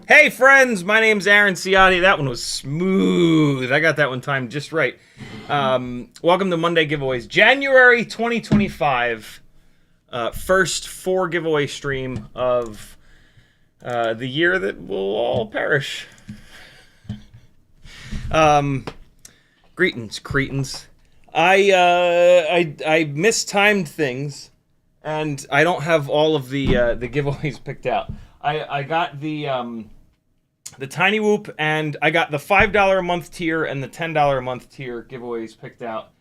Hey friends, my name's Aaron Ciotti. That one was smooth. I got that one timed just right. Welcome to Monday Giveaways. January 2025. First 4 giveaway stream of the year that will all perish. Greetings, cretins. I mistimed things, and I don't have all of the giveaways picked out. I got the TinyWhoop, and I got the $5 a month tier and the $10 a month tier giveaways picked out.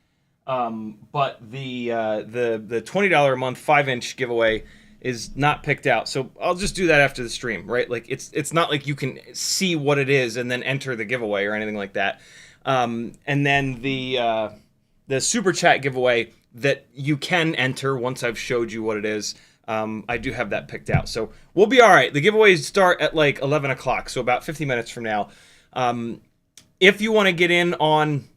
But the $20 a month 5-inch giveaway is not picked out. So I'll just do that after the stream, right? Like it's not like you can see what it is and then enter the giveaway or anything like that. And then the super chat giveaway that you can enter once I've showed you what it is. I do have that picked out. So we'll be all right. The giveaways start at like 11 o'clock, so about 50 minutes from now. If you want to get in on...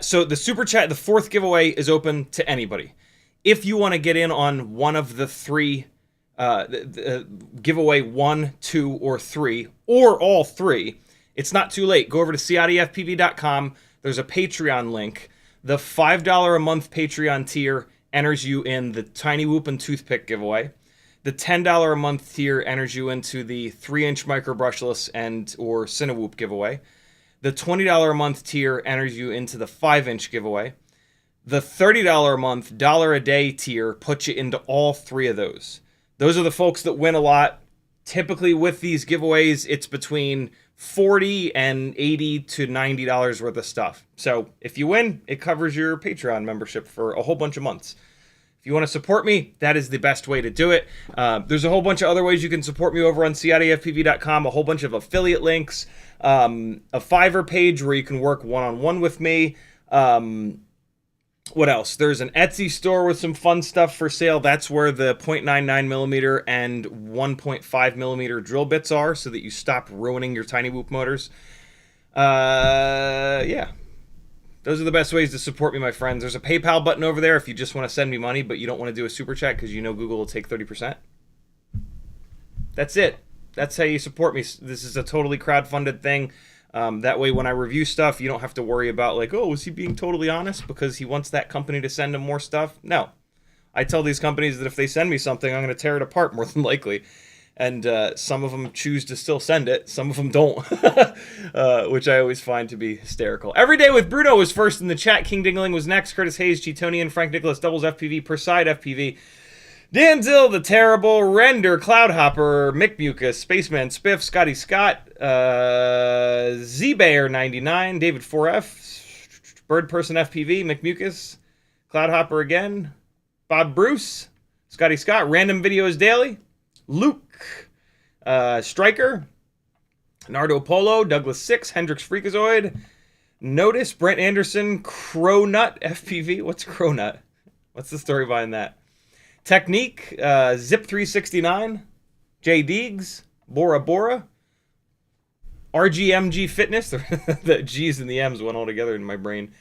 so the super chat, the 4th giveaway is open to anybody. If you want to get in on one of the 3, the giveaway 1, 2, or 3, or all 3, it's not too late. Go over to CiottiFPV.com. There's a Patreon link. The $5 a month Patreon tier enters you in the TinyWhoop and Toothpick giveaway. The $10 a month tier enters you into the 3-inch micro brushless and or TinyWhoop giveaway. The $20 a month tier enters you into the 5-inch giveaway. The $30 a month, dollar a day tier puts you into all 3 of those. Those are the folks that win a lot. Typically with these giveaways, it's between $40 and $80 to $90 worth of stuff. So if you win, it covers your Patreon membership for a whole bunch of months. If you want to support me, that is the best way to do it. There's a whole bunch of other ways you can support me over on CiottiFPV.com, a whole bunch of affiliate links, a Fiverr page where you can work one-on-one with me. What else? There's an Etsy store with some fun stuff for sale. That's where the 0.99 millimeter and 1.5 millimeter drill bits are, so that you stop ruining your TinyWhoop motors. Yeah. Those are the best ways to support me, my friends. There's a PayPal button over there if you just want to send me money, but you don't want to do a super chat because you know Google will take 30%. That's it. That's how you support me. This is a totally crowdfunded thing. That way, when I review stuff, you don't have to worry about, like, oh, is he being totally honest because he wants that company to send him more stuff? No. I tell these companies that if they send me something, I'm going to tear it apart more than likely. And some of them choose to still send it. Some of them don't, which I always find to be hysterical. Every Day with Bruno was first in the chat. King Dingling was next. Curtis Hayes, Cheetonian, Frank Nicholas, Doubles FPV, Perside FPV, Danzil, The Terrible, Render, Cloudhopper, Mick Mucus, Spaceman, Spiff, Scotty Scott, Z-Bear99, David 4F, Bird Person FPV, Mick Mucus, Cloudhopper again, Bob Bruce, Scotty Scott, Random Videos Daily, Luke, Striker, Nardo Polo, Douglas 6, Hendrix Freakazoid, Notice, Brent Anderson, Cronut FPV. What's Cronut? What's the story behind that? Technique, Zip369, J Deegs, Bora Bora, RGMG Fitness. The G's and the M's went all together in my brain.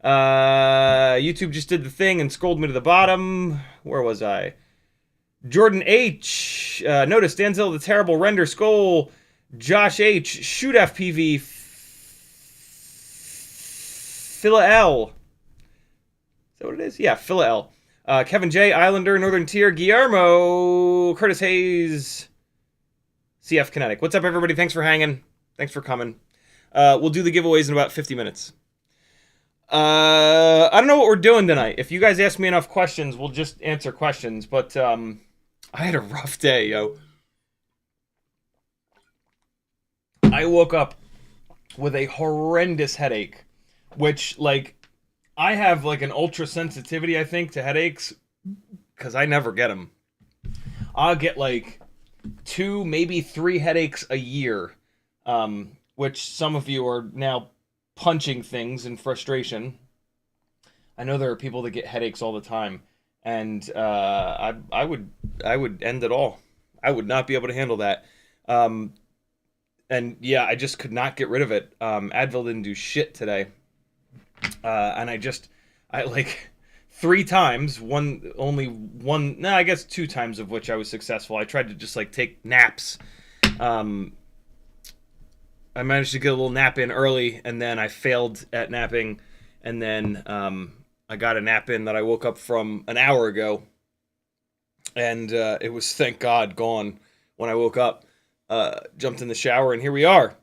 YouTube just did the thing and scrolled me to the bottom. Where was I? Jordan H, Notice, Danzil, The Terrible, Render, Skull, Josh H, Shoot FPV, Phila L. Is that what it is? Yeah, Phila L. Kevin J, Islander, Northern Tier, Guillermo, Curtis Hayes, CF Kinetic. What's up, everybody? Thanks for hanging. Thanks for coming. We'll do the giveaways in about 50 minutes. I don't know what we're doing tonight. If you guys ask me enough questions, we'll just answer questions. But I had a rough day, yo. I woke up with a horrendous headache, which, like, I have, like, an ultra sensitivity, I think, to headaches, because I never get them. I'll get, like, 2, maybe 3 headaches a year, which some of you are now punching things in frustration. I know there are people that get headaches all the time, and I would end it all. I would not be able to handle that. And yeah, I just could not get rid of it. Advil didn't do shit today. And I like 3 times, I guess 2 times of which I was successful. I tried to just like take naps. I managed to get a little nap in early, and then I failed at napping, and then I got a nap in that I woke up from an hour ago, and it was, thank God, gone when I woke up. Jumped in the shower, and here we are,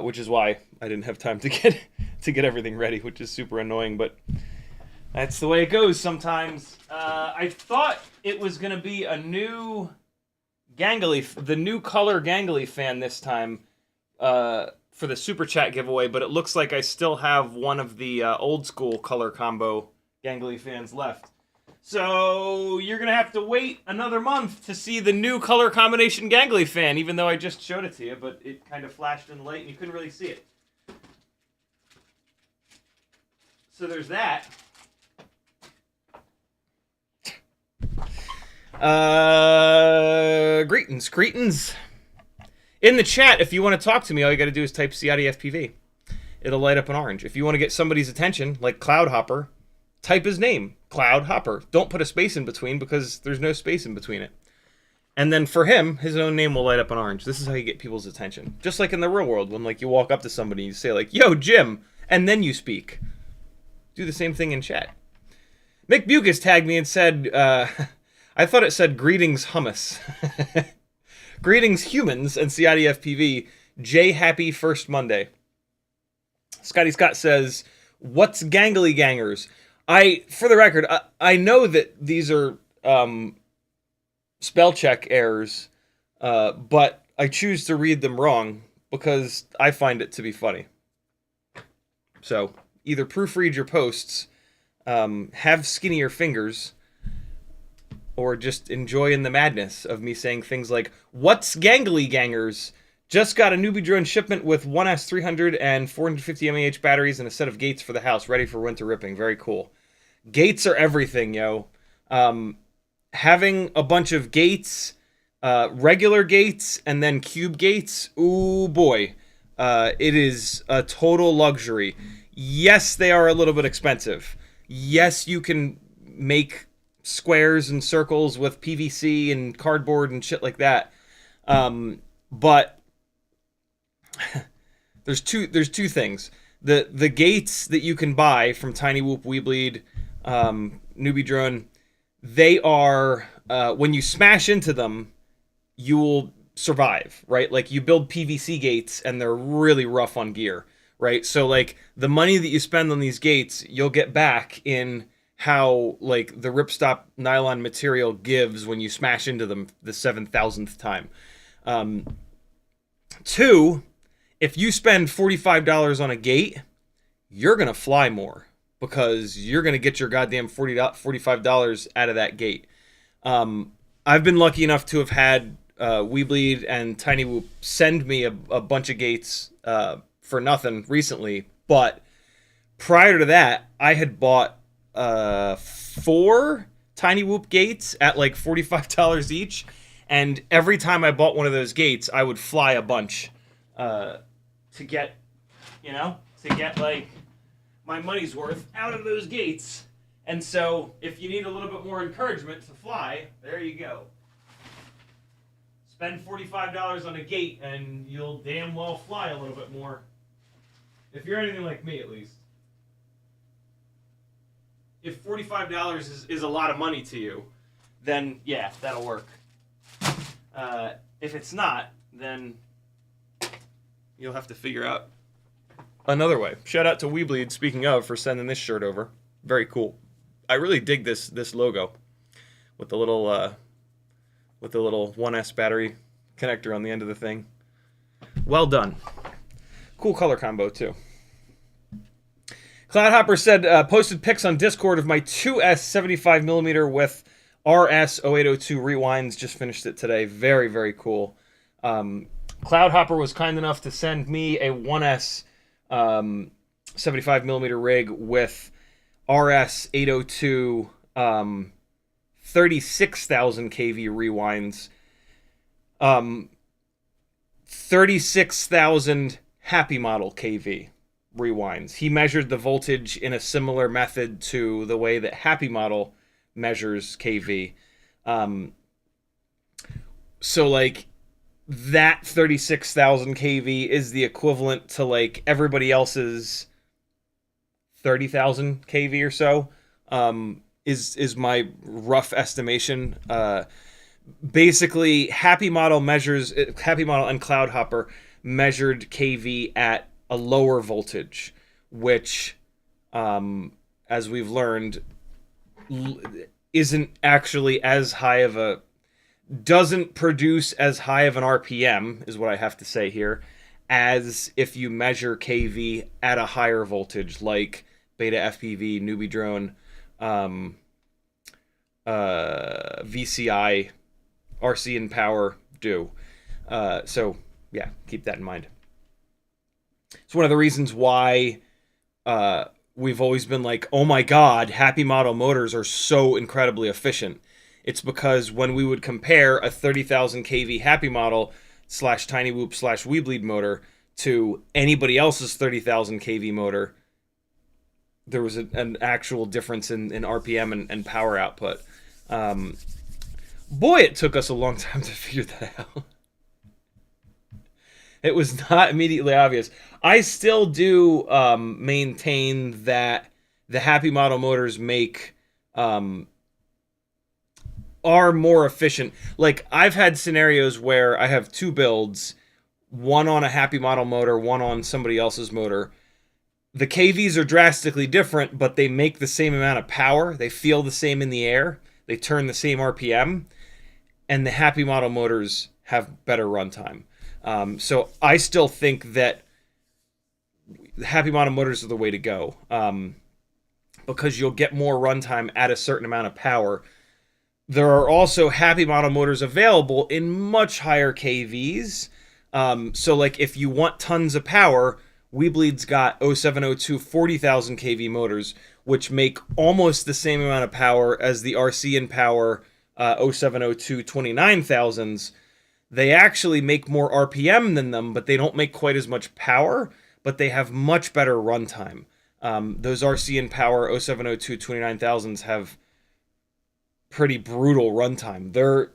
which is why I didn't have time to get everything ready, which is super annoying, but that's the way it goes sometimes. I thought it was going to be a new the new color gangly fan this time for the Super Chat giveaway, but it looks like I still have one of the old school color combo gangly fans left. So you're going to have to wait another month to see the new color combination gangly fan, even though I just showed it to you, but it kind of flashed in the light and you couldn't really see it. So there's that. Greetings, cretins. In the chat, if you want to talk to me, all you got to do is type CiottiFPV. It'll light up an orange. If you want to get somebody's attention, like Cloudhopper, type his name, Cloudhopper. Don't put a space in between because there's no space in between it. And then for him, his own name will light up an orange. This is how you get people's attention. Just like in the real world, when like you walk up to somebody and you say like, "Yo, Jim," and then you speak. Do the same thing in chat. Mick Bucas tagged me and said, I thought it said greetings hummus. Greetings humans and CiottiFPV. J Happy First Monday. Scotty Scott says, "What's gangly gangers?" For the record, I know that these are spell check errors, but I choose to read them wrong because I find it to be funny. So either proofread your posts, have skinnier fingers, or just enjoy in the madness of me saying things like, "What's gangly gangers? Just got a newbie drone shipment with 1S300 and 450 mAh batteries and a set of gates for the house, ready for winter ripping." Very cool. Gates are everything, yo. Having a bunch of gates, regular gates, and then cube gates, ooh boy. It is a total luxury. Yes, they are a little bit expensive. Yes, you can make squares and circles with PVC and cardboard and shit like that. But there's two things. The gates that you can buy from TinyWhoop, Weebleed, Newbie Drone, they are, when you smash into them, you will survive, right? Like, you build PVC gates and they're really rough on gear, right? So like the money that you spend on these gates, you'll get back in how like the ripstop nylon material gives when you smash into them the 7,000th time. Two, if you spend $45 on a gate, you're going to fly more because you're going to get your goddamn $45 out of that gate. I've been lucky enough to have had Weebleed and TinyWhoop send me a bunch of gates for nothing recently, but prior to that, I had bought 4 TinyWhoop gates at like $45 each, and every time I bought one of those gates, I would fly a bunch to get like my money's worth out of those gates. And so if you need a little bit more encouragement to fly, there you go. Spend $45 on a gate and you'll damn well fly a little bit more. If you're anything like me, at least. If $45 is a lot of money to you, then yeah, that'll work. If it's not, then you'll have to figure out another way. Shout out to Weebleed, speaking of, for sending this shirt over. Very cool. I really dig this logo with the little 1S battery connector on the end of the thing. Well done. Cool color combo too. Cloudhopper said, posted pics on Discord of my 2S 75mm with RS 0802 rewinds. Just finished it today. Very, very cool. Cloudhopper was kind enough to send me a 1S 75mm rig with RS 802 36,000 kV rewinds. 36,000 happy model kV rewinds. He measured the voltage in a similar method to the way that happy model measures kV. So like that 36,000 kV is the equivalent to like everybody else's 30,000 kV or so. Is my rough estimation. Basically, Happy Model and Cloudhopper measured kV at a lower voltage, which, as we've learned, isn't actually as high of a... doesn't produce as high of an RPM, is what I have to say here, as if you measure kV at a higher voltage, like BetaFPV, Newbie Drone, VCI, RC and Power do. So yeah, keep that in mind. It's one of the reasons why we've always been like, oh my god, Happy Model motors are so incredibly efficient. It's because when we would compare a 30,000 kV Happy Model / TinyWhoop / Weebleed motor to anybody else's 30,000 kV motor, there was an actual difference in RPM and power output. Boy, it took us a long time to figure that out. It was not immediately obvious. I still do maintain that the Happy Model motors make are more efficient. Like, I've had scenarios where I have two builds, one on a Happy Model motor, one on somebody else's motor. The KVs are drastically different, but they make the same amount of power. They feel the same in the air. They turn the same RPM. And the Happy Model motors have better runtime. So I still think that the Happy Model motors are the way to go, because you'll get more runtime at a certain amount of power. There are also Happy Model motors available in much higher KVs. So like if you want tons of power, Weebleed's got 0702 40,000 kV motors, which make almost the same amount of power as the RC and Power 0702 29,000s. They actually make more RPM than them, but they don't make quite as much power, but they have much better runtime. Those RC and Power 0702 29,000s have pretty brutal runtime.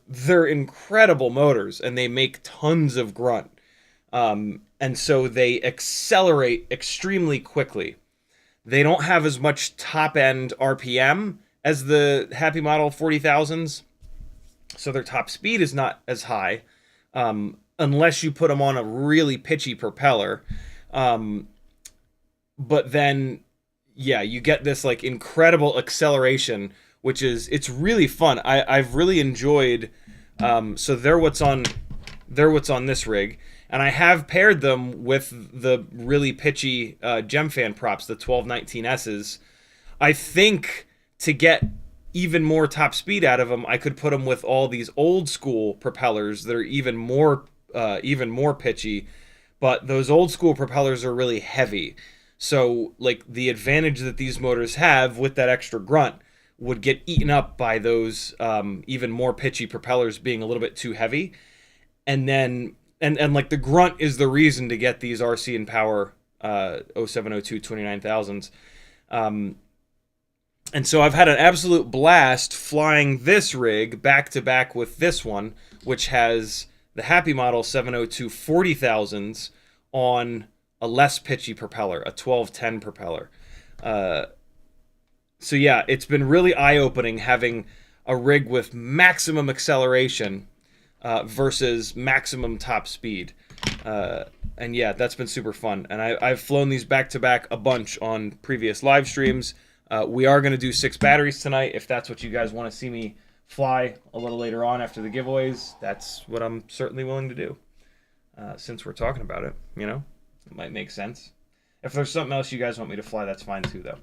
They're incredible motors, and they make tons of grunt. And so they accelerate extremely quickly. They don't have as much top-end RPM as the Happy Model 40,000s, so their top speed is not as high, unless you put them on a really pitchy propeller. But then, yeah, you get this like incredible acceleration, which is, it's really fun. I've really enjoyed, so they're what's on this rig. And I have paired them with the really pitchy Gemfan props, the 1219Ss. I think to get even more top speed out of them, I could put them with all these old school propellers that are even more pitchy. But those old school propellers are really heavy. So like the advantage that these motors have with that extra grunt would get eaten up by those even more pitchy propellers being a little bit too heavy. And then And like the grunt is the reason to get these RC and Power 0702 29,000s. And so I've had an absolute blast flying this rig back to back with this one, which has the Happy Model 702 40,000s on a less pitchy propeller, a 1210 propeller. So yeah, it's been really eye-opening having a rig with maximum acceleration versus maximum top speed. And yeah, that's been super fun. And I've flown these back-to-back a bunch on previous live streams. We are going to do 6 batteries tonight. If that's what you guys want to see me fly a little later on after the giveaways, that's what I'm certainly willing to do. Since we're talking about it, you know, it might make sense. If there's something else you guys want me to fly, that's fine too, though.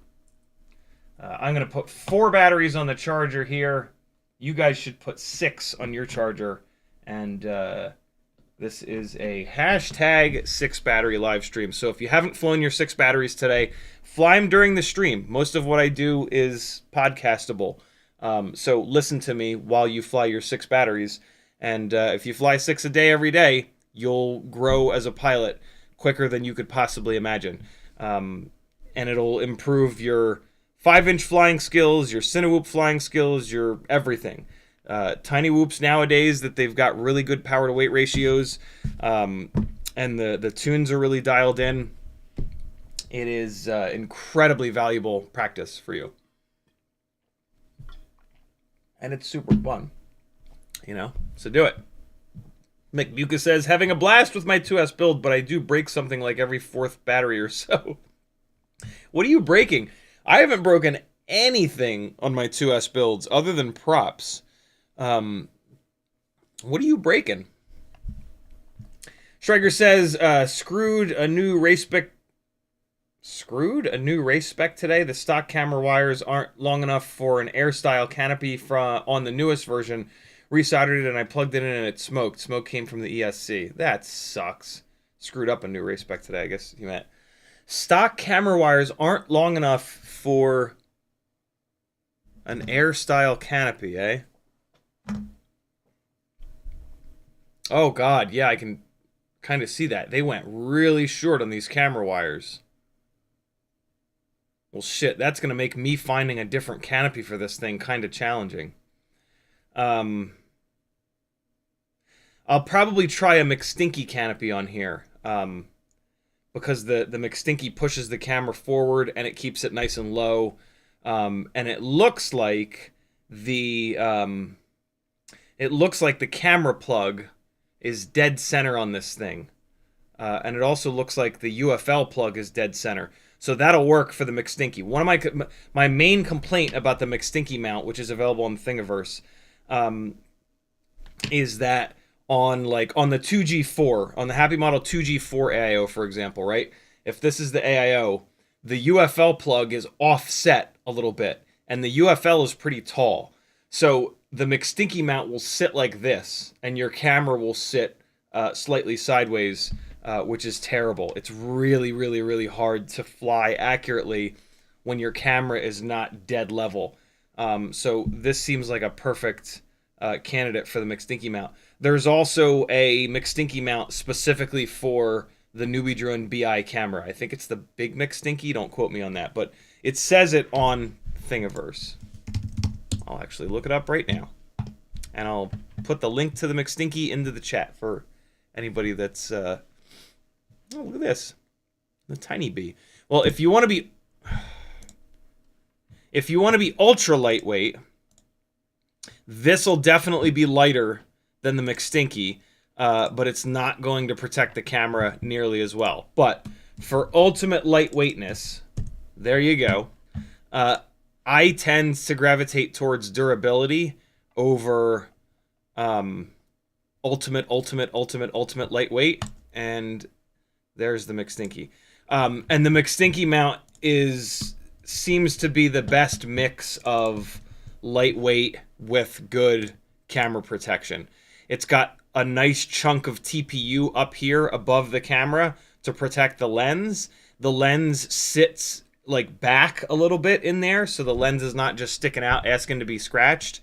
I'm going to put 4 batteries on the charger here. You guys should put 6 on your charger. And this is a hashtag 6 battery live stream. So if you haven't flown your 6 batteries today, fly them during the stream. Most of what I do is podcastable. So listen to me while you fly your 6 batteries. And if you fly 6 a day every day, you'll grow as a pilot quicker than you could possibly imagine. And it'll improve your 5-inch flying skills, your TinyWhoop flying skills, your everything. TinyWhoops nowadays, that they've got really good power to weight ratios, and the tunes are really dialed in. It is incredibly valuable practice for you, and it's super fun, you know. So do it. McBuka says, having a blast with my 2S build, but I do break something like every 4th battery or so. What are you breaking? I haven't broken anything on my 2S builds other than props. What are you breaking? Striker says, screwed a new race spec today. The stock camera wires aren't long enough for an air style canopy on the newest version. Resoldered it and I plugged it in and it smoked. Smoke came from the ESC. That sucks. Screwed up a new race spec today, I guess you meant. Stock camera wires aren't long enough for an air style canopy, eh? Oh god, yeah, I can kind of see that. They went really short on these camera wires. Well, shit, that's going to make me finding a different canopy for this thing kind of challenging. I'll probably try a mcstinky canopy on here. Because the mcstinky pushes the camera forward and it keeps it nice and low. And it looks like the it looks like the camera plug is dead center on this thing. And it also looks like the UFL plug is dead center. So that'll work for the mcstinky. One of my main complaint about the mcstinky mount, which is available on the Thingiverse, is that on the 2G4, on the Happy Model 2G4 AIO, for example, right? If this is the AIO, the UFL plug is offset a little bit, and the UFL is pretty tall. So the mcstinky mount will sit like this, and your camera will sit slightly sideways, which is terrible. It's really, really, really hard to fly accurately when your camera is not dead level. So this seems like a perfect candidate for the mcstinky mount. There's also a mcstinky mount specifically for the Newbie Drone BI camera. I think it's the big mcstinky. Don't quote me on that, but it says it on Thingiverse. I'll actually look it up right now, and I'll put the link to the mcstinky into the chat for anybody that's oh, look at this, the tiny bee. Well, if you want to be ultra lightweight, this will definitely be lighter than the mcstinky, but it's not going to protect the camera nearly as well. But for ultimate lightweightness, there you go. I tend to gravitate towards durability over ultimate lightweight, and there's the mcstinky. And the mcstinky mount seems to be the best mix of lightweight with good camera protection. It's got a nice chunk of TPU up here above the camera to protect the lens. The lens sits like back a little bit in there, so the lens is not just sticking out asking to be scratched.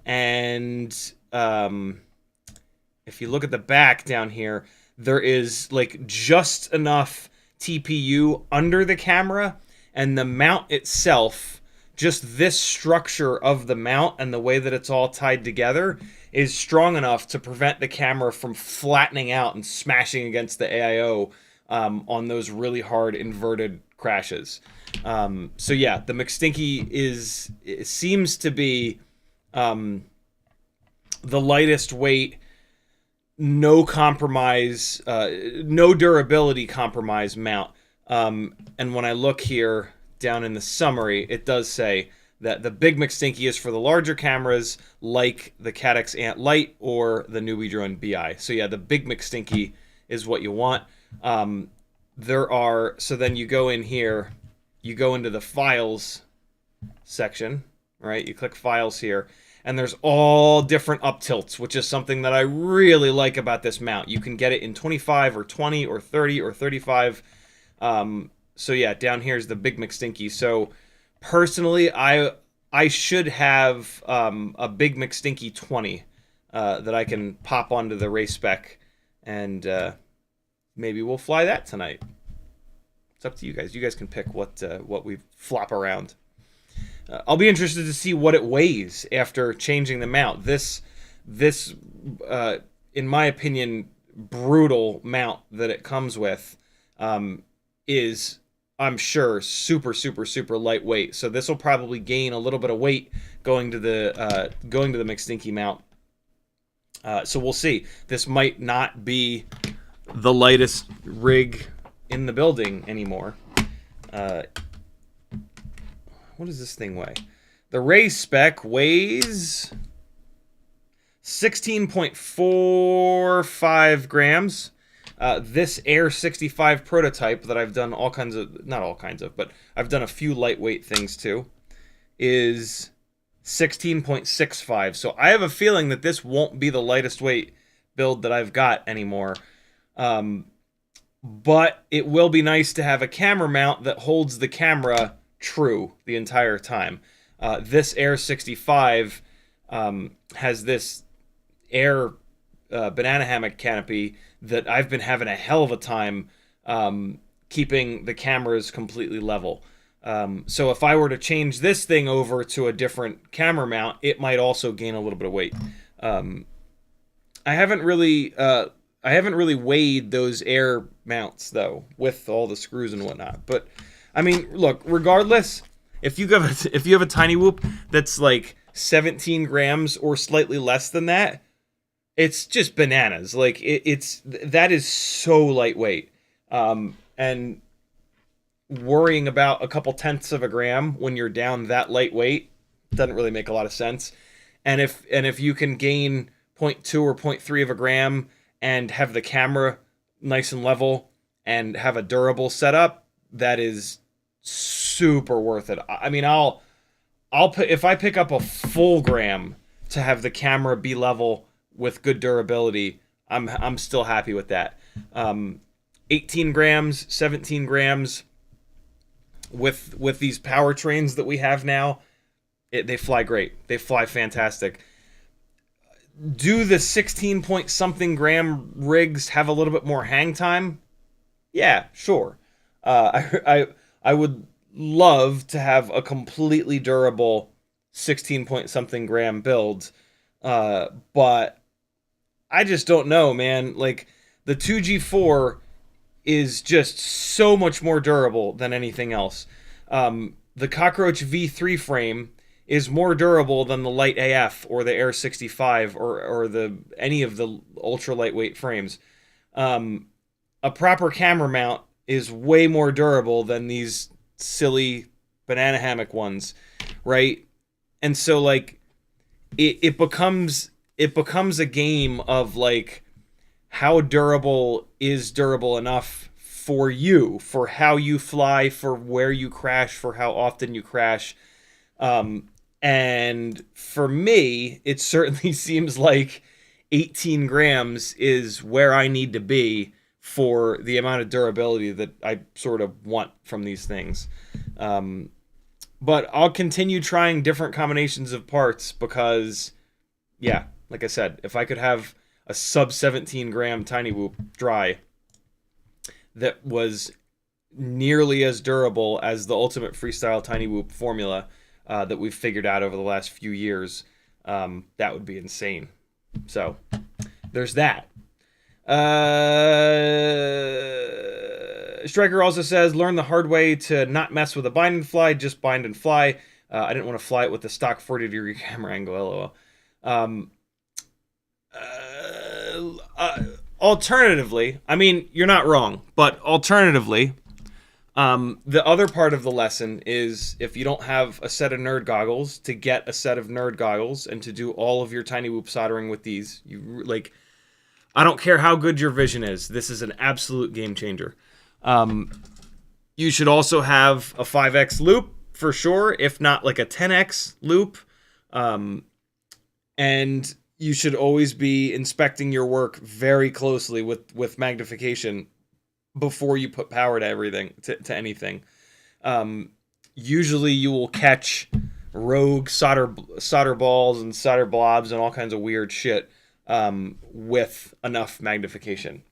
And if you look at the back down here, there is like just enough TPU under the camera, and the mount itself, just this structure of the mount and the way that it's all tied together, is strong enough to prevent the camera from flattening out and smashing against the AIO on those really hard inverted crashes. So yeah, the mcstinky seems to be the lightest weight, no compromise, no durability compromise mount. And when I look here down in the summary, it does say that the big mcstinky is for the larger cameras like the Caddx Ant Lite or the Newbie Drone BI. So yeah, the big mcstinky is what you want. So then you go in here, you go into the files section, right? You click files here, and there's all different up tilts, which is something that I really like about this mount. You can get it in 25 or 20 or 30 or 35. So yeah, down here is the big mcstinky. So personally, I should have a big mcstinky 20 that I can pop onto the race spec, and maybe we'll fly that tonight. It's up to you guys. You guys can pick what we flop around. I'll be interested to see what it weighs after changing the mount. This in my opinion, brutal mount that it comes with is, I'm sure, super lightweight. So this will probably gain a little bit of weight going to the mcstinky mount. So we'll see. This might not be the lightest rig in the building anymore. What does this thing weigh? The race spec weighs 16.45 grams. This Air 65 prototype that I've done but I've done a few lightweight things too, is 16.65. So I have a feeling that this won't be the lightest weight build that I've got anymore. But it will be nice to have a camera mount that holds the camera true the entire time. This Air 65 has this Air banana hammock canopy that I've been having a hell of a time keeping the cameras completely level. So if I were to change this thing over to a different camera mount, it might also gain a little bit of weight. I haven't really weighed those Air mounts though, with all the screws and whatnot. But I mean, look, regardless, if you have a TinyWhoop that's like 17 grams or slightly less than that, it's just bananas. Like that is so lightweight. And worrying about a couple tenths of a gram when you're down that lightweight doesn't really make a lot of sense. And if you can gain 0.2 or 0.3 of a gram and have the camera nice and level and have a durable setup, that is super worth it. I mean, I'll put, if I pick up a full gram to have the camera be level with good durability, I'm still happy with that. 18 grams, 17 grams with these powertrains that we have now, they fly great. They fly fantastic. Do the 16 point something gram rigs have a little bit more hang time? Yeah, sure. I would love to have a completely durable 16 point something gram build, but I just don't know, man. Like, the 2G4 is just so much more durable than anything else. The Cockroach V3 frame is more durable than the Light AF or the Air 65 or any of the ultra lightweight frames. A proper camera mount is way more durable than these silly banana hammock ones, right? And so, like, it becomes a game of, like, how durable is durable enough for you, for how you fly, for where you crash, for how often you crash. And for me, it certainly seems like 18 grams is where I need to be for the amount of durability that I sort of want from these things. But I'll continue trying different combinations of parts because, yeah, like I said, if I could have a sub 17 gram TinyWhoop dry that was nearly as durable as the ultimate freestyle TinyWhoop formula that we've figured out over the last few years, that would be insane. So there's that. Striker also says, learn the hard way to not mess with a bind and fly, just bind and fly. I didn't want to fly it with the stock 40-degree camera angle, lol. Alternatively, I mean, you're not wrong, but alternatively, the other part of the lesson is, if you don't have a set of nerd goggles, to get a set of nerd goggles and to do all of your TinyWhoop soldering with these. I don't care how good your vision is, this is an absolute game changer. You should also have a 5X loop for sure, if not like a 10X loop. And you should always be inspecting your work very closely with magnification before you put power to everything, to anything. Usually you will catch rogue solder balls and solder blobs and all kinds of weird shit with enough magnification.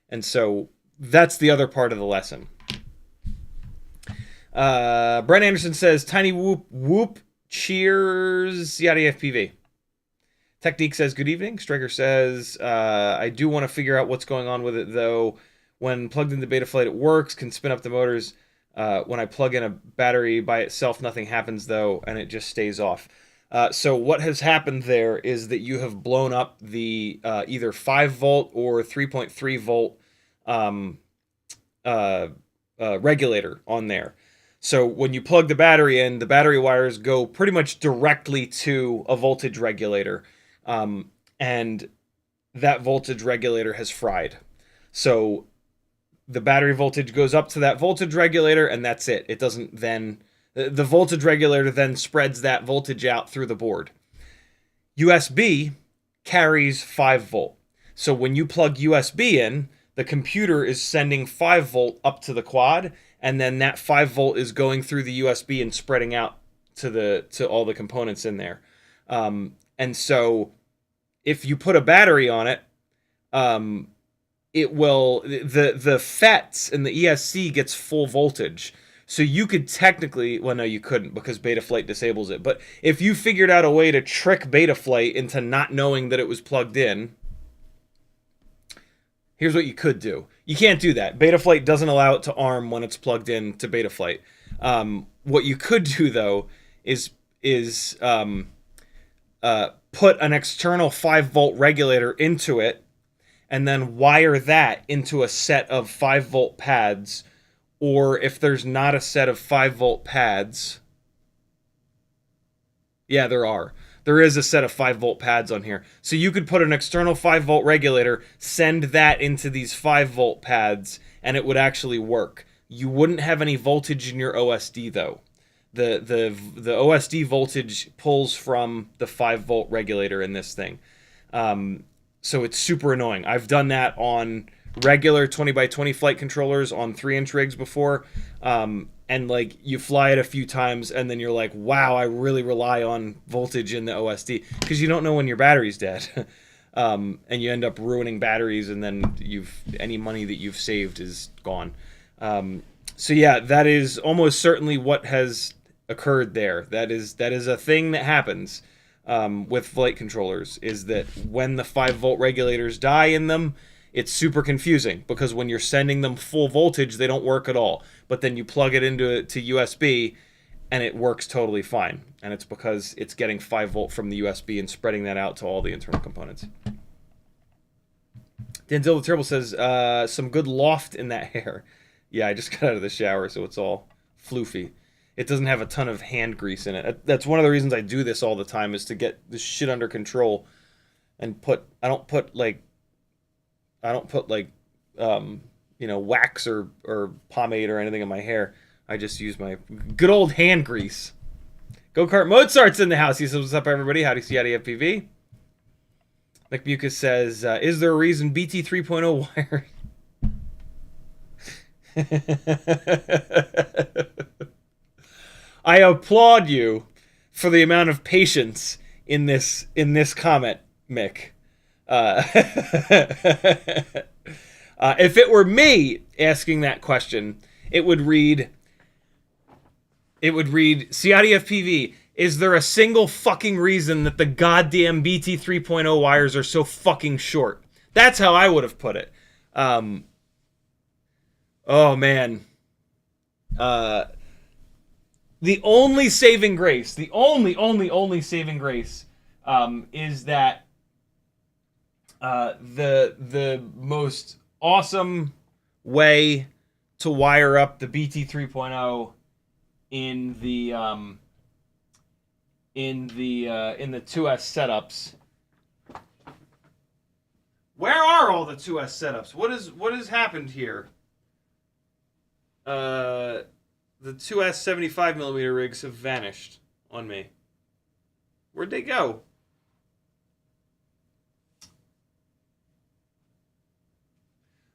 And so that's the other part of the lesson. Brent Anderson says, TinyWhoop cheers, CiottiFPV. Technique says, good evening. Striker says, I do want to figure out what's going on with it, though. When plugged into Betaflight, it works, can spin up the motors. When I plug in a battery by itself, nothing happens, though, and it just stays off. So what has happened there is that you have blown up the either 5-volt or 3.3-volt regulator on there. So when you plug the battery in, the battery wires go pretty much directly to a voltage regulator. And that voltage regulator has fried. So the battery voltage goes up to that voltage regulator, and that's it. It doesn't then... The voltage regulator then spreads that voltage out through the board. USB carries 5 volt. So when you plug USB in, the computer is sending 5 volt up to the quad, and then that 5 volt is going through the USB and spreading out to all the components in there. And so if you put a battery on it, it will, the FETs and the ESC gets full voltage. So you could technically, well, no, you couldn't because Betaflight disables it. But if you figured out a way to trick Betaflight into not knowing that it was plugged in, here's what you could do. You can't do that. Betaflight doesn't allow it to arm when it's plugged in to Betaflight. What you could do, though, is put an external 5-volt regulator into it, and then wire that into a set of 5-volt pads, or if there's not a set of 5-volt pads, yeah, there is a set of 5-volt pads on here. So you could put an external 5-volt regulator, send that into these 5-volt pads, and it would actually work. You wouldn't have any voltage in your OSD, though. The OSD voltage pulls from the 5-volt regulator in this thing. So it's super annoying. I've done that on regular 20x20 flight controllers on 3-inch rigs before. And like you fly it a few times and then you're like, wow, I really rely on voltage in the OSD, because you don't know when your battery's dead. And you end up ruining batteries, and then any money that you've saved is gone. So yeah, that is almost certainly what has occurred there. That is a thing that happens with flight controllers, is that when the 5-volt regulators die in them, it's super confusing, because when you're sending them full voltage, they don't work at all. But then you plug it to USB, and it works totally fine. And it's because it's getting 5-volt from the USB and spreading that out to all the internal components. Denzel the Turbo says, some good loft in that hair. Yeah, I just got out of the shower, so it's all floofy. It doesn't have a ton of hand grease in it. That's one of the reasons I do this all the time, is to get this shit under control. And I don't put wax or pomade or anything in my hair. I just use my good old hand grease. Go-Kart Mozart's in the house. He says, what's up, everybody? Howdy, CiottiFPV. McMucus says, is there a reason BT 3.0 wire... I applaud you for the amount of patience in this comment, Mick. If it were me asking that question, it would read, CiottiFPV, is there a single fucking reason that the goddamn BT 3.0 wires are so fucking short? That's how I would have put it. Oh, man. The only saving grace, the only saving grace, is that the most awesome way to wire up the BT 3.0 in the 2S setups. Where are all the 2S setups? What has happened here? The 2S 75mm rigs have vanished on me. Where'd they go?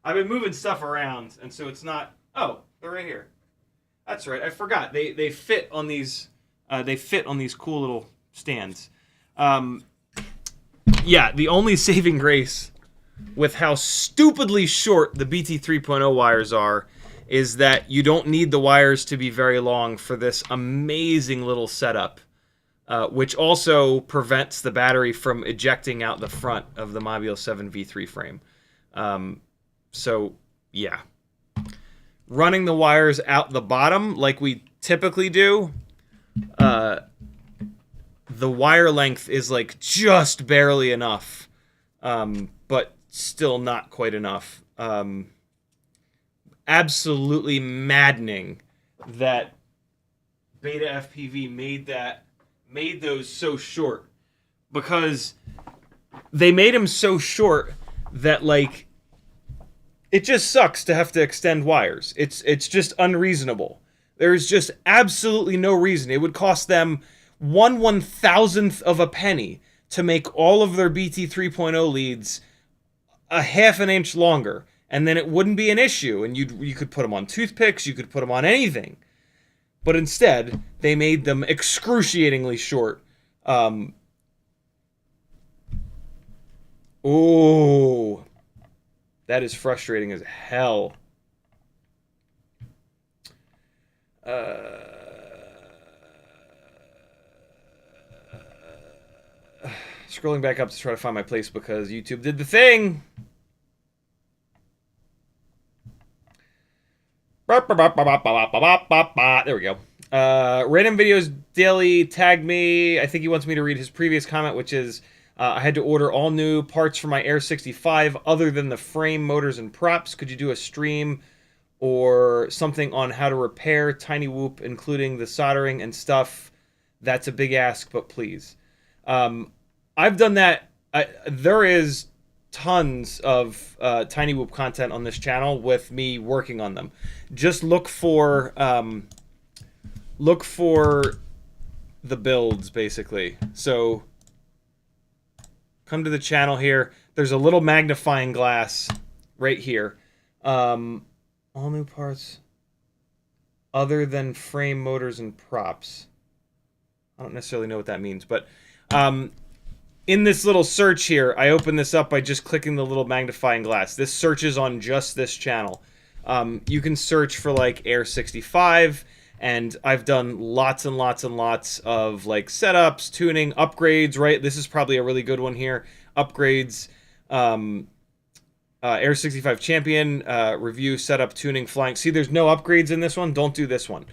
I've been moving stuff around, and so it's not... Oh, they're right here. That's right. I forgot. They fit on these. They fit on these cool little stands. Yeah, the only saving grace with how stupidly short the BT 3.0 wires are is that you don't need the wires to be very long for this amazing little setup, which also prevents the battery from ejecting out the front of the Mobile 7 V3 frame. So, yeah. Running the wires out the bottom, like we typically do, the wire length is like just barely enough, but still not quite enough. Absolutely maddening that BetaFPV made those so short, because they made them so short that, like, it just sucks to have to extend wires. It's just unreasonable. There's just absolutely no reason. It would cost them 1/1000th of a penny to make all of their BT 3.0 leads a half an inch longer, and then it wouldn't be an issue, and you could put them on toothpicks, you could put them on anything. But instead, they made them excruciatingly short. Oh, that is frustrating as hell. Scrolling back up to try to find my place because YouTube did the thing. There we go. Random Videos Daily tagged me. I think he wants me to read his previous comment, which is, I had to order all new parts for my Air 65 other than the frame, motors, and props. Could you do a stream or something on how to repair TinyWhoop, including the soldering and stuff? That's a big ask, but please. I've done that. There is tons of TinyWhoop content on this channel with me working on them. Just look for the builds, basically. So come to the channel here. There's a little magnifying glass right here. All new parts other than frame, motors, and props. I don't necessarily know what that means, but in this little search here, I open this up by just clicking the little magnifying glass. This searches on just this channel. You can search for like Air 65, and I've done lots and lots and lots of like setups, tuning, upgrades, right? This is probably a really good one here. Upgrades, Air 65 Champion, review, setup, tuning, flying. See, there's no upgrades in this one. Don't do this one.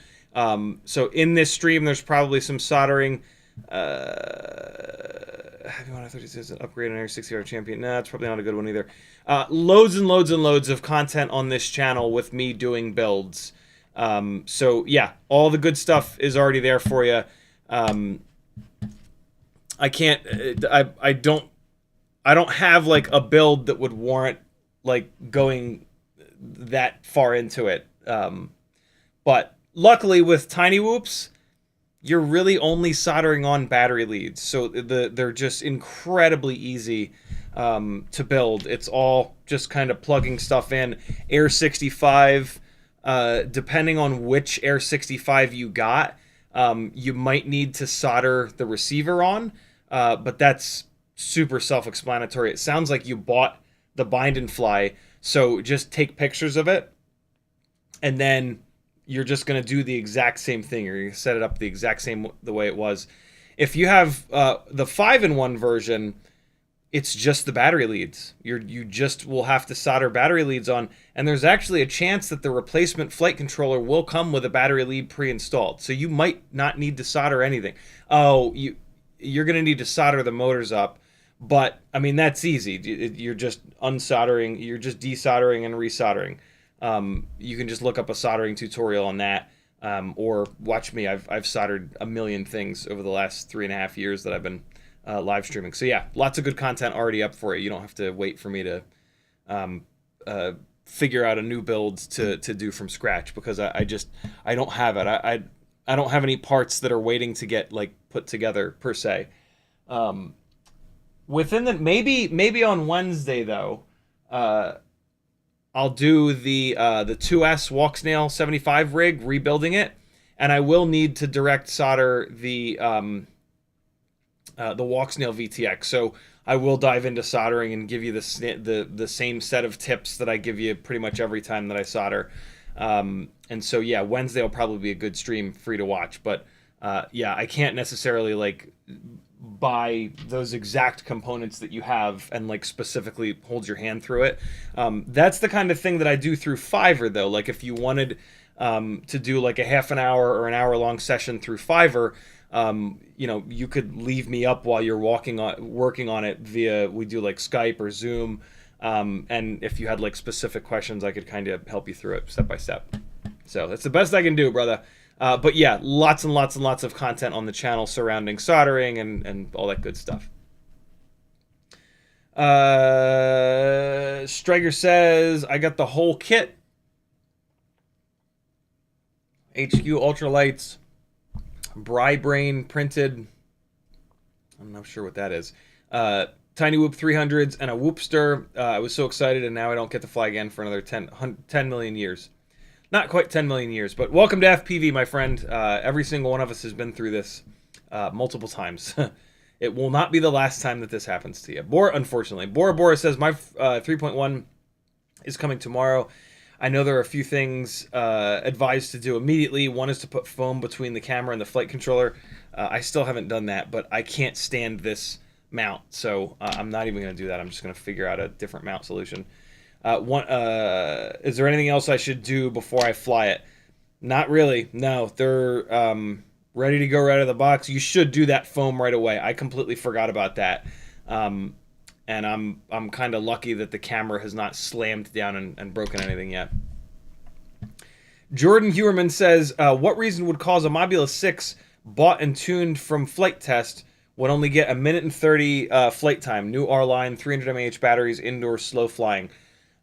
So in this stream, there's probably some soldering. Have you want to says an upgrade on Air 65 Champion? Nah, it's probably not a good one either. Loads and loads and loads of content on this channel with me doing builds. So yeah, all the good stuff is already there for you. I can't. I don't have like a build that would warrant like going that far into it. But luckily with TinyWhoops, you're really only soldering on battery leads, so they're just incredibly easy to build. It's all just kind of plugging stuff in. Air 65, depending on which Air 65 you got, you might need to solder the receiver on, but that's super self-explanatory. It sounds like you bought the bind and fly, so just take pictures of it, and then you're just going to do the exact same thing. You're going to set it up the exact same the way it was. If you have the 5-in-1 version, it's just the battery leads. You just will have to solder battery leads on, and there's actually a chance that the replacement flight controller will come with a battery lead pre-installed. So you might not need to solder anything. Oh, you're going to need to solder the motors up, but I mean that's easy. You're just unsoldering, you're just desoldering and resoldering. You can just look up a soldering tutorial on that, or watch me. I've soldered a million things over the last 3.5 years that I've been live streaming. So yeah, lots of good content already up for you. You don't have to wait for me to figure out a new build to do from scratch, because I don't have it. I don't have any parts that are waiting to get like put together per se. Within the maybe on Wednesday though, I'll do the 2S walk snail 75 rig, rebuilding it, and I will need to direct solder the walk snail VTX. So I will dive into soldering and give you the same set of tips that I give you pretty much every time that I solder. And so yeah, Wednesday will probably be a good stream for you to watch. But yeah, I can't necessarily like buy those exact components that you have and like specifically hold your hand through it. That's the kind of thing that I do through Fiverr though. Like if you wanted to do like a half an hour or an hour long session through Fiverr, you know, you could leave me up while you're working on it via, we do like Skype or Zoom. And if you had like specific questions, I could kind of help you through it step by step. So that's the best I can do, brother. But yeah, lots and lots and lots of content on the channel surrounding soldering and all that good stuff. Striker says, I got the whole kit. HQ ultralights, BriBrain printed. I'm not sure what that is. TinyWhoop 300s and a Whoopster. I was so excited, and now I don't get to fly again for another 10 million years. Not quite 10 million years, but welcome to FPV, my friend. Every single one of us has been through this multiple times. It will not be the last time that this happens to you. Unfortunately. Bora Bora says, my 3.1 is coming tomorrow. I know there are a few things advised to do immediately. One is to put foam between the camera and the flight controller. I still haven't done that, but I can't stand this mount, so I'm not even going to do that. I'm just going to figure out a different mount solution. Is there anything else I should do before I fly it? Not really. No, they're ready to go right out of the box. You should do that foam right away. I completely forgot about that. And I'm kind of lucky that the camera has not slammed down and broken anything yet. Jordan Hewerman says, what reason would cause a Mobula 6 bought and tuned from flight test would only get 1:30 flight time? New R-line, 300 mAh batteries, indoor, slow flying.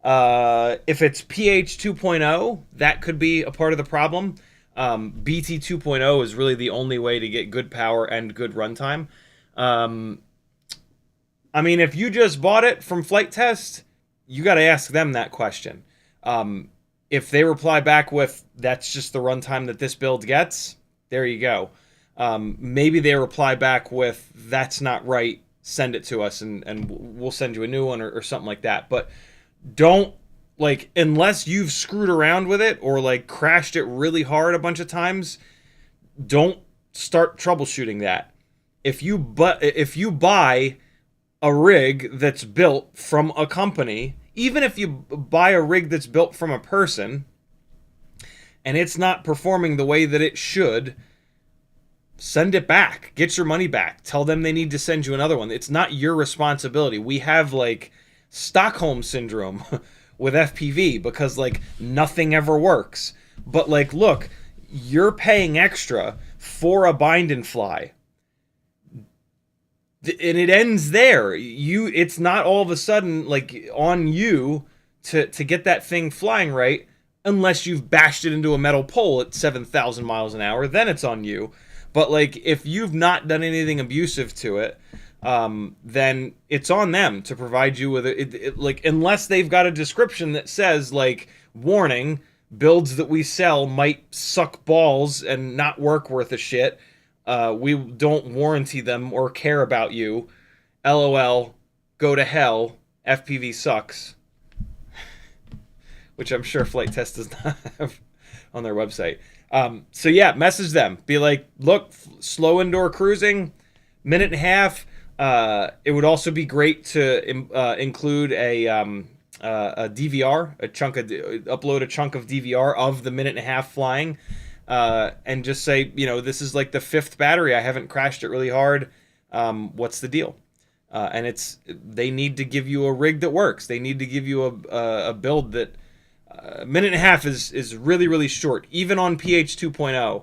If it's PH 2.0, that could be a part of the problem. BT 2.0 is really the only way to get good power and good runtime. I mean, if you just bought it from flight test, you got to ask them that question. If they reply back with, that's just the runtime that this build gets, there you go. Maybe they reply back with, that's not right, send it to us, and we'll send you a new one or something like that. But don't, like, unless you've screwed around with it or, like, crashed it really hard a bunch of times, don't start troubleshooting that. If you buy a rig that's built from a company, even if you buy a rig that's built from a person and it's not performing the way that it should, send it back. Get your money back. Tell them they need to send you another one. It's not your responsibility. We have, like, Stockholm syndrome with FPV because, like, nothing ever works. But, like, look, you're paying extra for a bind and fly. And it ends there. It's not all of a sudden, like, on you to get that thing flying right, unless you've bashed it into a metal pole at 7,000 miles an hour. Then it's on you. But, like, if you've not done anything abusive to it, then it's on them to provide you with it. Like, unless they've got a description that says, like, warning, builds that we sell might suck balls and not work worth a shit. We don't warranty them or care about you. LOL, go to hell, FPV sucks. Which I'm sure Flight Test does not have on their website. So yeah, message them. Be like, look, slow indoor cruising, 1.5 minutes. It would also be great to include a DVR, upload a chunk of DVR of the 1.5 minutes flying. And just say, you know, this is like the 5th battery. I haven't crashed it really hard. What's the deal? And they need to give you a rig that works. They need to give you a build that 1.5 minutes is really, really short. Even on PH 2.0,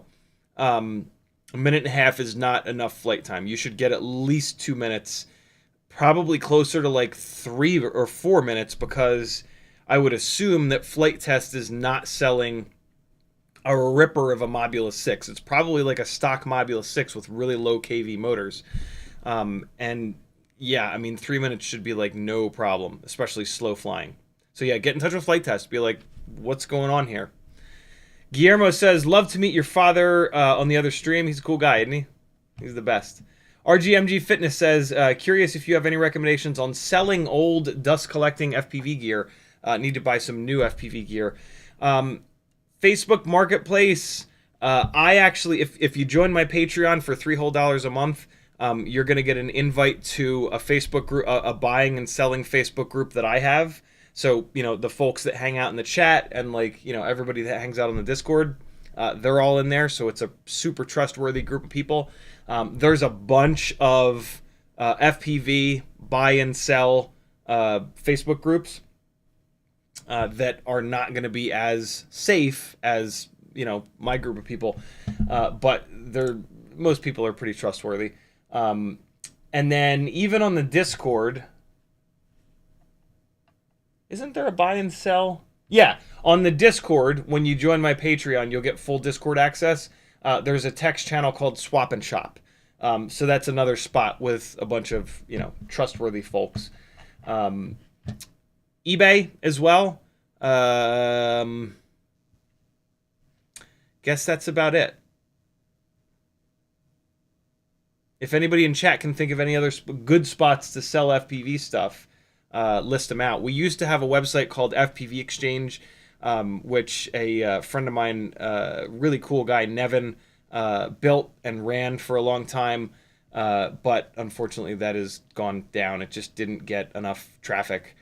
1.5 minutes is not enough flight time. You should get at least 2 minutes, probably closer to like 3 or 4 minutes, because I would assume that Flight Test is not selling a ripper of a Mobula 6. It's probably like a stock Mobula 6 with really low kV motors. And yeah, I mean, 3 minutes should be like no problem, especially slow flying. So yeah, get in touch with Flight Test. Be like, what's going on here? Guillermo says, love to meet your father on the other stream. He's a cool guy, isn't he? He's the best. RGMG Fitness says, curious if you have any recommendations on selling old dust collecting FPV gear. Need to buy some new FPV gear. Facebook Marketplace. I actually, if you join my Patreon for $3 a month, you're going to get an invite to a Facebook group, a buying and selling Facebook group that I have. So, you know, the folks that hang out in the chat and, like, you know, everybody that hangs out on the Discord, they're all in there. So it's a super trustworthy group of people. There's a bunch of FPV buy and sell Facebook groups that are not going to be as safe as, you know, my group of people. But most people are pretty trustworthy. And then even on the Discord, isn't there a buy and sell? Yeah, on the Discord, when you join my Patreon, you'll get full Discord access. There's a text channel called Swap and Shop. So that's another spot with a bunch of, you know, trustworthy folks. eBay as well. Guess that's about it. If anybody in chat can think of any other good spots to sell FPV stuff, list them out. We used to have a website called FPV Exchange, which a friend of mine, really cool guy, Nevin, built and ran for a long time, but unfortunately that has gone down. It just didn't get enough traffic.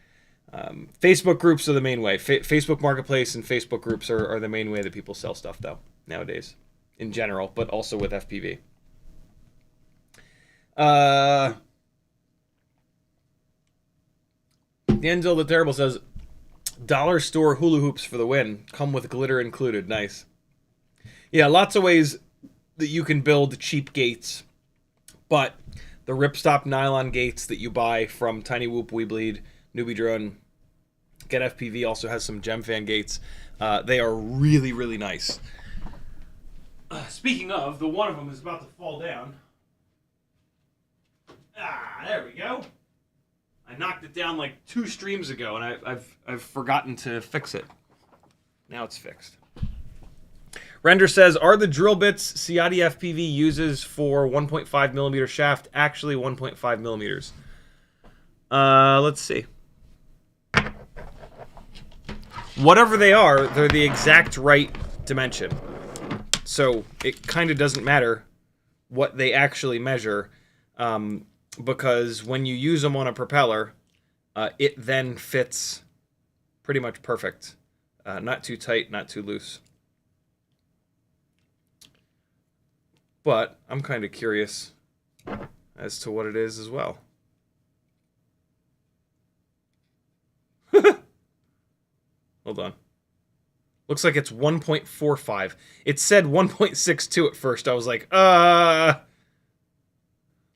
Facebook groups are the main way. Facebook Marketplace and Facebook groups are the main way that people sell stuff, though, nowadays, in general, but also with FPV. Denzel the Terrible says, dollar store hula hoops for the win. Come with glitter included. Nice. Yeah, lots of ways that you can build cheap gates, but the ripstop nylon gates that you buy from TinyWhoop, WeBleed, Newbie Drone, Get FPV also has some gem fan gates. They are really, really nice. Speaking of, the one of them is about to fall down. Ah, there we go. I knocked it down like 2 streams ago, and I've forgotten to fix it. Now it's fixed. Render says, are the drill bits CiottiFPV uses for 1.5 millimeter shaft actually 1.5 millimeters? Let's see. Whatever they are, they're the exact right dimension. So it kind of doesn't matter what they actually measure, because when you use them on a propeller, it then fits pretty much perfect. Not too tight, not too loose. But I'm kind of curious as to what it is as well. Hold on. Looks like it's 1.45. It said 1.62 at first. I was like,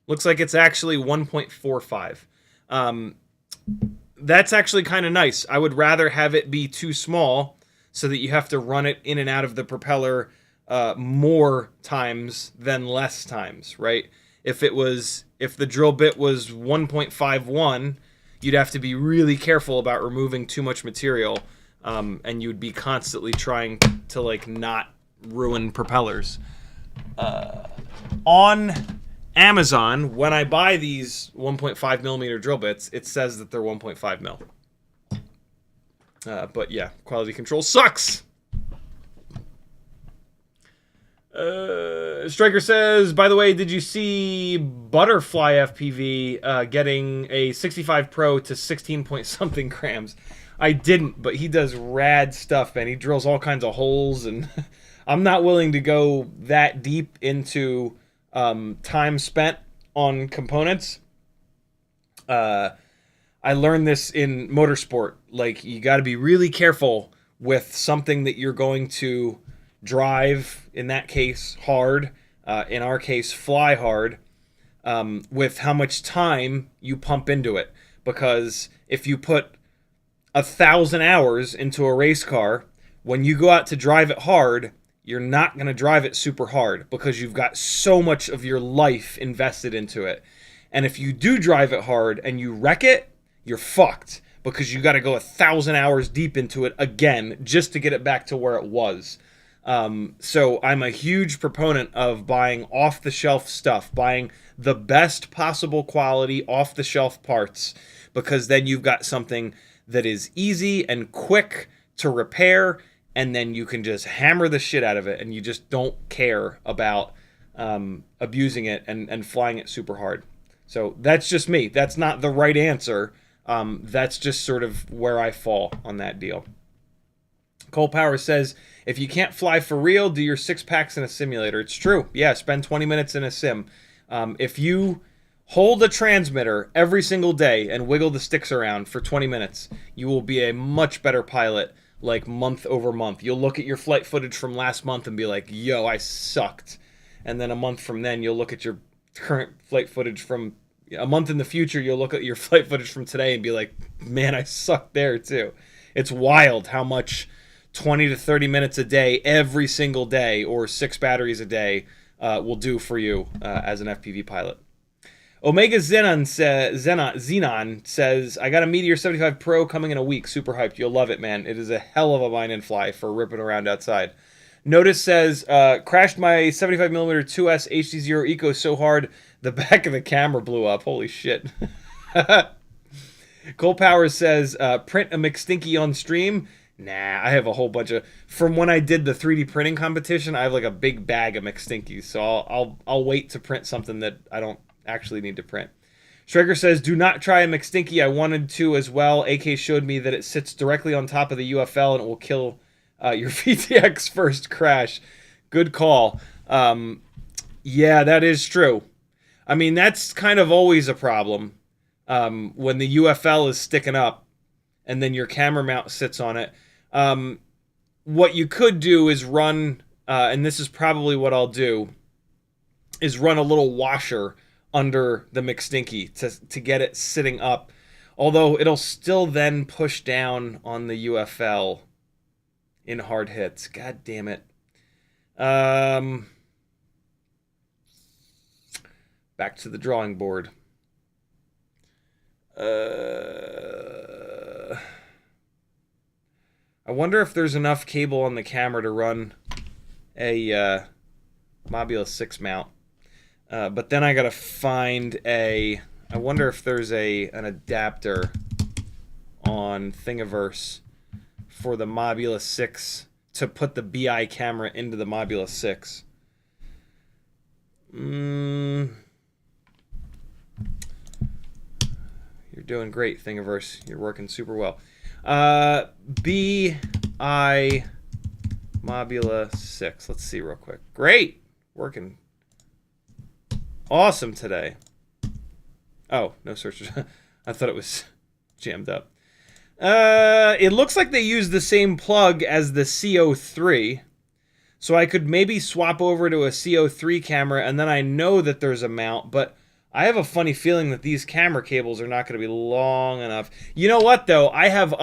looks like it's actually 1.45. That's actually kind of nice. I would rather have it be too small so that you have to run it in and out of the propeller more times than less times, right? If the drill bit was 1.51, you'd have to be really careful about removing too much material, and you'd be constantly trying to like not ruin propellers. On Amazon, when I buy these 1.5 millimeter drill bits, it says that they're 1.5 mil. But yeah, quality control sucks. Striker says, by the way, did you see Butterfly FPV getting a 65 Pro to 16 point something grams? I didn't, but he does rad stuff, man. He drills all kinds of holes, and I'm not willing to go that deep into time spent on components. I learned this in motorsport. Like, you got to be really careful with something that you're going to drive, in that case, hard. In our case, fly hard, with how much time you pump into it. Because if you put 1,000 hours into a race car, when you go out to drive it hard, you're not going to drive it super hard because you've got so much of your life invested into it. And if you do drive it hard and you wreck it, you're fucked because you got to go 1,000 hours deep into it again just to get it back to where it was. So I'm a huge proponent of buying off-the-shelf stuff, buying the best possible quality off-the-shelf parts, because then you've got something that is easy and quick to repair, and then you can just hammer the shit out of it, and you just don't care about abusing it and flying it super hard. So that's just me. That's not the right answer. That's just sort of where I fall on that deal. Cole Power says, if you can't fly for real, do your 6-packs in a simulator. It's true. Yeah, spend 20 minutes in a sim. If you hold a transmitter every single day and wiggle the sticks around for 20 minutes, you will be a much better pilot, like month over month. You'll look at your flight footage from last month and be like, yo, I sucked. And then a month from then, you'll look at your current flight footage from a month in the future, you'll look at your flight footage from today and be like, man, I sucked there too. It's wild how much 20 to 30 minutes a day, every single day, or 6 batteries a day will do for you as an FPV pilot. Omega Xenon says, I got a Meteor 75 Pro coming in a week. Super hyped. You'll love it, man. It is a hell of a mine and fly for ripping around outside. Notice says, crashed my 75mm 2S HD0 Eco so hard, the back of the camera blew up. Holy shit. Cole Powers says, print a mcstinky on stream. Nah, I have a whole bunch of... From when I did the 3D printing competition, I have like a big bag of mcstinkies, so I'll wait to print something that I don't actually need to print. Schreger says, do not try a mcstinky. I wanted to as well. AK showed me that it sits directly on top of the UFL and it will kill your VTX first crash. Good call. Yeah, that is true. I mean, that's kind of always a problem when the UFL is sticking up and then your camera mount sits on it. What you could do is run, and this is probably what I'll do, is run a little washer under the mcstinky to get it sitting up. Although it'll still then push down on the UFL in hard hits. God damn it. Back to the drawing board. I wonder if there's enough cable on the camera to run a Mobula 6 mount. But then I gotta find I wonder if there's an adapter on Thingiverse for the Mobula 6 to put the BI camera into the Mobula 6. You're doing great, Thingiverse. You're working super well. BI Mobula 6. Let's see real quick. Great! Working awesome today. Oh, no search. I thought it was jammed up. It looks like they use the same plug as the CO3. So I could maybe swap over to a CO3 camera, and then I know that there's a mount, but I have a funny feeling that these camera cables are not going to be long enough. You know what, though? I have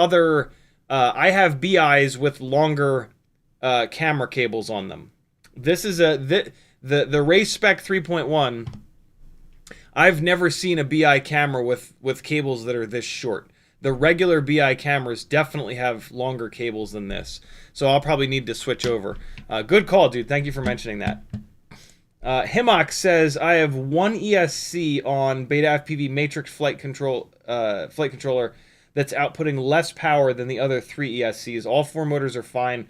I have BIs with longer camera cables on them. This is the Race Spec 3.1. I've never seen a BI camera with cables that are this short. The regular BI cameras definitely have longer cables than this. So I'll probably need to switch over. Good call, dude. Thank you for mentioning that. Himok says, I have one ESC on BetaFPV Matrix flight controller that's outputting less power than the other 3 ESCs. All 4 motors are fine,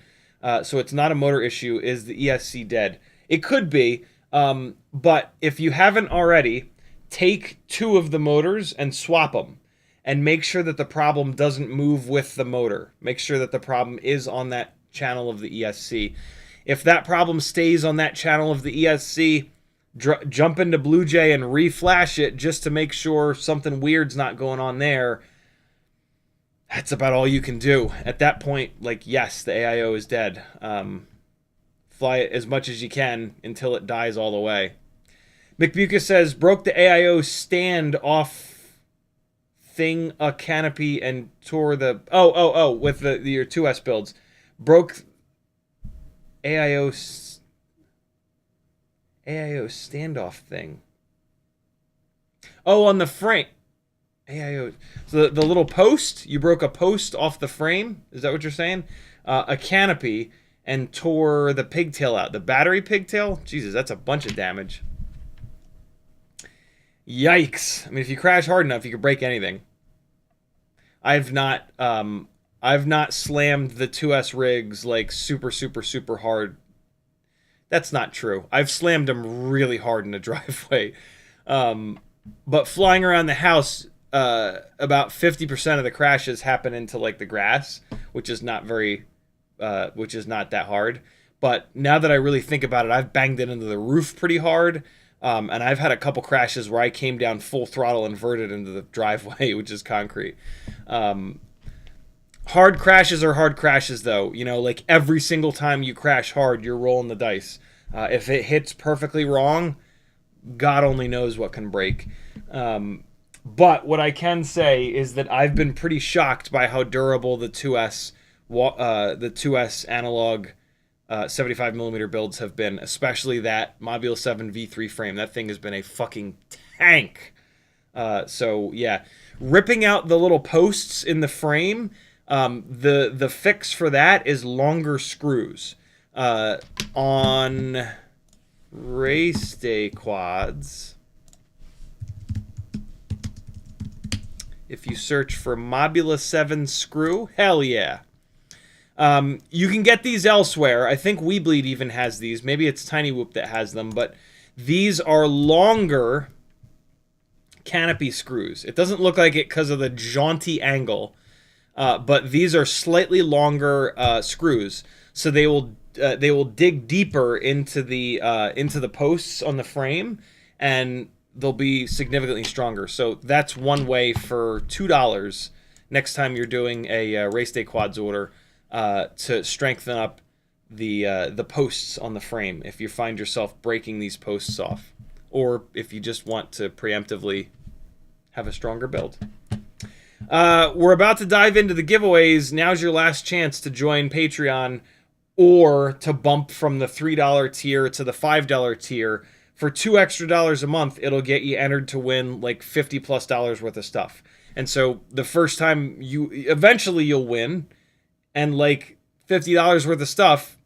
so it's not a motor issue. Is the ESC dead? It could be, but if you haven't already, take 2 of the motors and swap them. And make sure that the problem doesn't move with the motor. Make sure that the problem is on that channel of the ESC. If that problem stays on that channel of the ESC, jump into BlueJ and reflash it just to make sure something weird's not going on there. That's about all you can do. At that point, like, yes, the AIO is dead. Fly it as much as you can until it dies all the way. McBucas says, broke the AIO stand off a canopy and tore the with your 2S builds. Broke AIO standoff thing. Oh, on the frame. AIO. So the little post, you broke a post off the frame? Is that what you're saying? A canopy and tore the pigtail out. The battery pigtail? Jesus, that's a bunch of damage. Yikes. I mean, if you crash hard enough, you could break anything. I've not slammed the 2S rigs like super hard. That's not true. I've slammed them really hard in the driveway. But flying around the house, about 50% of the crashes happen into like the grass, which is not that hard. But now that I really think about it, I've banged it into the roof pretty hard. And I've had a couple crashes where I came down full throttle inverted into the driveway, which is concrete. Hard crashes are hard crashes, though. You know, like every single time you crash hard, you're rolling the dice. If it hits perfectly wrong, God only knows what can break. But what I can say is that I've been pretty shocked by how durable the 2S analog 75mm builds have been, especially that Mobula 7 V3 frame. That thing has been a fucking tank. So yeah, ripping out the little posts in the frame, the fix for that is longer screws. On race day quads, if you search for Mobula 7 screw, hell yeah. You can get these elsewhere. I think WeBleed even has these. Maybe it's TinyWhoop that has them, but these are longer canopy screws. It doesn't look like it because of the jaunty angle, but these are slightly longer screws, so they will dig deeper into the posts on the frame, and they'll be significantly stronger. So that's one way for $2 next time you're doing a race day quads order to strengthen up the posts on the frame if you find yourself breaking these posts off, or if you just want to preemptively have a stronger build. We're about to dive into the giveaways. Now's your last chance to join Patreon or to bump from the $3 tier to the $5 tier. For $2 extra a month, it'll get you entered to win like $50+ worth of stuff. And so the first time eventually you'll win, and like $50 worth of stuff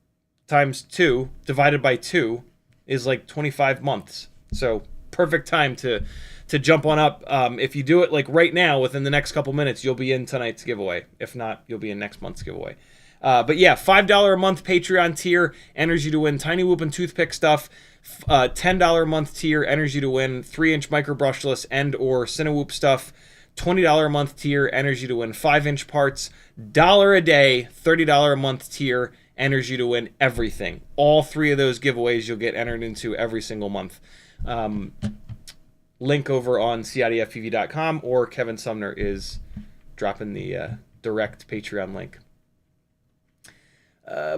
times 2 divided by 2 is like 25 months. So perfect time to jump on up. If you do it like right now, within the next couple minutes, you'll be in tonight's giveaway. If not, you'll be in next month's giveaway. But yeah, $5 a month Patreon tier enters you to win TinyWhoop and toothpick stuff. $10 a month tier enters you to win 3-inch micro brushless and or CiottiFPV stuff. $20 a month tier enters you to win 5-inch parts. $1 a day, $30 a month tier enters you to win everything. All 3 of those giveaways you'll get entered into every single month. Link over on CiottiFPV.com, or Kevin Sumner is dropping the direct Patreon link.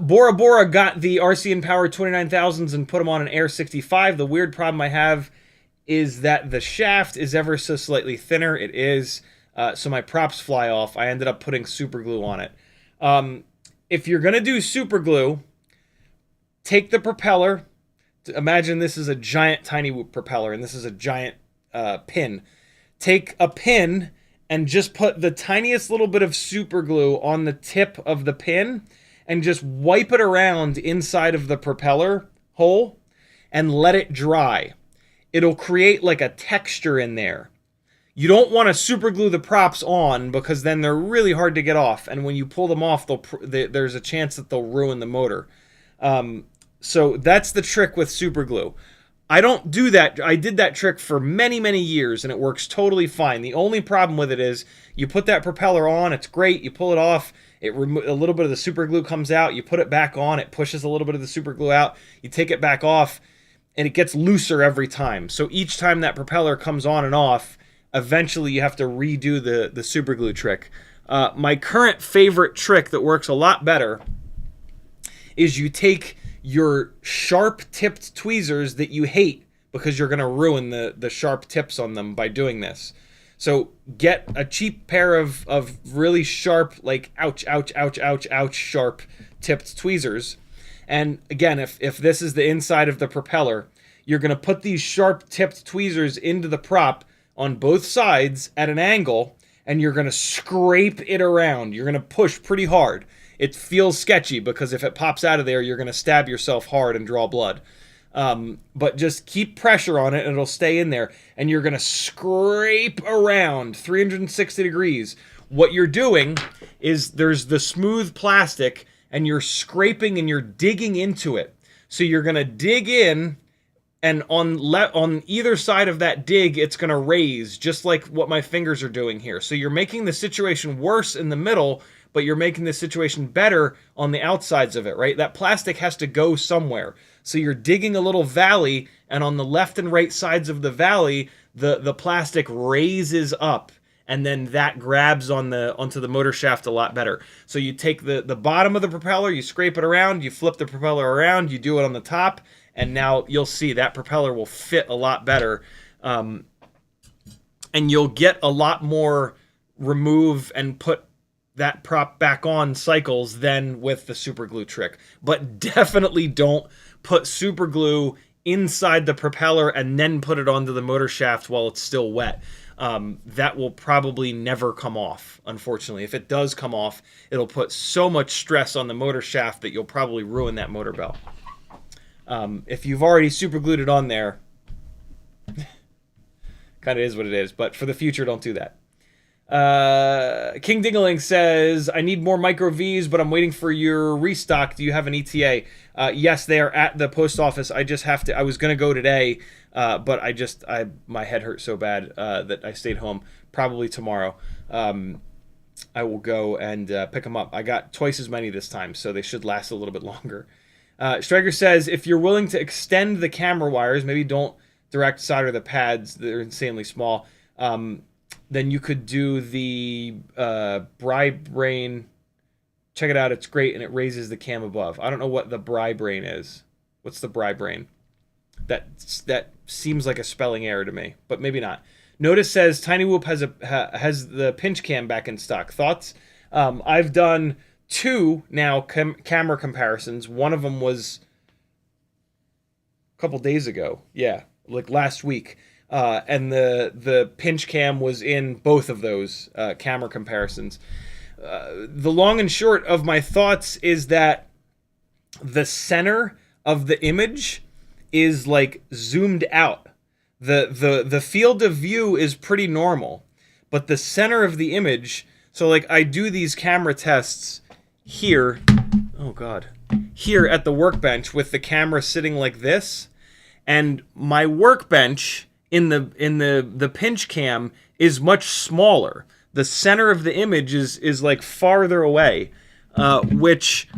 Bora Bora got the RC Power 29000s and put them on an Air 65. The weird problem I have is that the shaft is ever so slightly thinner. It is, so my props fly off. I ended up putting super glue on it. If you're going to do super glue, take the propeller. Imagine this is a giant TinyWhoop propeller, and this is a giant pin. Take a pin and just put the tiniest little bit of super glue on the tip of the pin and just wipe it around inside of the propeller hole and let it dry. It'll create like a texture in there. You don't want to super glue the props on, because then they're really hard to get off, and when you pull them off, there's a chance that they'll ruin the motor. So that's the trick with super glue. I don't do that. I did that trick for many, many years, and it works totally fine. The only problem with it is you put that propeller on, it's great. You pull it off, a little bit of the super glue comes out. You put it back on, it pushes a little bit of the super glue out. You take it back off, and it gets looser every time. So each time that propeller comes on and off, eventually you have to redo the super glue trick. My current favorite trick that works a lot better is you take your sharp-tipped tweezers that you hate, because you're going to ruin the sharp tips on them by doing this. So get a cheap pair of really sharp, like ouch, ouch, ouch, ouch, ouch, sharp-tipped tweezers. And again, if this is the inside of the propeller, you're going to put these sharp-tipped tweezers into the prop on both sides at an angle, and you're going to scrape it around. You're going to push pretty hard. It feels sketchy, because if it pops out of there, you're going to stab yourself hard and draw blood. But just keep pressure on it, and it'll stay in there. And you're going to scrape around 360 degrees. What you're doing is there's the smooth plastic, and you're scraping and you're digging into it. So you're going to dig in, and on either side of that dig, it's going to raise, just like what my fingers are doing here. So you're making the situation worse in the middle, but you're making the situation better on the outsides of it, right? That plastic has to go somewhere. So you're digging a little valley, and on the left and right sides of the valley, the plastic raises up, and then that grabs onto the motor shaft a lot better. So you take the bottom of the propeller, you scrape it around, you flip the propeller around, you do it on the top, and now you'll see that propeller will fit a lot better. And you'll get a lot more remove and put that prop back on cycles than with the super glue trick. But definitely don't put super glue inside the propeller and then put it onto the motor shaft while it's still wet. That will probably never come off, unfortunately. If it does come off, it'll put so much stress on the motor shaft that you'll probably ruin that motor belt. If you've already super glued it on there, kind of is what it is. But for the future, don't do that. King Dingaling says, I need more micro V's, but I'm waiting for your restock. Do you have an ETA? Yes, they are at the post office. I just have to, I was going to go today, but my head hurt so bad that I stayed home. Probably tomorrow. I will go and pick them up. I got twice as many this time, so they should last a little bit longer. Striker says, if you're willing to extend the camera wires, maybe don't direct solder the pads. They're insanely small. Then you could do the BriBrain. Check it out. It's great, and it raises the cam above. I don't know what the BriBrain is. What's the BriBrain? That seems like a spelling error to me, but maybe not. Notice says TinyWhoop has the pinch cam back in stock. Thoughts? I've done 2 now camera comparisons. One of them was a couple days ago. Yeah, like last week. And the pinch cam was in both of those camera comparisons. The long and short of my thoughts is that the center of the image is like zoomed out. The field of view is pretty normal, but the center of the image, so like I do these camera tests here, oh god, here at the workbench with the camera sitting like this, and my workbench in the pinch cam is much smaller. The center of the image is like farther away, which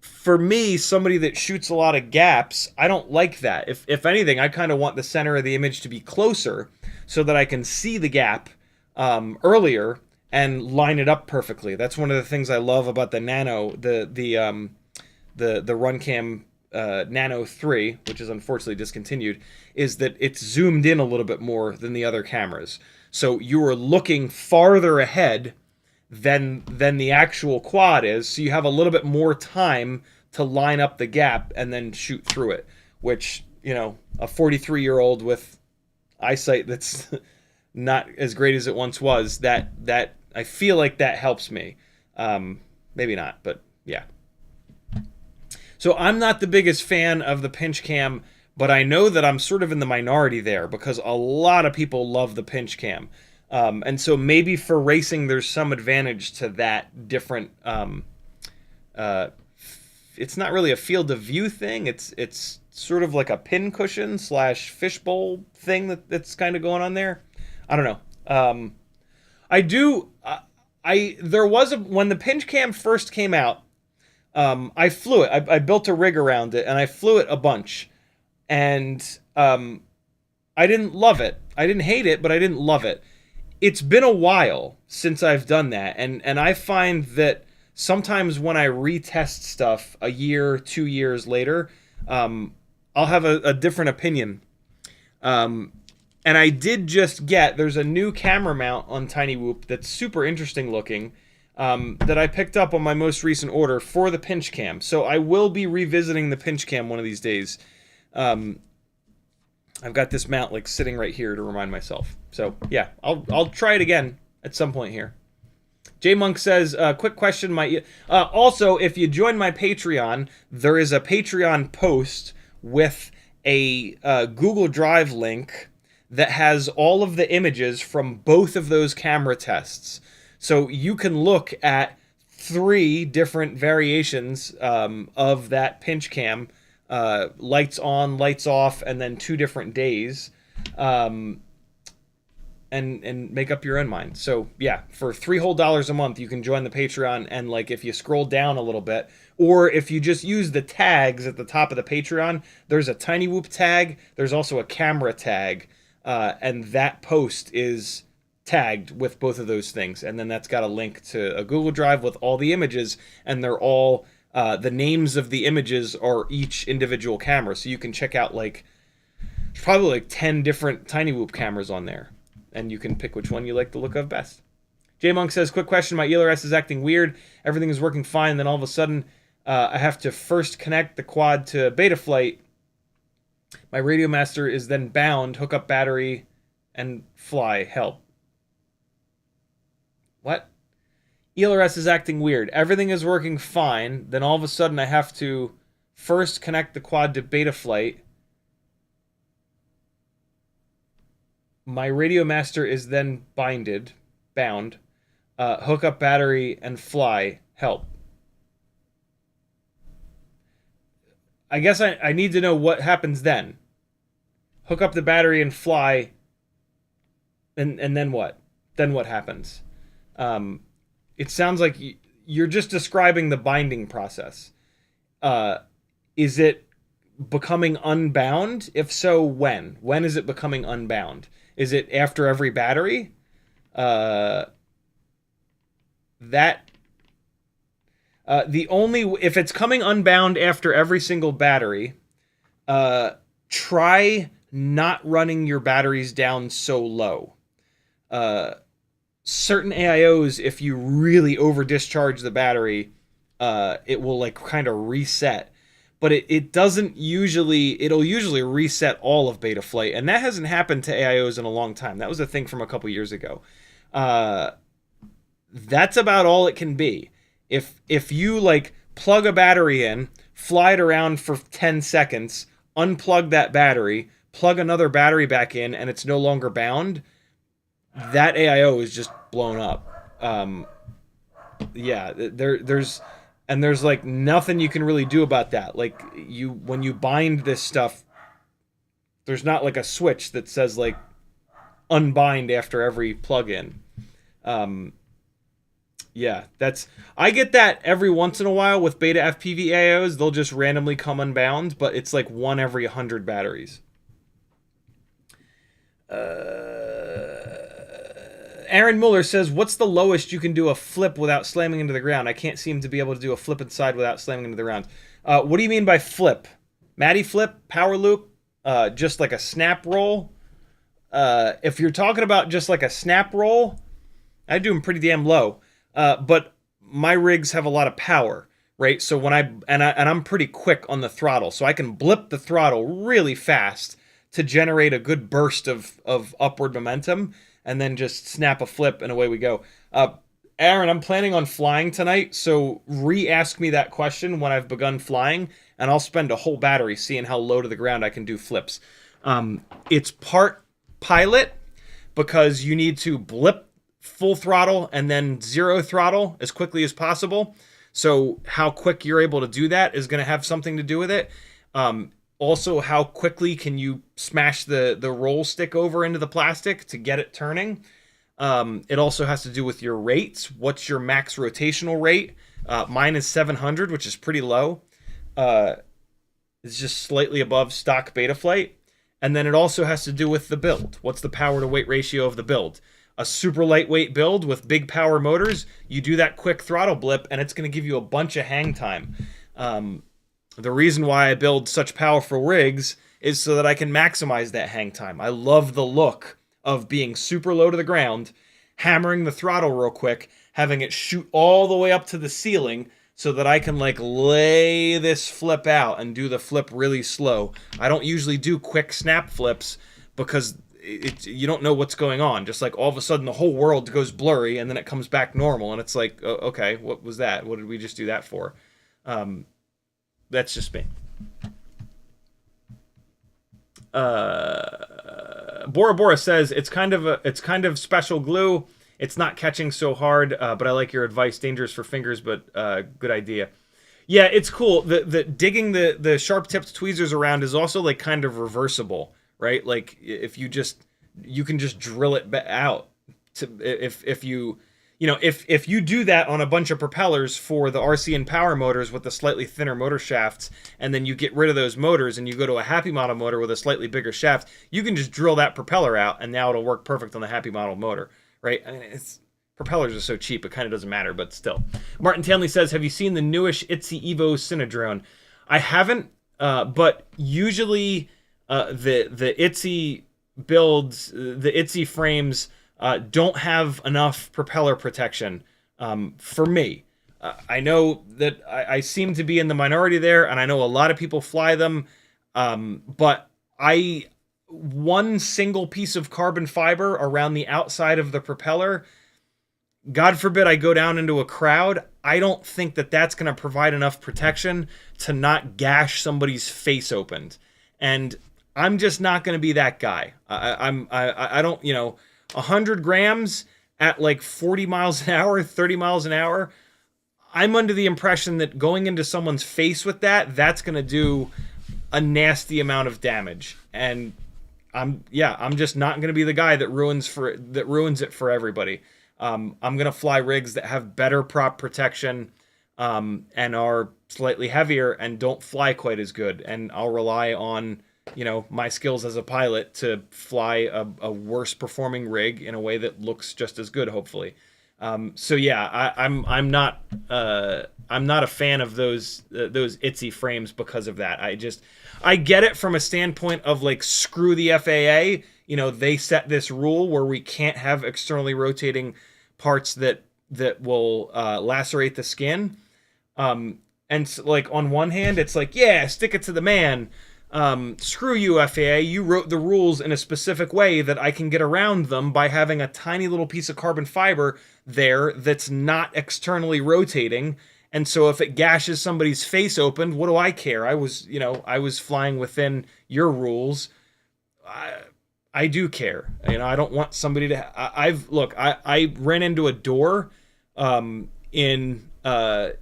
for me, somebody that shoots a lot of gaps, I don't like that. If anything, I kind of want the center of the image to be closer so that I can see the gap earlier and line it up perfectly. That's one of the things I love about the Nano, the Runcam Nano 3, which is unfortunately discontinued, is that it's zoomed in a little bit more than the other cameras. So you are looking farther ahead than the actual quad is, so you have a little bit more time to line up the gap and then shoot through it, which, you know, a 43-year-old with eyesight that's not as great as it once was, that I feel like that helps me. Maybe not, but yeah. So I'm not the biggest fan of the pinch cam, but I know that I'm sort of in the minority there because a lot of people love the pinch cam. And so maybe for racing, there's some advantage to that different. It's not really a field of view thing. It's sort of like a pin cushion / fishbowl thing that's kind of going on there. I don't know. There was when the pinch cam first came out, I flew it. I built a rig around it and I flew it a bunch, and I didn't love it. I didn't hate it, but I didn't love it. It's been a while since I've done that, and I find that sometimes when I retest stuff a year, 2 years later, I'll have a different opinion. And I did just there's a new camera mount on TinyWhoop that's super interesting looking, that I picked up on my most recent order for the pinch cam. So I will be revisiting the pinch cam one of these days. I've got this mount like sitting right here to remind myself. So yeah, I'll try it again at some point here. J Monk says, quick question. Also, if you join my Patreon, there is a Patreon post with a Google Drive link that has all of the images from both of those camera tests. So you can look at 3 different variations of that pinch cam, lights on, lights off, and then 2 different days, and make up your own mind. So yeah, for $3 whole a month, you can join the Patreon, and like if you scroll down a little bit, or if you just use the tags at the top of the Patreon, there's a TinyWhoop tag, there's also a camera tag, and that post is tagged with both of those things, and then that's got a link to a Google Drive with all the images, and they're all the names of the images are each individual camera, so you can check out like probably like 10 different TinyWhoop cameras on there, and you can pick which one you like the look of best. J Monk says, quick question, my ELRS is acting weird, everything is working fine, then all of a sudden I have to first connect the quad to Betaflight, my Radio Master is then bound, hook up battery, and fly, help. What? ELRS is acting weird. Everything is working fine. Then all of a sudden I have to first connect the quad to Betaflight. My Radio Master is then binded. bound. Hook up battery and fly. Help. I guess I need to know what happens then. Hook up the battery and fly. And then what? Then what happens? It sounds like you're just describing the binding process. Is it becoming unbound? If so, when? When is it becoming unbound? Is it after every battery? If it's coming unbound after every single battery, try not running your batteries down so low. Certain AIOs, if you really over discharge the battery, it will like kind of reset. But it doesn't usually, it'll usually reset all of Betaflight, and that hasn't happened to AIOs in a long time. That was a thing from a couple years ago. That's about all it can be. If you like plug a battery in, fly it around for 10 seconds, unplug that battery, plug another battery back in, and it's no longer bound, that AIO is just blown up. Yeah, there's like nothing you can really do about that. Like when you bind this stuff, there's not like a switch that says like unbind after every plug-in. Yeah, I get that every once in a while with BetaFPV AIOs. They'll just randomly come unbound, but it's like one every 100 batteries. Aaron Muller says, what's the lowest you can do a flip without slamming into the ground? I can't seem to be able to do a flip inside without slamming into the ground. What do you mean by flip? Matty flip? Power loop? Just like a snap roll? If you're talking about just like a snap roll, I do them pretty damn low. But my rigs have a lot of power, right? So when I'm pretty quick on the throttle, so I can blip the throttle really fast to generate a good burst of upward momentum, and then just snap a flip and away we go. Aaron, I'm planning on flying tonight, so re-ask me that question when I've begun flying, and I'll spend a whole battery seeing how low to the ground I can do flips. It's part pilot, because you need to blip full throttle and then zero throttle as quickly as possible. So how quick you're able to do that is going to have something to do with it. Also, how quickly can you smash the roll stick over into the plastic to get it turning? It also has to do with your rates. What's your max rotational rate? Mine is 700, which is pretty low. It's just slightly above stock Betaflight. And then it also has to do with the build. What's the power to weight ratio of the build? A super lightweight build with big power motors, you do that quick throttle blip and it's going to give you a bunch of hang time. The reason why I build such powerful rigs is so that I can maximize that hang time. I love the look of being super low to the ground, hammering the throttle real quick, having it shoot all the way up to the ceiling so that I can like lay this flip out and do the flip really slow. I don't usually do quick snap flips because you don't know what's going on. Just like all of a sudden the whole world goes blurry and then it comes back normal and it's like, oh, okay, what was that? What did we just do that for? That's just me. Bora Bora says it's kind of special glue. It's not catching so hard, but I like your advice. Dangerous for fingers, but good idea. Yeah, it's cool. The digging the sharp tipped tweezers around is also like kind of reversible, right? Like if you can just drill it out. If you do that on a bunch of propellers for the RCN power motors with the slightly thinner motor shafts, and then you get rid of those motors and you go to a Happy Model motor with a slightly bigger shaft, you can just drill that propeller out and now it'll work perfect on the Happy Model motor, right? I mean, propellers are so cheap, it kind of doesn't matter, but still. Martin Tanley says, have you seen the newish Itsy EVO Cinedrone? I haven't, but usually the Itsy builds, the Itsy frames don't have enough propeller protection for me. I know that I seem to be in the minority there, and I know a lot of people fly them, but one single piece of carbon fiber around the outside of the propeller, God forbid I go down into a crowd, I don't think that that's going to provide enough protection to not gash somebody's face open. And I'm just not going to be that guy. I don't, 100 grams at like 40 miles an hour, 30 miles an hour, I'm under the impression that going into someone's face with that's going to do a nasty amount of damage. And I'm just not going to be the guy that ruins it for everybody. I'm going to fly rigs that have better prop protection, and are slightly heavier and don't fly quite as good. And I'll rely on, my skills as a pilot to fly a worse performing rig in a way that looks just as good, hopefully. So yeah, I'm not a fan of those Itsy frames because of that. I get it from a standpoint of like, screw the FAA. They set this rule where we can't have externally rotating parts that will lacerate the skin. And like, on one hand, it's like, yeah, stick it to the man. Screw you, FAA. You wrote the rules in a specific way that I can get around them by having a tiny little piece of carbon fiber there that's not externally rotating. And so if it gashes somebody's face open, what do I care? I was flying within your rules. I do care. I don't want somebody to. I ran into a door in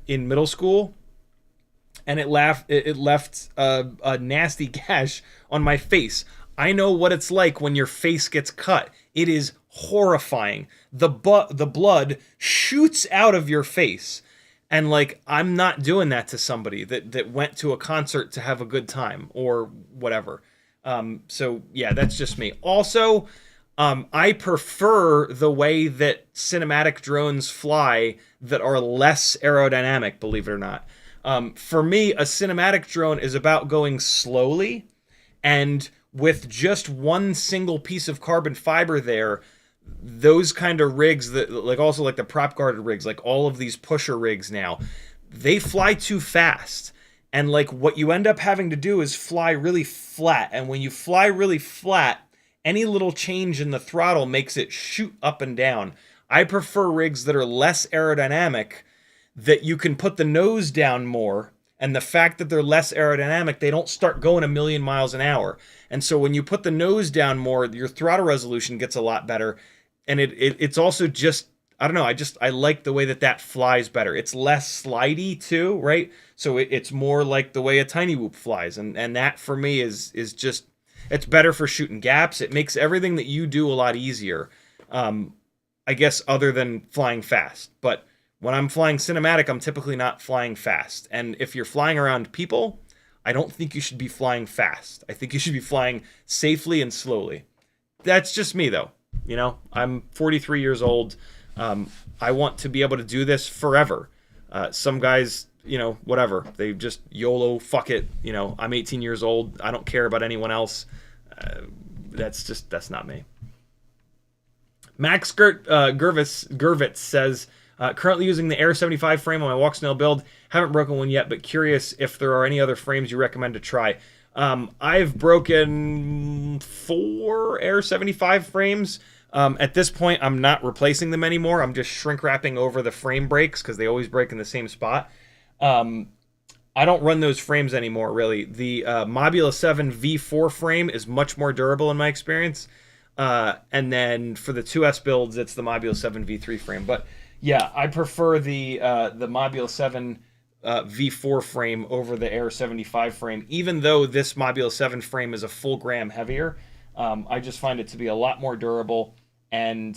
middle school, and it left a nasty gash on my face. I know what it's like when your face gets cut. It is horrifying. The blood shoots out of your face. And like, I'm not doing that to somebody that went to a concert to have a good time or whatever. So yeah, that's just me. Also, I prefer the way that cinematic drones fly that are less aerodynamic, believe it or not. For me, a cinematic drone is about going slowly, and with just one single piece of carbon fiber there, those kind of rigs that also like the prop guarded rigs, like all of these pusher rigs now, they fly too fast. And like, what you end up having to do is fly really flat. And when you fly really flat, any little change in the throttle makes it shoot up and down. I prefer rigs that are less aerodynamic, that you can put the nose down more. And the fact that they're less aerodynamic, they don't start going a million miles an hour. And so when you put the nose down more, your throttle resolution gets a lot better. And it's also just, I don't know, I like the way that flies better. It's less slidey too, right? So it's more like the way a TinyWhoop flies. And that for me is just, it's better for shooting gaps. It makes everything that you do a lot easier, I guess, other than flying fast. But when I'm flying cinematic, I'm typically not flying fast. And if you're flying around people, I don't think you should be flying fast. I think you should be flying safely and slowly. That's just me, though. I'm 43 years old. I want to be able to do this forever. Some guys, whatever. They just YOLO, fuck it. I'm 18 years old. I don't care about anyone else. That's not me. Max Gervitz says, currently using the Air 75 frame on my walk snail build. Haven't broken one yet, but curious if there are any other frames you recommend to try. I've broken 4 Air 75 frames. At this point, I'm not replacing them anymore. I'm just shrink wrapping over the frame breaks because they always break in the same spot. I don't run those frames anymore, really. The Mobula 7 V4 frame is much more durable in my experience. And then for the 2S builds, it's the Mobula 7 V3 frame. But yeah, I prefer the Mobula 7 V4 frame over the Air 75 frame, even though this Mobula 7 frame is a full gram heavier. I just find it to be a lot more durable, and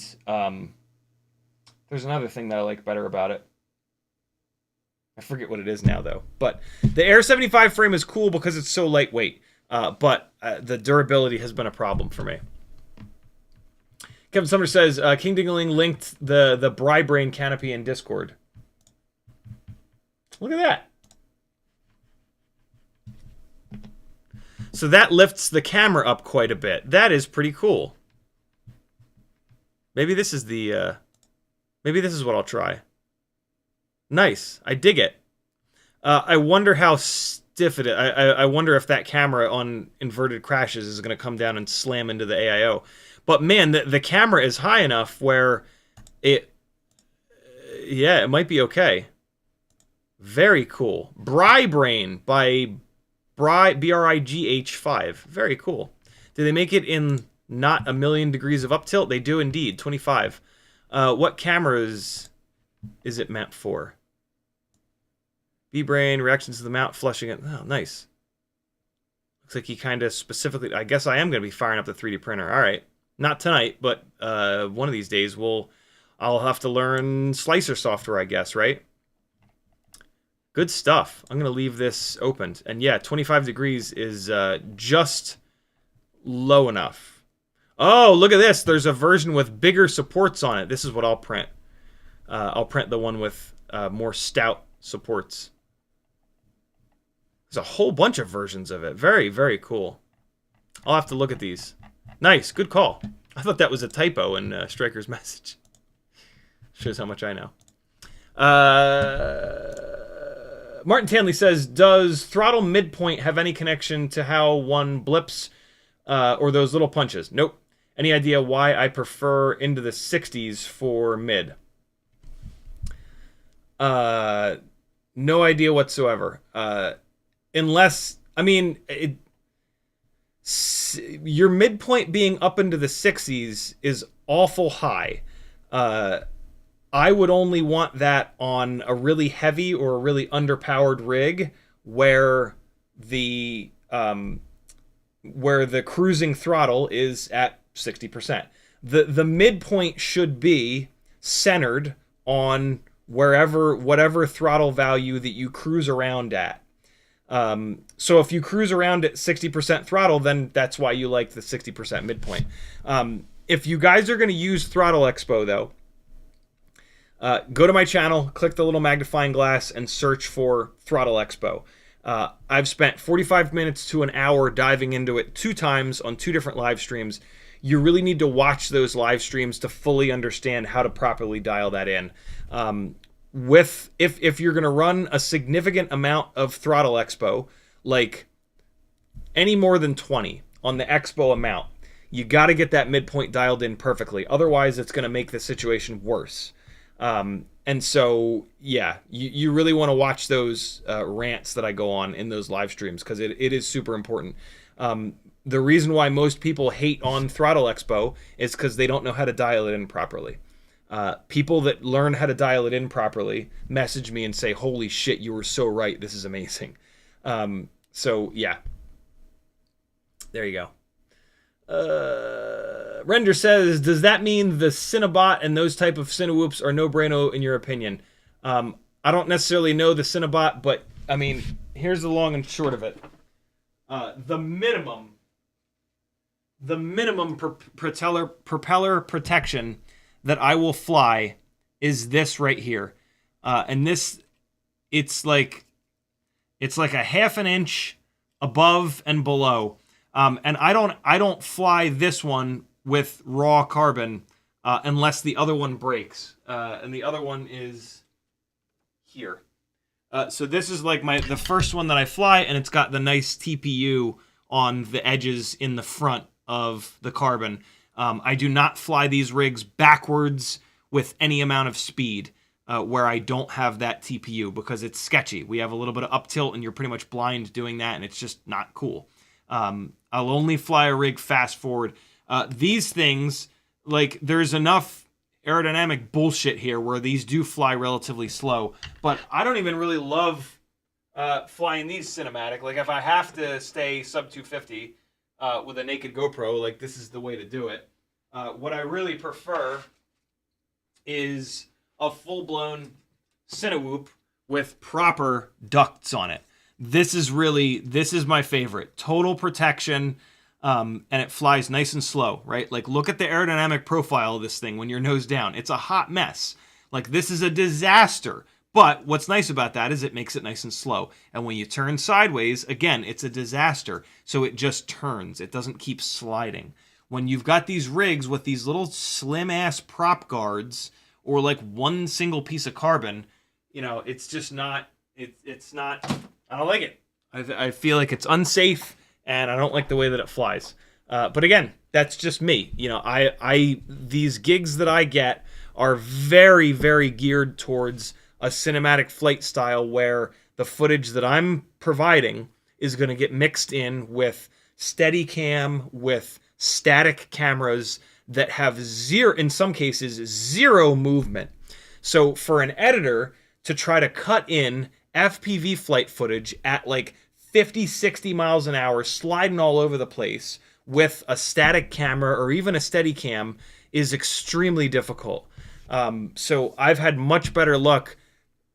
there's another thing that I like better about it. I forget what it is now, though. But the Air 75 frame is cool because it's so lightweight, but the durability has been a problem for me. Kevin Summer says, King Dingaling linked the BriBrain canopy in Discord. Look at that. So that lifts the camera up quite a bit. That is pretty cool. Maybe this is the, maybe this is what I'll try. Nice. I dig it. I wonder how stiff it is. I wonder if that camera on inverted crashes is going to come down and slam into the AIO. But man, the camera is high enough where it, yeah, it might be okay. Very cool. BriBrain by BRIGH5. Very cool. Do they make it in not a million degrees of up tilt? They do indeed. 25. What cameras is it meant for? BriBrain, reactions to the mount, flushing it. Oh, nice. Looks like he kind of specifically... I guess I am going to be firing up the 3D printer. All right. Not tonight, but one of these days I'll have to learn slicer software, I guess, right? Good stuff. I'm going to leave this opened. And yeah, 25 degrees is just low enough. Oh, look at this. There's a version with bigger supports on it. This is what I'll print. I'll print the one with more stout supports. There's a whole bunch of versions of it. Very, very cool. I'll have to look at these. Nice. Good call. I thought that was a typo in Striker's message. Shows how much I know. Martin Tanley says, does throttle midpoint have any connection to how one blips or those little punches? Nope. Any idea why I prefer into the 60s for mid? No idea whatsoever. Unless, I mean, your midpoint being up into the 60s is awful high. I would only want that on a really heavy or a really underpowered rig where the cruising throttle is at 60%. The midpoint should be centered on whatever throttle value that you cruise around at. So if you cruise around at 60% throttle, then that's why you like the 60% midpoint. If you guys are going to use Throttle Expo, though, go to my channel, click the little magnifying glass, and search for Throttle Expo. I've spent 45 minutes to an hour diving into it 2 times on 2 different live streams. You really need to watch those live streams to fully understand how to properly dial that in. If you're going to run a significant amount of Throttle Expo, like any more than 20 on the Expo amount, you got to get that midpoint dialed in perfectly. Otherwise, it's going to make the situation worse. And so, yeah, you really want to watch those rants that I go on in those live streams because it is super important. The reason why most people hate on Throttle Expo is because they don't know how to dial it in properly. People that learn how to dial it in properly message me and say, holy shit, you were so right. This is amazing. So, yeah. There you go. Render says, does that mean the Cinnabot and those type of Cinewhoops are no-brainer in your opinion? I don't necessarily know the Cinnabot, but, I mean, here's the long and short of it. The minimum propeller protection that I will fly is this right here. And this, it's like a half an inch above and below. And I don't fly this one with raw carbon unless the other one breaks. And the other one is here. So this is like the first one that I fly, and it's got the nice TPU on the edges in the front of the carbon. I do not fly these rigs backwards with any amount of speed where I don't have that TPU because it's sketchy. We have a little bit of up tilt, and you're pretty much blind doing that, and it's just not cool. I'll only fly a rig fast forward. These things, like, there's enough aerodynamic bullshit here where these do fly relatively slow, but I don't even really love flying these cinematic. Like, if I have to stay sub 250 with a naked GoPro, like, this is the way to do it. What I really prefer is a full-blown Cinewhoop with proper ducts on it. This is my favorite. Total protection, and it flies nice and slow, right? Like, look at the aerodynamic profile of this thing when you're nose down. It's a hot mess. Like, this is a disaster. But what's nice about that is it makes it nice and slow. And when you turn sideways, again, it's a disaster. So it just turns. It doesn't keep sliding. When you've got these rigs with these little slim-ass prop guards or, like, one single piece of carbon, you know, it's just not... It's not... I don't like it. I feel like it's unsafe, and I don't like the way that it flies. But again, that's just me. You know, these gigs that I get are very, very geared towards a cinematic flight style where the footage that I'm providing is going to get mixed in with Steadicam, with static cameras that have zero, in some cases, zero movement. So for an editor to try to cut in FPV flight footage at like 50, 60 miles an hour, sliding all over the place with a static camera or even a steady cam is extremely difficult. So I've had much better luck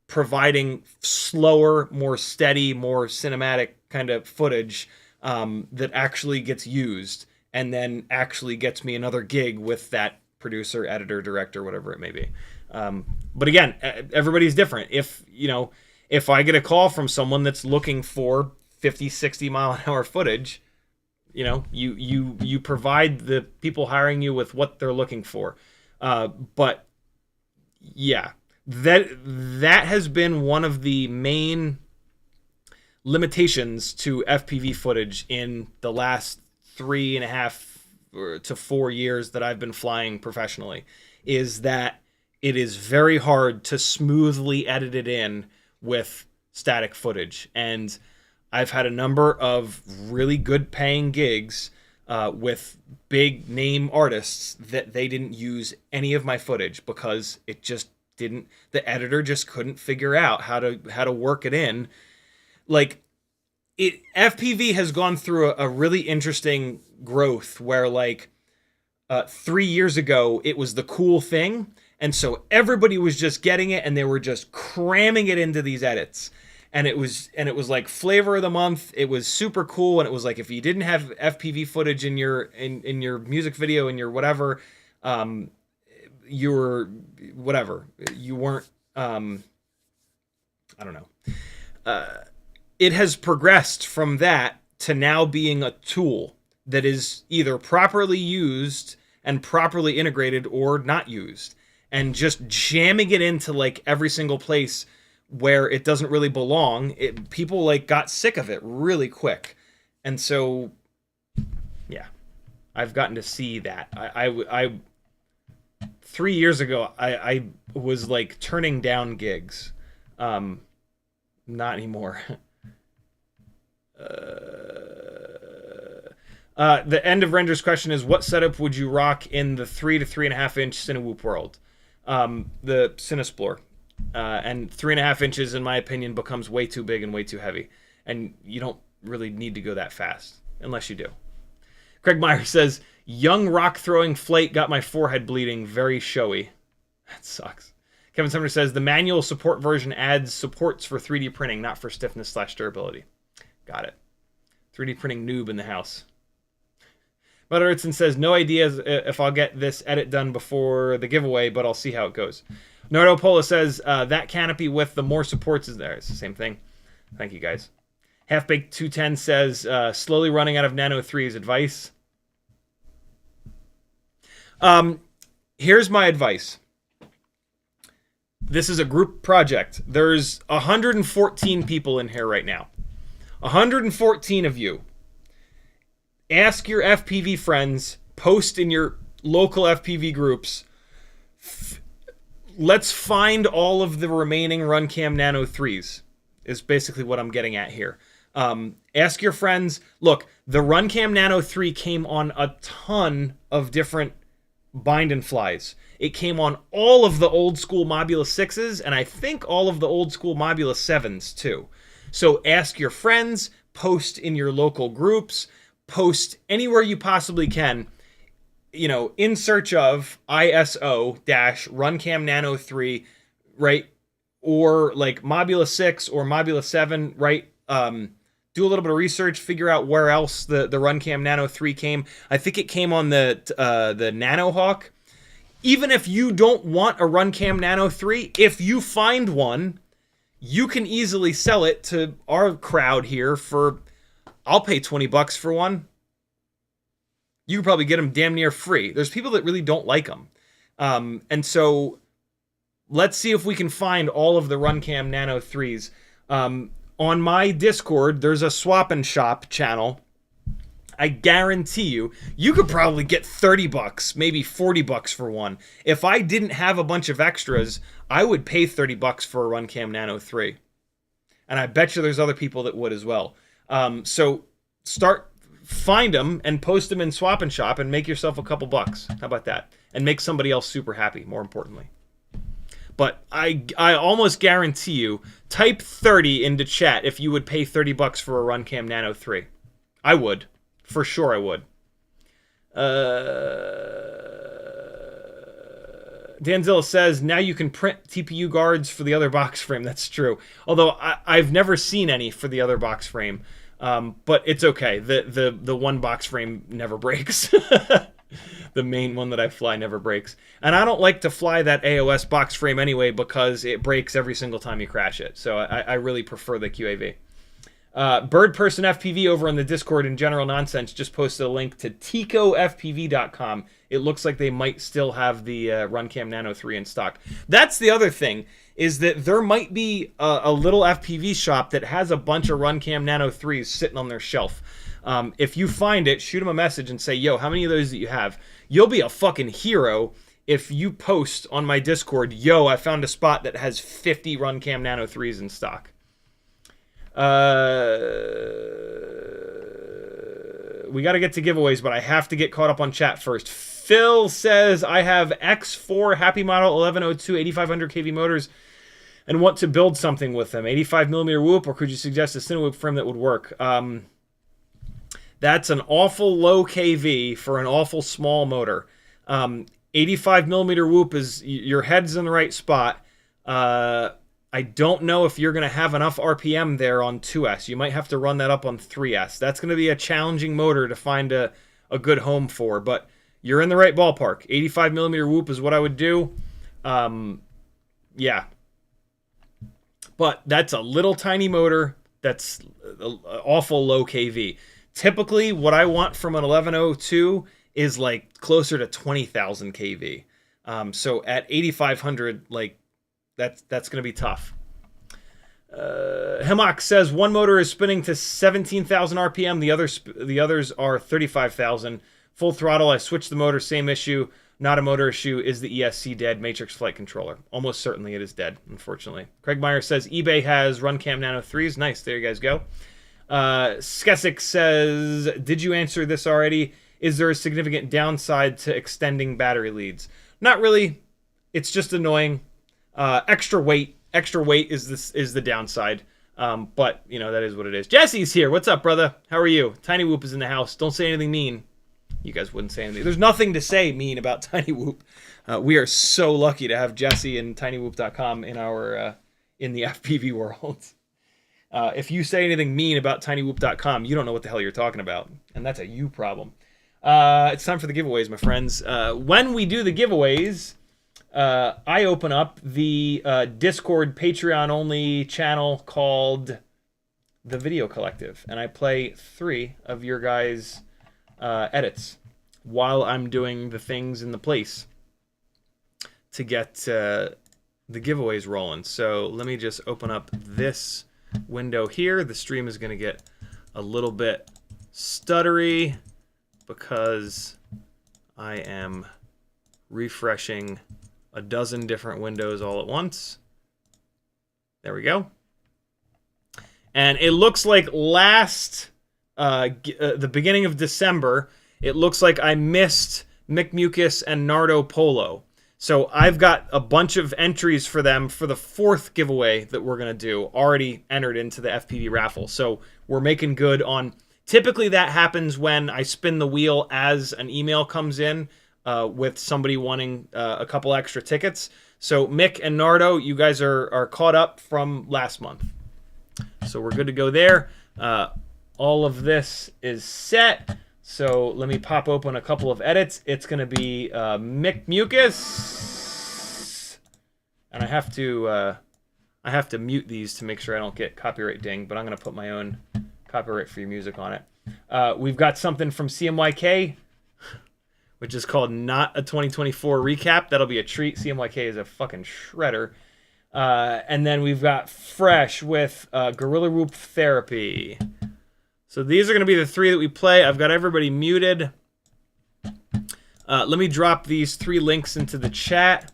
providing slower, more steady, more cinematic kind of footage that actually gets used and then actually gets me another gig with that producer, editor, director, whatever it may be. But again, everybody's different. If I get a call from someone that's looking for 50, 60 mile an hour footage, you provide the people hiring you with what they're looking for. But yeah, that has been one of the main limitations to FPV footage in the last 3.5 to 4 years that I've been flying professionally, is that it is very hard to smoothly edit it in with static footage. And I've had a number of really good paying gigs with big name artists that they didn't use any of my footage because it just didn't, the editor just couldn't figure out how to work it in. Like, FPV has gone through a really interesting growth where, like, 3 years ago it was the cool thing, and so everybody was just getting it and they were just cramming it into these edits, and it was like flavor of the month. It was super cool, and it was like, if you didn't have FPV footage in your music video, in your whatever, you were whatever, you weren't, I don't know. It has progressed from that to now being a tool that is either properly used and properly integrated or not used, and just jamming it into like every single place where it doesn't really belong. People like got sick of it really quick. And so, yeah, I've gotten to see that. I 3 years ago, I was like turning down gigs. Not anymore. The end of Render's question is, what setup would you rock in the 3 to 3.5 inch CineWhoop world? The Cinesplore. And 3.5 inches, in my opinion, becomes way too big and way too heavy. And you don't really need to go that fast, unless you do. Craig Meyer says, young rock throwing flight got my forehead bleeding, very showy. That sucks. Kevin Sumner says, the manual support version adds supports for 3D printing, not for stiffness/durability. Got it. 3D printing noob in the house. Bud Erickson says, no idea if I'll get this edit done before the giveaway, but I'll see how it goes. Nardo Polo says, that canopy with the more supports is there. It's the same thing. Thank you, guys. Halfbaked 210 says, slowly running out of Nano 3's advice. Here's my advice. This is a group project. There's 114 people in here right now. 114 of you. Ask your FPV friends, post in your local FPV groups. Let's find all of the remaining RunCam Nano 3s, is basically what I'm getting at here. Ask your friends. Look, the RunCam Nano 3 came on a ton of different bind and flies. It came on all of the old school Mobula 6s, and I think all of the old school Mobula 7s too. So ask your friends, post in your local groups, post anywhere you possibly can, in search of ISO-RunCam Nano 3, right? Or like Mobula 6 or Mobula 7, right? Do a little bit of research, figure out where else the RunCam Nano 3 came. I think it came on the Nano Hawk. Even if you don't want a RunCam Nano 3, if you find one, you can easily sell it to our crowd here for, I'll pay $20 for one. You can probably get them damn near free. There's people that really don't like them. And so let's see if we can find all of the RunCam Nano 3s. On my Discord, there's a swap and shop channel. I guarantee you could probably get $30, maybe $40 for one. If I didn't have a bunch of extras, I would pay $30 for a RunCam Nano 3. And I bet you there's other people that would as well. So start find them and post them in Swap and Shop and make yourself a couple bucks. How about that? And make somebody else super happy, more importantly. But I almost guarantee you, type 30 into chat if you would pay 30 bucks for a Runcam Nano 3. I would. For sure I would. Danzilla says, now you can print TPU guards for the other box frame. That's true. Although I've never seen any for the other box frame. But it's okay. The one box frame never breaks. The main one that I fly never breaks. And I don't like to fly that AOS box frame anyway because it breaks every single time you crash it. So I really prefer the QAV. Bird Person FPV over on the Discord in General Nonsense just posted a link to TicoFPV.com. It looks like they might still have the Runcam Nano 3 in stock. That's the other thing, is that there might be a little FPV shop that has a bunch of Runcam Nano 3s sitting on their shelf. If you find it, shoot them a message and say, yo, how many of those do you have? You'll be a fucking hero if you post on my Discord, yo, I found a spot that has 50 Runcam Nano 3s in stock. We got to get to giveaways, but I have to get caught up on chat first. Phil says, I have X4 Happy Model 1102 8500 kV motors and want to build something with them. 85mm whoop, or could you suggest a TinyWhoop frame that would work? That's an awful low kV for an awful small motor. 85mm whoop is, your head's in the right spot. I don't know if you're going to have enough RPM there on 2S. You might have to run that up on 3S. That's going to be a challenging motor to find a good home for, but you're in the right ballpark. 85mm whoop is what I would do. Yeah. But that's a little tiny motor that's awful low kV. Typically, what I want from an 1102 is like closer to 20,000 kV. So at 8,500, like, that's going to be tough. Hemok says one motor is spinning to 17,000 RPM. The others are 35,000. Full throttle. I switched the motor. Same issue. Not a motor issue. Is the ESC dead? Matrix flight controller. Almost certainly it is dead, unfortunately. Craig Meyer says eBay has Runcam Nano 3s. Nice. There you guys go. Skesic says, did you answer this already? Is there a significant downside to extending battery leads? Not really. It's just annoying. Extra weight is the downside. But you know, that is what it is. Jesse's here. What's up, brother? How are you? TinyWhoop is in the house. Don't say anything mean. You guys wouldn't say anything. There's nothing to say mean about TinyWhoop. We are so lucky to have Jesse and TinyWhoop.com in our in the FPV world. If you say anything mean about TinyWhoop.com, you don't know what the hell you're talking about, and that's a you problem. It's time for the giveaways, my friends. When we do the giveaways, I open up the Discord Patreon-only channel called The Video Collective, and I play 3 of your guys' edits while I'm doing the things in the place to get the giveaways rolling. So let me just open up this window here. The stream is going to get a little bit stuttery because I am refreshing a dozen different windows all at once. There we go. And it looks like the beginning of December, it looks like I missed McMucus and Nardo Polo. So I've got a bunch of entries for them for the 4th giveaway that we're going to do already entered into the FPV raffle. So we're making good on... Typically that happens when I spin the wheel as an email comes in with somebody wanting a couple extra tickets. So Mick and Nardo, you guys are caught up from last month. So we're good to go there. All of this is set. So let me pop open a couple of edits. It's going to be Mick Mucus. And I have to mute these to make sure I don't get copyright dinged, but I'm going to put my own copyright-free music on it. We've got something from CMYK, which is called Not a 2024 Recap. That'll be a treat. CMYK is a fucking shredder. And then we've got Fresh with Gorilla Whoop Therapy. So these are going to be the 3 that we play. I've got everybody muted. Let me drop these 3 links into the chat.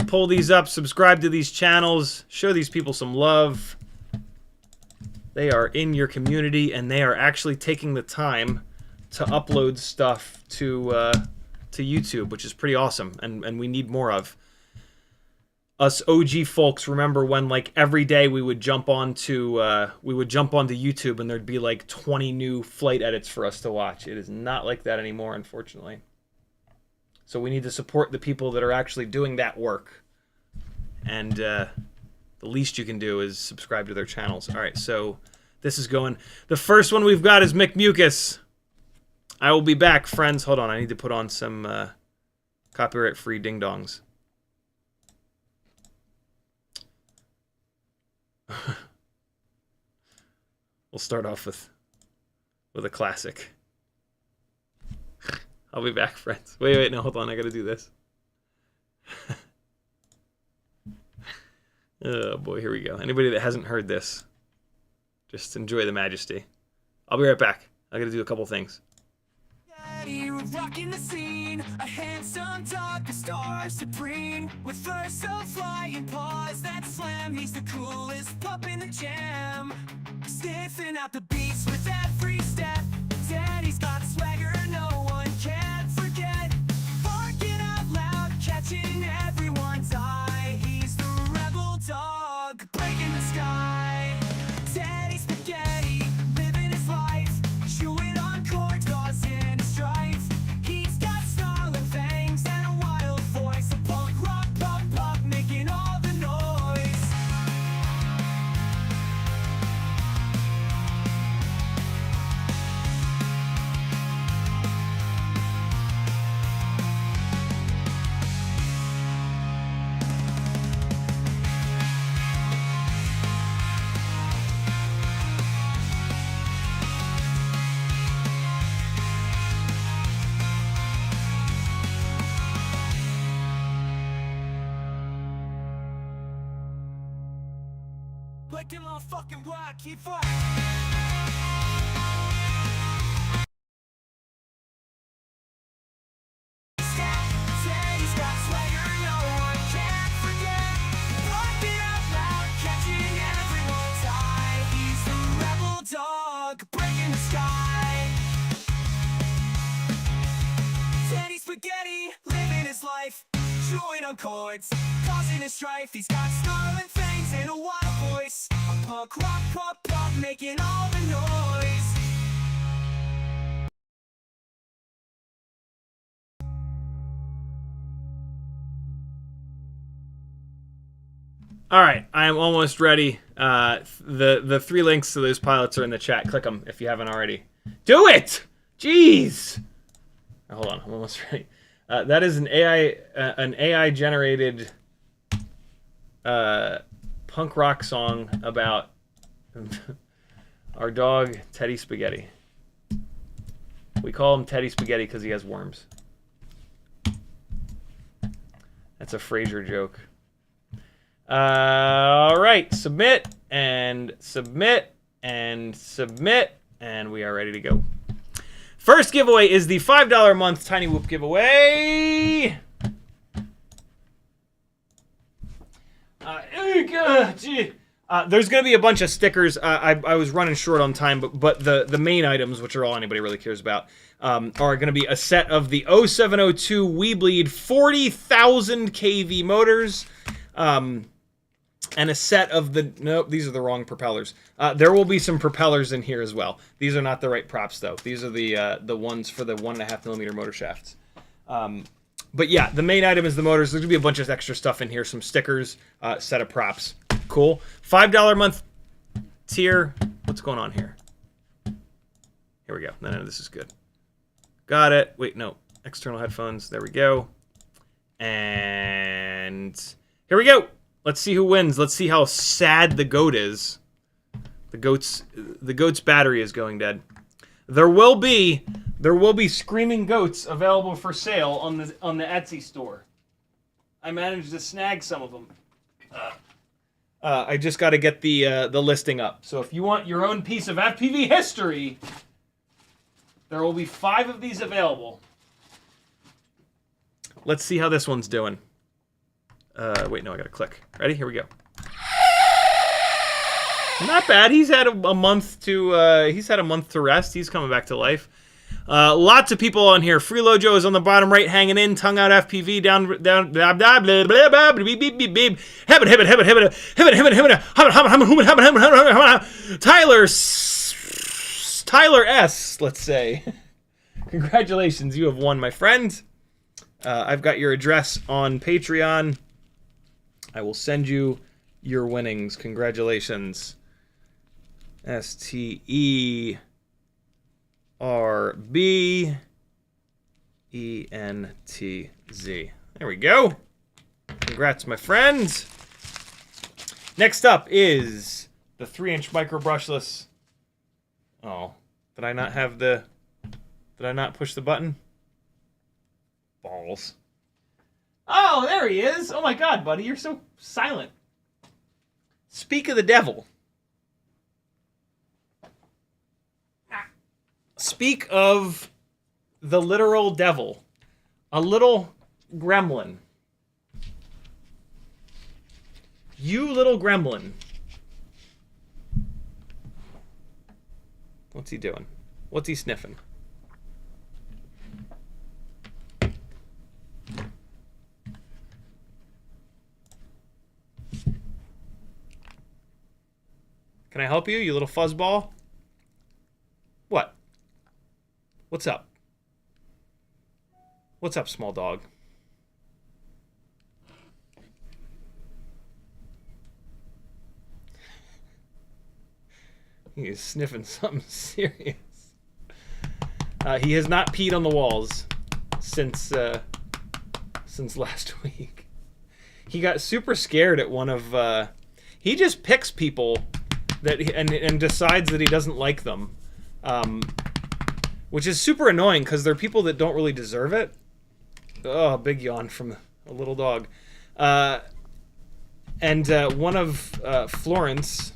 Pull these up. Subscribe to these channels. Show these people some love. They are in your community, and they are actually taking the time to upload stuff to YouTube, which is pretty awesome, and we need more of. Us OG folks remember when, like, every day we would jump onto YouTube and there'd be like 20 new flight edits for us to watch. It is not like that anymore, unfortunately. So we need to support the people that are actually doing that work. And the least you can do is subscribe to their channels. All right, so this is going. The first one we've got is McMucus. I will be back, friends. Hold on, I need to put on some copyright-free ding-dongs. We'll start off with a classic. I'll be back, friends. Wait, no, hold on. I gotta do this. Oh, boy, here we go. Anybody that hasn't heard this, just enjoy the majesty. I'll be right back. I gotta do a couple things. Rocking the scene, a handsome dog, a star supreme, with first of flying paws that slam. He's the coolest pup in the jam, sniffing out the beats with every step. Daddy's got swagger no one can forget, barking out loud, catching everyone's eye. He's the rebel dog, breaking the sky. Daddy Spaghetti, living his life, chewing on corn, causing a strife. He's got snarling fangs and a wild voice, a punk rock pop making all the noise. Like them on fucking rock, keep fucking. He's got swagger no one can forget, barking out loud, catching everyone's eye. He's the rebel dog, breaking the sky. Daddy Spaghetti, living his life, chewing on cords, causing a strife. He's got snarling fangs and a wild voice, a punk rock pop making all the noise. All right, I am almost ready. The 3 links to those pilots are in the chat. Click them if you haven't already. Do it! Jeez! Hold on, I'm almost ready. That is an AI generated punk rock song about our dog Teddy Spaghetti. We call him Teddy Spaghetti because he has worms. That's a Frasier joke. All right, submit and submit and submit, and we are ready to go. First giveaway is the $5 a month TinyWhoop giveaway. There's going to be a bunch of stickers. I was running short on time, but the main items, which are all anybody really cares about, are going to be a set of the 0702 Weebleed 40,000 kV motors, and a set of the... Nope, these are the wrong propellers. There will be some propellers in here as well. These are not the right props, though. These are the ones for the 1.5mm motor shafts. But yeah, the main item is the motors. There's going to be a bunch of extra stuff in here. Some stickers, set of props. Cool. $5 a month tier. What's going on here? Here we go. No, this is good. Got it. Wait, no. External headphones. There we go. And here we go. Let's see who wins. Let's see how sad the goat is. The goat's battery is going dead. There will be screaming goats available for sale on the Etsy store. I managed to snag some of them. I just got to get the listing up. So if you want your own piece of FPV history, there will be 5 of these available. Let's see how this one's doing. Wait, no, I gotta click. Ready? Here we go. Not bad. He's had a month to rest. He's coming back to life. Lots of people on here. Freelojo is on the bottom right, hanging in. Tongue out FPV down. Blah, blah, blah, blah, blah, blah, beep, beep, beep, beep. Tyler S. Let's say, congratulations, you have won, my friend. I've got your address on Patreon. I will send you your winnings. Congratulations. STERBENTZ. There we go. Congrats, my friends. Next up is the 3-inch micro brushless. Oh, did I not have the... Did I not push the button? Balls. Oh, there he is. Oh my god, buddy, you're so silent. Speak of the devil. Speak of the literal devil. A little gremlin. You little gremlin. What's he doing? What's he sniffing? Can I help you, you little fuzzball? What? What's up? What's up, small dog? He is sniffing something serious. He has not peed on the walls since last week. He got super scared at one of... he just picks people that and decides that he doesn't like them, which is super annoying because they're people that don't really deserve it. Oh, big yawn from a little dog. And one of Florence,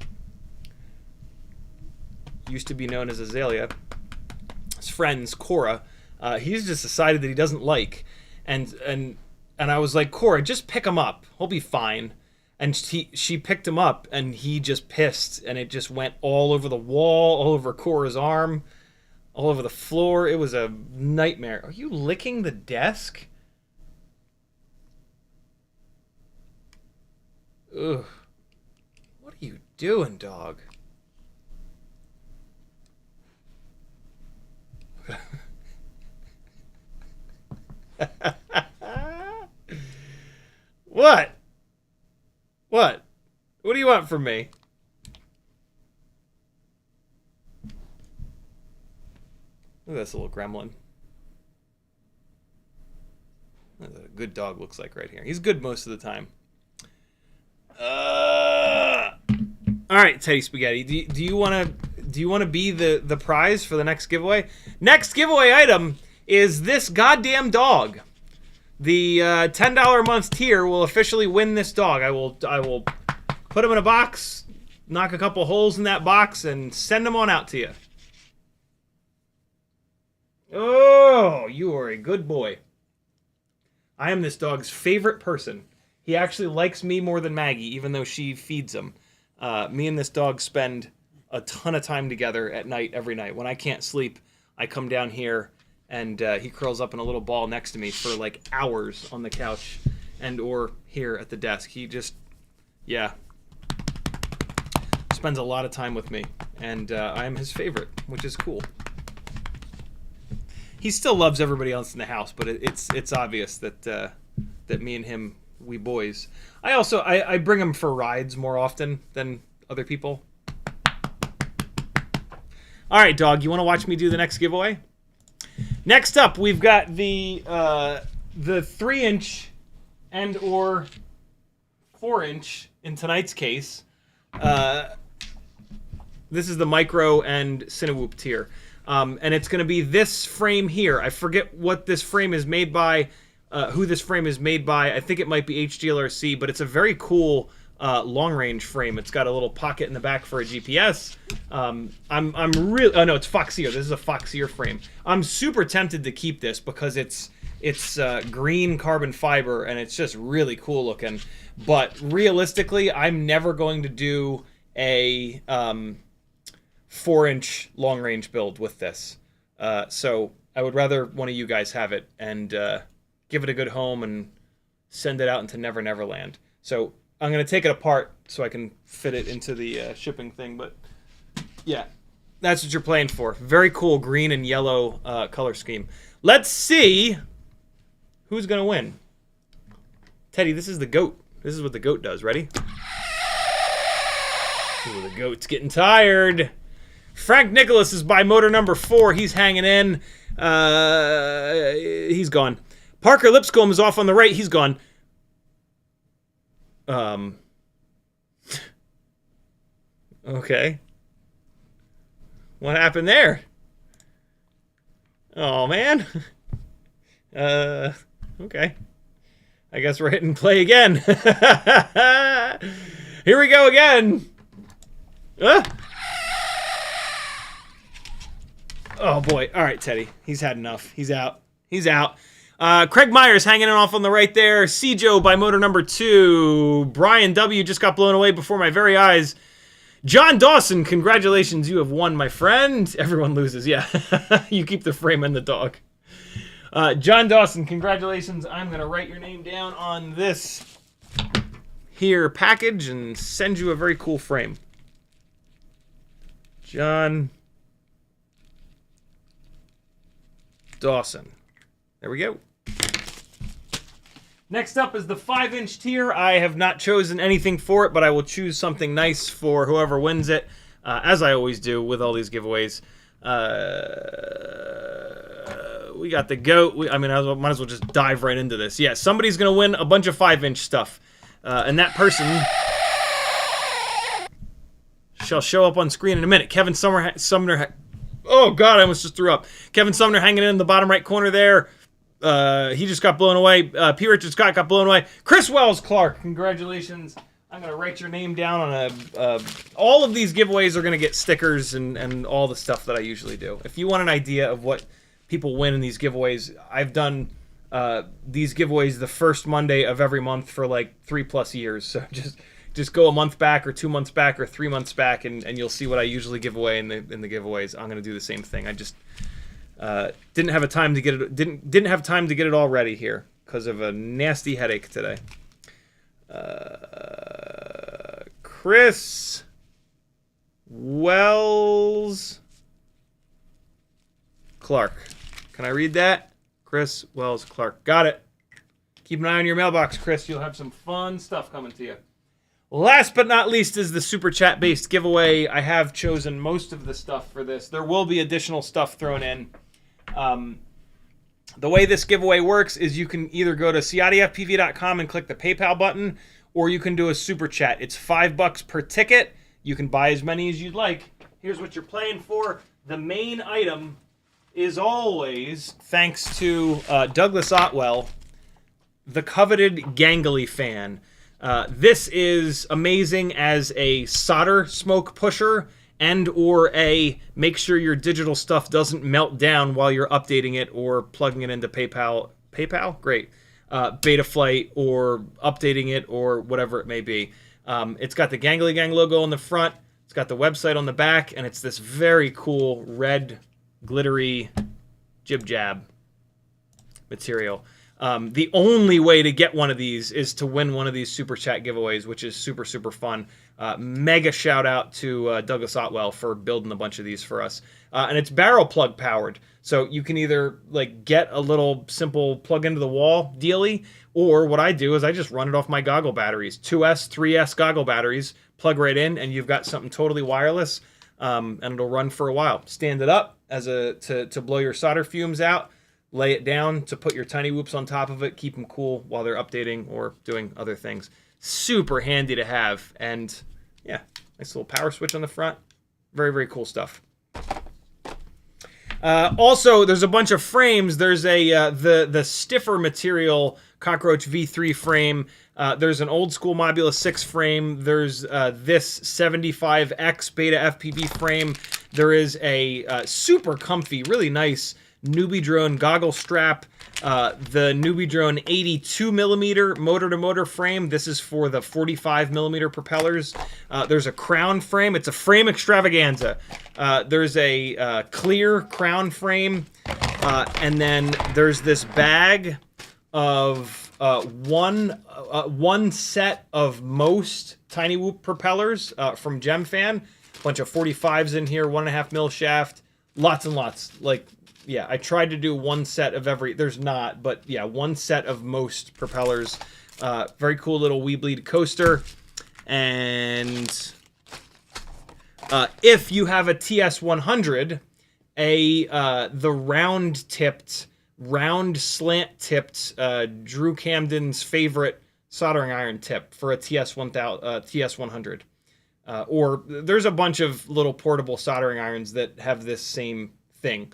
used to be known as Azalea, his friends, Cora, he's just decided that he doesn't like, and I was like, Cora, just pick him up, he'll be fine. And she picked him up, and he just pissed, and it just went all over the wall, all over Cora's arm, all over the floor. It was a nightmare. Are you licking the desk? Ugh. What are you doing, dog? What? What? What do you want from me? Look at this little gremlin. That's what a good dog looks like right here. He's good most of the time. All right, Teddy Spaghetti. Do you want to be the prize for the next giveaway? Next giveaway item is this goddamn dog. The $10 a month tier will officially win this dog. I will put him in a box, knock a couple holes in that box, and send him on out to you. Oh, you are a good boy. I am this dog's favorite person. He actually likes me more than Maggie, even though she feeds him. Me and this dog spend a ton of time together at night, every night. When I can't sleep, I come down here, and he curls up in a little ball next to me for like hours on the couch and or here at the desk. He just, yeah, spends a lot of time with me, and I am his favorite, which is cool. He still loves everybody else in the house, but it's obvious that that me and him, we boys. I bring him for rides more often than other people. All right, dog, you want to watch me do the next giveaway? Next up, we've got the 3-inch and or 4-inch in tonight's case. This is the micro and TinyWhoop tier. And it's going to be this frame here. I forget what this frame is made by, who this frame is made by. I think it might be HDLRC, but it's a very cool long-range frame. It's got a little pocket in the back for a GPS. I'm really... Oh, no, it's Foxeer. This is a Foxeer frame. I'm super tempted to keep this because it's green carbon fiber, and it's just really cool looking. But realistically, I'm never going to do a 4-inch long-range build with this. So I would rather one of you guys have it and give it a good home and send it out into Never Never Land. So I'm going to take it apart so I can fit it into the shipping thing. But yeah, that's what you're playing for. Very cool green and yellow color scheme. Let's see who's going to win. Teddy, this is the goat. This is what the goat does. Ready? Ooh, the goat's getting tired. Frank Nicholas is by motor number 4. He's hanging in. He's gone. Parker Lipscomb is off on the right. He's gone. Okay. What happened there? Oh, man. Okay. I guess we're hitting play again. Here we go again. Oh, boy. All right, Teddy. He's had enough. He's out. He's out. Craig Myers hanging off on the right there. Joe by motor number 2. Brian W. just got blown away before my very eyes. John Dawson, congratulations. You have won, my friend. Everyone loses. Yeah. You keep the frame and the dog. John Dawson, congratulations. I'm going to write your name down on this here package and send you a very cool frame. John Dawson. There we go. Next up is the 5-inch tier. I have not chosen anything for it, but I will choose something nice for whoever wins it, as I always do with all these giveaways. We got the goat. I might as well just dive right into this. Yeah, somebody's going to win a bunch of 5-inch stuff, and that person shall show up on screen in a minute. Kevin Sumner. Oh, God, I almost just threw up. Kevin Sumner hanging in the bottom right corner there. He just got blown away. P. Richard Scott got blown away. Chris Wells Clark, congratulations. I'm going to write your name down on a... all of these giveaways are going to get stickers and all the stuff that I usually do. If you want an idea of what people win in these giveaways, I've done these giveaways the first Monday of every month for like 3+ years. So just go a month back or 2 months back or 3 months back and you'll see what I usually give away in the giveaways. I'm going to do the same thing. I just... didn't have time to get it. Didn't have time to get it all ready here because of a nasty headache today. Chris Wells Clark. Can I read that? Chris Wells Clark. Got it. Keep an eye on your mailbox, Chris. You'll have some fun stuff coming to you. Last but not least is the Super Chat based giveaway. I have chosen most of the stuff for this. There will be additional stuff thrown in. The way this giveaway works is you can either go to CiottiFPV.com and click the PayPal button, or you can do a Super Chat. It's $5 per ticket. You can buy as many as you'd like. Here's what you're playing for. The main item is always, thanks to Douglas Otwell, the coveted Gangly fan. This is amazing as a solder smoke pusher and or a make sure your digital stuff doesn't melt down while you're updating it or plugging it into PayPal. PayPal? Great. Betaflight or updating it or whatever it may be. It's got the Gangly Gang logo on the front. It's got the website on the back, and it's this very cool red glittery jib-jab material. The only way to get one of these is to win one of these Super Chat giveaways, which is super, super fun. Mega shout out to Douglas Otwell for building a bunch of these for us. And it's barrel plug powered. So you can either like get a little simple plug into the wall dealy, or what I do is I just run it off my goggle batteries. 2S, 3S goggle batteries, plug right in, and you've got something totally wireless, and it'll run for a while. Stand it up as to blow your solder fumes out. Lay it down to put your TinyWhoops on top of it. Keep them cool while they're updating or doing other things. Super handy to have. And yeah, nice little power switch on the front. Very, very cool stuff. Also, there's a bunch of frames. There's the stiffer material Cockroach V3 frame. There's an old school Mobula 6 frame. There's this 75X BetaFPV frame. There is a super comfy, really nice newbie drone goggle strap. The Newbie Drone 82mm motor-to-motor frame. This is for the 45mm propellers. There's a crown frame. It's a frame extravaganza. There's a clear crown frame. And then there's this bag of one set of most TinyWhoop propellers from GemFan. Bunch of 45s in here, 1.5 mil shaft, lots and lots. Like, yeah, I tried to do one set of every. There's not, but yeah, one set of most propellers. Very cool little Weebleed coaster. And if you have a TS100, the round slant-tipped Drew Camden's favorite soldering iron tip for a TS100. Or there's a bunch of little portable soldering irons that have this same thing.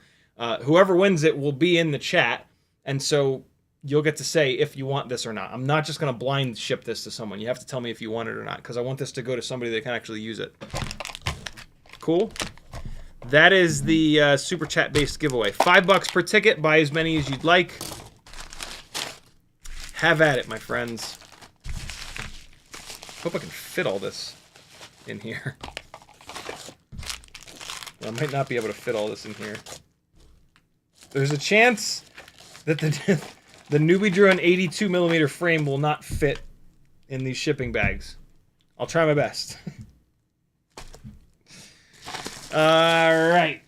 Whoever wins it will be in the chat, and so you'll get to say if you want this or not. I'm not just going to blind ship this to someone. You have to tell me if you want it or not, because I want this to go to somebody that can actually use it. Cool. That is the super chat-based giveaway. $5 per ticket. Buy as many as you'd like. Have at it, my friends. Hope I can fit all this in here. Well, I might not be able to fit all this in here. There's a chance that the Newbie Drone 82mm frame will not fit in these shipping bags. I'll try my best. All right.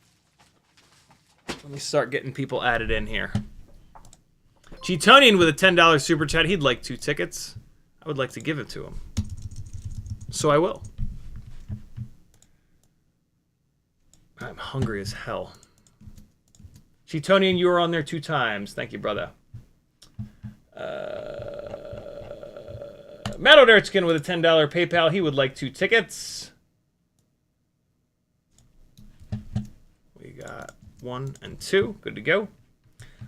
Let me start getting people added in here. Cheetonian with a $10 super chat. He'd like 2 tickets. I would like to give it to him. So I will. I'm hungry as hell. Cheetonian, you were on there 2 times. Thank you, brother. Metal Dirtskin with a $10 PayPal. He would like 2 tickets. We got 1 and 2. Good to go.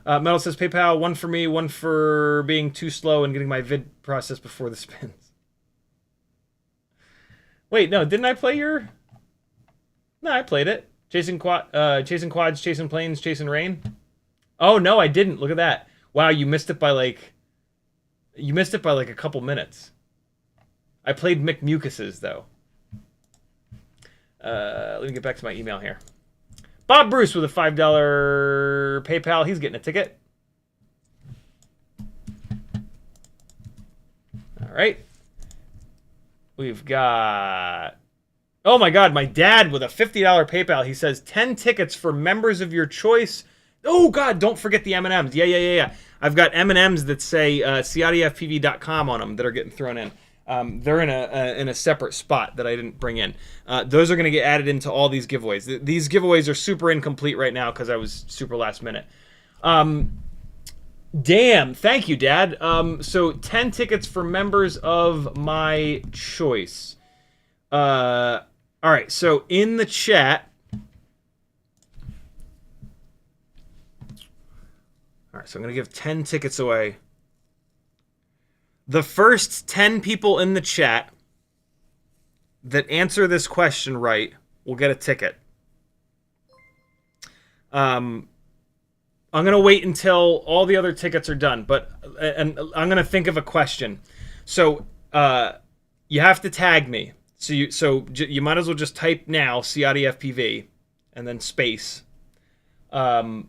Metal says PayPal, 1 for me, 1 for being too slow and getting my vid processed before the spins. Wait, no, didn't I play your... No, I played it. Chasing quads, chasing planes, chasing rain. Oh no, I didn't. Look at that. Wow, you missed it by like a couple minutes. I played McMucuses though. Let me get back to my email here. Bob Bruce with a $5 PayPal. He's getting a ticket. All right. We've got... Oh my God, my dad with a $50 PayPal. He says 10 tickets for members of your choice. Oh God, don't forget the M&Ms. Yeah. I've got M&Ms that say CiottiFPV.com on them that are getting thrown in. They're in a separate spot that I didn't bring in. Those are going to get added into all these giveaways. These giveaways are super incomplete right now because I was super last minute. Damn, thank you, Dad. So 10 tickets for members of my choice. All right, so in the chat. All right, so I'm going to give 10 tickets away. The first 10 people in the chat that answer this question right will get a ticket. I'm going to wait until all the other tickets are done, and I'm going to think of a question. So you have to tag me. So you might as well just type now CiottiFPV and then space. I'll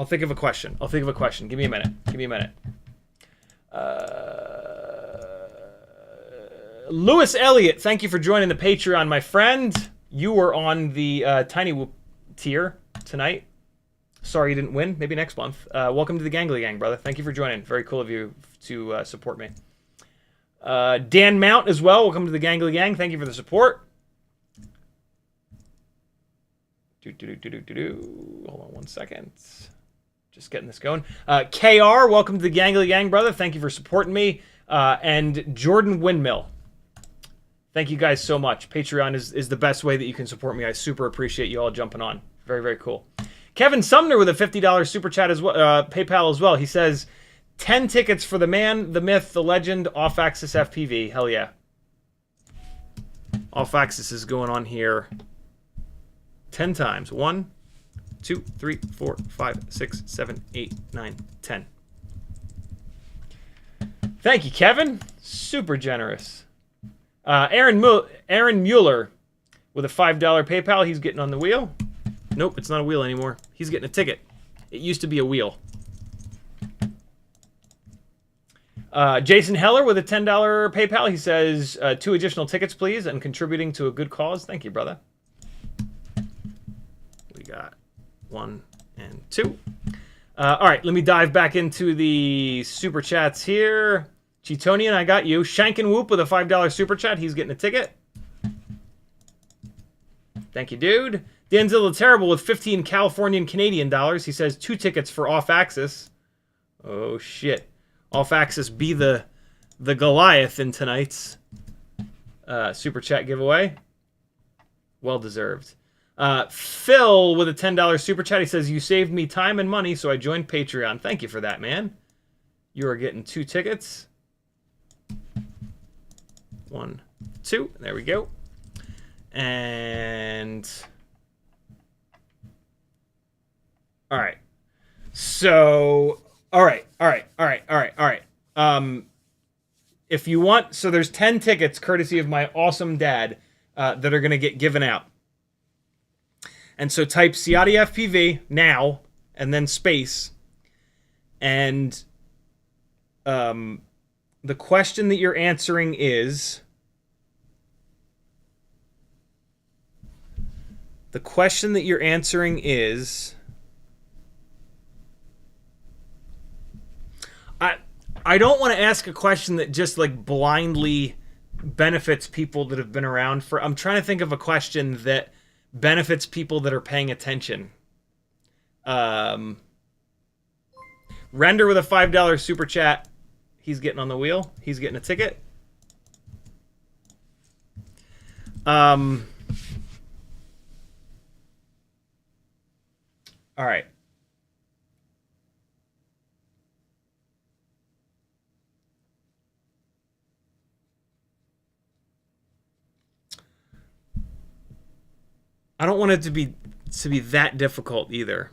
think of a question. Give me a minute. Lewis Elliott, thank you for joining the Patreon, my friend. You were on the TinyWhoop tier tonight. Sorry you didn't win. Maybe next month. Welcome to the Gangly Gang, brother. Thank you for joining. Very cool of you to support me. Dan Mount as well. Welcome to the Gangly Gang. Thank you for the support. Hold on 1 second. Just getting this going. KR, welcome to the Gangly Gang, brother. Thank you for supporting me. And Jordan Windmill. Thank you guys so much. Patreon is the best way that you can support me. I super appreciate you all jumping on. Very, very cool. Kevin Sumner with a $50 super chat as well, PayPal as well. He says, 10 tickets for the man, the myth, the legend, off-axis FPV. Hell yeah. Off-axis is going on here 10 times. 1, 2, 3, 4, 5, 6, 7, 8, 9, 10. Thank you, Kevin. Super generous. Aaron Mueller with a $5 PayPal. He's getting on the wheel. Nope, it's not a wheel anymore. He's getting a ticket. It used to be a wheel. Jason Heller with a $10 PayPal. He says, 2 additional tickets, please, and contributing to a good cause. Thank you, brother. We got 1 and 2. All right, let me dive back into the super chats here. Cheetonian, I got you. Shankin' with a $5 super chat. He's getting a ticket. Thank you, dude. Danzilla Terrible with 15 Californian Canadian dollars. He says 2 tickets for Off Axis. Oh, shit. Off Axis be the Goliath in tonight's super chat giveaway. Well deserved. Phil with a $10 super chat. He says, you saved me time and money, so I joined Patreon. Thank you for that, man. You are getting 2 tickets. 1, 2. There we go. And all right. So all right. If you want, so there's 10 tickets courtesy of my awesome dad that are going to get given out. And so type CiottiFPV now and then space. And the question that you're answering is I don't want to ask a question that just like blindly benefits people that have been around for. I'm trying to think of a question that benefits people that are paying attention. Render with a $5 super chat. He's getting on the wheel. He's getting a ticket. All right. I don't want it to be that difficult either.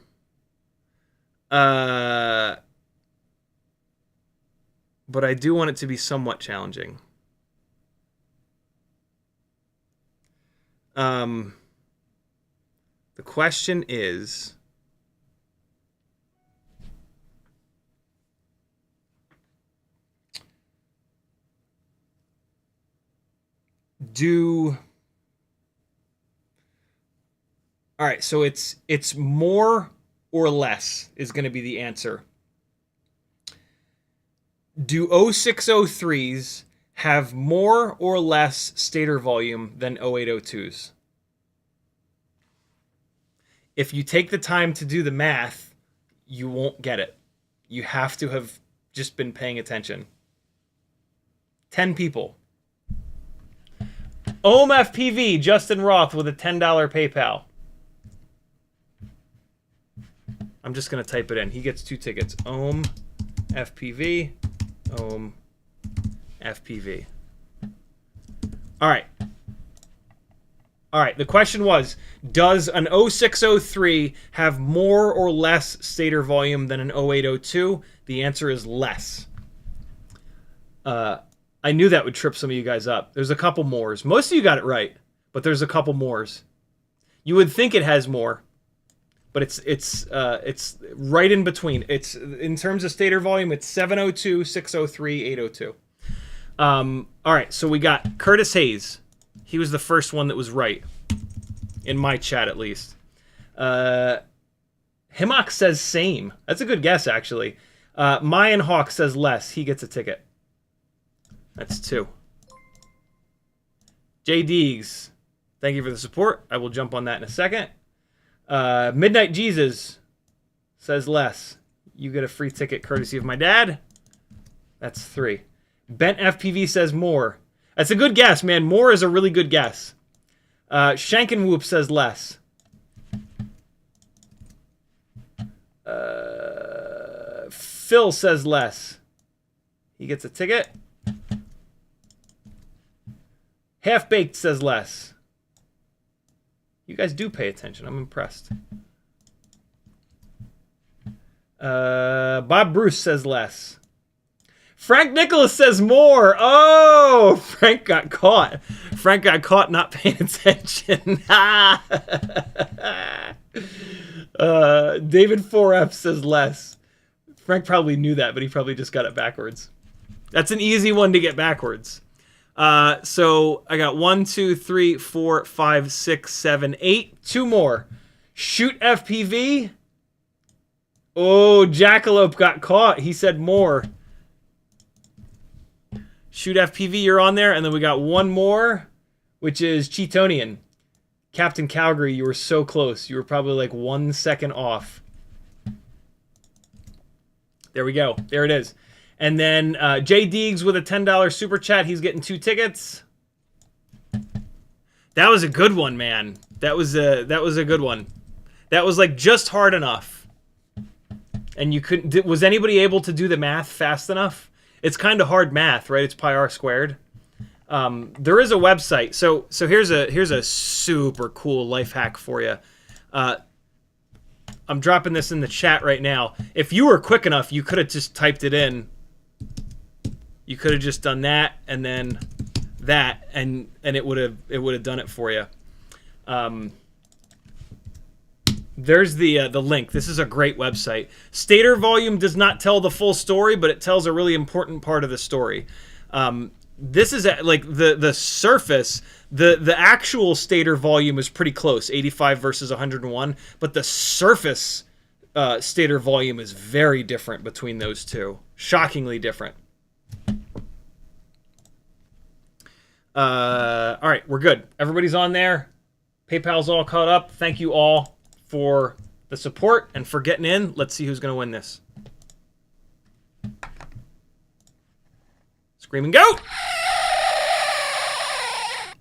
But I do want it to be somewhat challenging. The question is, all right, so it's more or less is going to be the answer. Do 0603s have more or less stator volume than 0802s? If you take the time to do the math, you won't get it. You have to have just been paying attention. 10 people. OMFPV, Justin Roth with a $10 PayPal. I'm just going to type it in. He gets 2 tickets. OMFPV. OMFPV. All right. All right. The question was, does an 0603 have more or less stator volume than an 0802? The answer is less. I knew that would trip some of you guys up. There's a couple mores. Most of you got it right, but there's a couple mores. You would think it has more, but it's right in between. It's in terms of stator volume, it's 702, 603, 802. All right, so we got Curtis Hayes. He was the first one that was right in my chat, at least. Himok says same. That's a good guess, actually. Mayan Hawk says less. He gets a ticket. That's 2. J. Deegs, thank you for the support. I will jump on that in a second. Midnight Jesus says less. You get a free ticket courtesy of my dad. That's 3. Bent FPV says more. That's a good guess, man. More is a really good guess. Shankin' Whoop says less. Phil says less. He gets a ticket. Half Baked says less. You guys do pay attention. I'm impressed. Bob Bruce says less. Frank Nicholas says more. Oh, Frank got caught. Frank got caught not paying attention. David 4F says less. Frank probably knew that, but he probably just got it backwards. That's an easy one to get backwards. So I got 1, 2, 3, 4, 5, 6, 7, 8. 2 more. CiottiFPV. Oh, Jackalope got caught. He said more. CiottiFPV, you're on there. And then we got one more, which is Cheetonian. Captain Calgary, you were so close. You were probably like 1 second off. There we go. There it is. And then Jay Deegs with a $10 super chat. He's getting 2 tickets. That was a good one, man. That was a good one. That was like just hard enough. And you couldn't. Was anybody able to do the math fast enough? It's kind of hard math, right? It's pi r squared. There is a website. So here's a super cool life hack for you. I'm dropping this in the chat right now. If you were quick enough, you could have just typed it in. You could have just done that and then that, and it would have done it for you. There's the link. This is a great website. Stator volume does not tell the full story, but it tells a really important part of the story. This is like the surface. The actual stator volume is pretty close, 85 versus 101, but the surface stator volume is very different between those two. Shockingly different. All right, we're good. Everybody's on there. PayPal's all caught up. Thank you all for the support and for getting in. Let's see who's going to win this. Screaming Goat!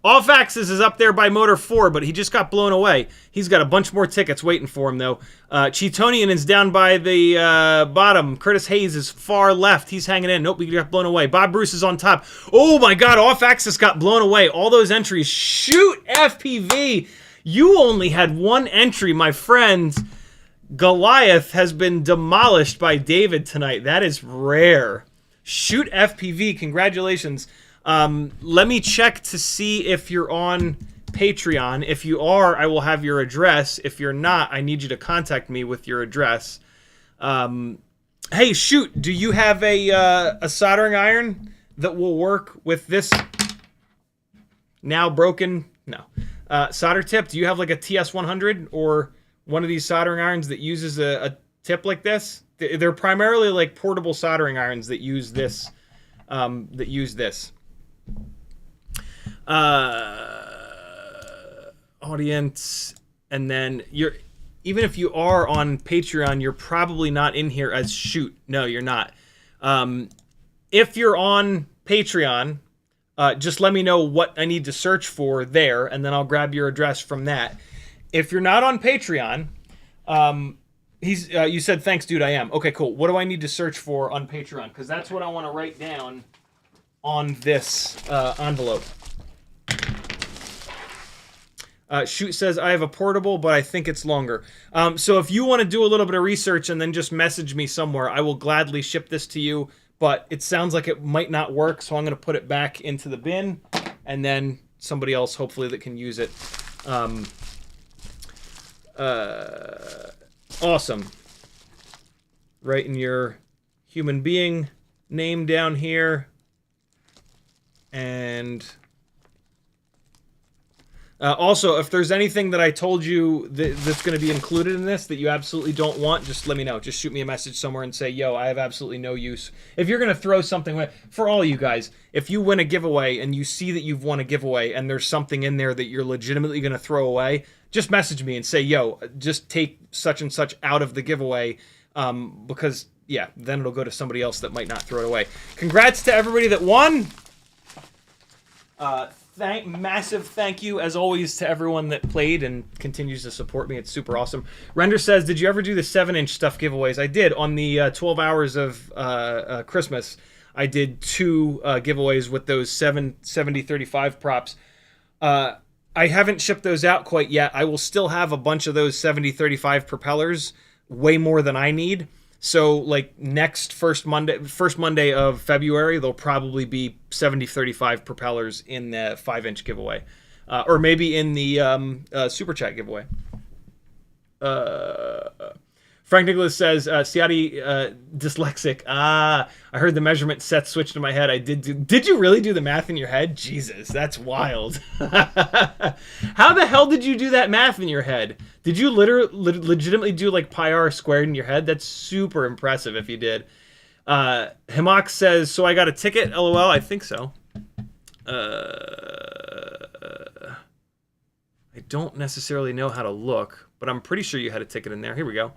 Off Axis is up there by Motor 4, but he just got blown away. He's got a bunch more tickets waiting for him, though. Cheetonian is down by the bottom. Curtis Hayes is far left. He's hanging in. Nope, he got blown away. Bob Bruce is on top. Oh, my God. Off Axis got blown away. All those entries. Shoot, FPV. You only had one entry, my friend. Goliath has been demolished by David tonight. That is rare. Shoot, FPV. Congratulations. Let me check to see if you're on Patreon. If you are, I will have your address. If you're not, I need you to contact me with your address. Hey, Shoot, do you have a soldering iron that will work with this now broken? No. Solder tip, do you have like a TS100 or one of these soldering irons that uses a tip like this? They're primarily like portable soldering irons that use this. Audience, and then even if you are on Patreon, you're probably not in here as Shoot. No, you're not. If you're on Patreon, just let me know what I need to search for there, and then I'll grab your address from that. If you're not on Patreon, you said, thanks, dude, I am. Okay, cool. What do I need to search for on Patreon? Because that's what I want to write down on this envelope. Shoot says, I have a portable, but I think it's longer. So if you want to do a little bit of research and then just message me somewhere, I will gladly ship this to you. But it sounds like it might not work, so I'm going to put it back into the bin, and then somebody else, hopefully, that can use it. Awesome. Write in your human being name down here. And also, if there's anything that I told you that's going to be included in this that you absolutely don't want, just let me know. Just shoot me a message somewhere and say, yo, I have absolutely no use. If you're going to throw something away, for all you guys, if you win a giveaway and you see that you've won a giveaway and there's something in there that you're legitimately going to throw away, just message me and say, yo, just take such and such out of the giveaway because, yeah, then it'll go to somebody else that might not throw it away. Congrats to everybody that won. Massive thank you, as always, to everyone that played and continues to support me. It's super awesome. Render says, did you ever do the 7-inch stuff giveaways? I did. On the 12 hours of Christmas, I did 2 giveaways with those 70-35 props. I haven't shipped those out quite yet. I will still have a bunch of those 70-35 propellers, way more than I need. So like next first Monday of February, there'll probably be 70-35 propellers in the 5-inch giveaway, or maybe in the super chat giveaway. Frank Nicholas says, Ciotti, dyslexic. I heard the measurement set switched in my head. Did you really do the math in your head? Jesus, that's wild. How the hell did you do that math in your head? Did you legitimately do like pi r squared in your head? That's super impressive if you did. Himox says, so I got a ticket? LOL, I think so. I don't necessarily know how to look, but I'm pretty sure you had a ticket in there. Here we go.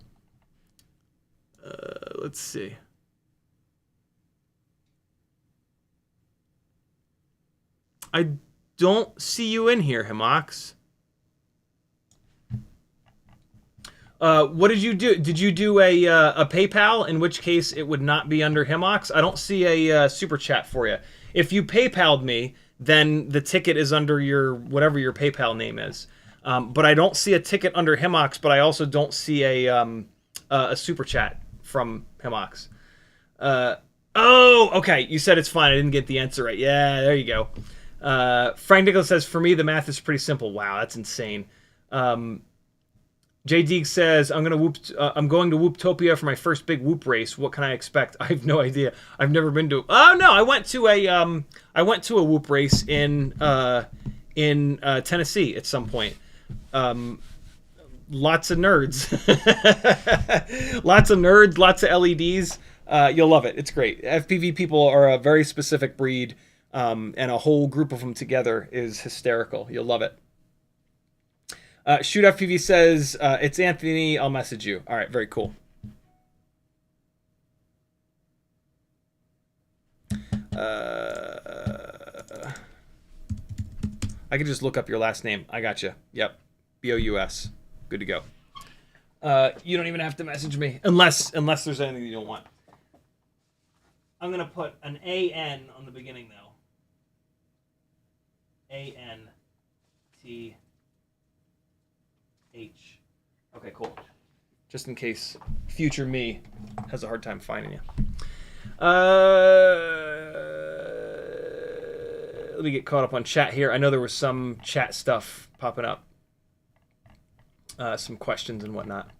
Let's see. I don't see you in here, Himox. What did you do? Did you do a PayPal? In which case it would not be under Himox. I don't see a super chat for you. If you PayPal'd me, then the ticket is under your whatever your PayPal name is. But I don't see a ticket under Himox. But I also don't see a super chat from Himox. Oh, okay. You said it's fine. I didn't get the answer right. Yeah, there you go. Frank Nicholas says, for me, the math is pretty simple. Wow, that's insane. J. Deeg says, I'm going to Whooptopia for my first big whoop race. What can I expect? I have no idea. I've never been to. Oh no, I went to a whoop race in Tennessee at some point. Lots of nerds. Lots of nerds, lots of LEDs. You'll love it. It's great. FPV people are a very specific breed, and a whole group of them together is hysterical. You'll love it. ShootFPV says, it's Anthony. I'll message you. All right, very cool. I could just look up your last name. I got you. Yep. B-O-U-S. Good to go. You don't even have to message me unless there's anything you don't want. I'm gonna put an A-N on the beginning though. A-N-T-H. Okay, cool. Just in case future me has a hard time finding you. Let me get caught up on chat here. I know there was some chat stuff popping up. Some questions and whatnot.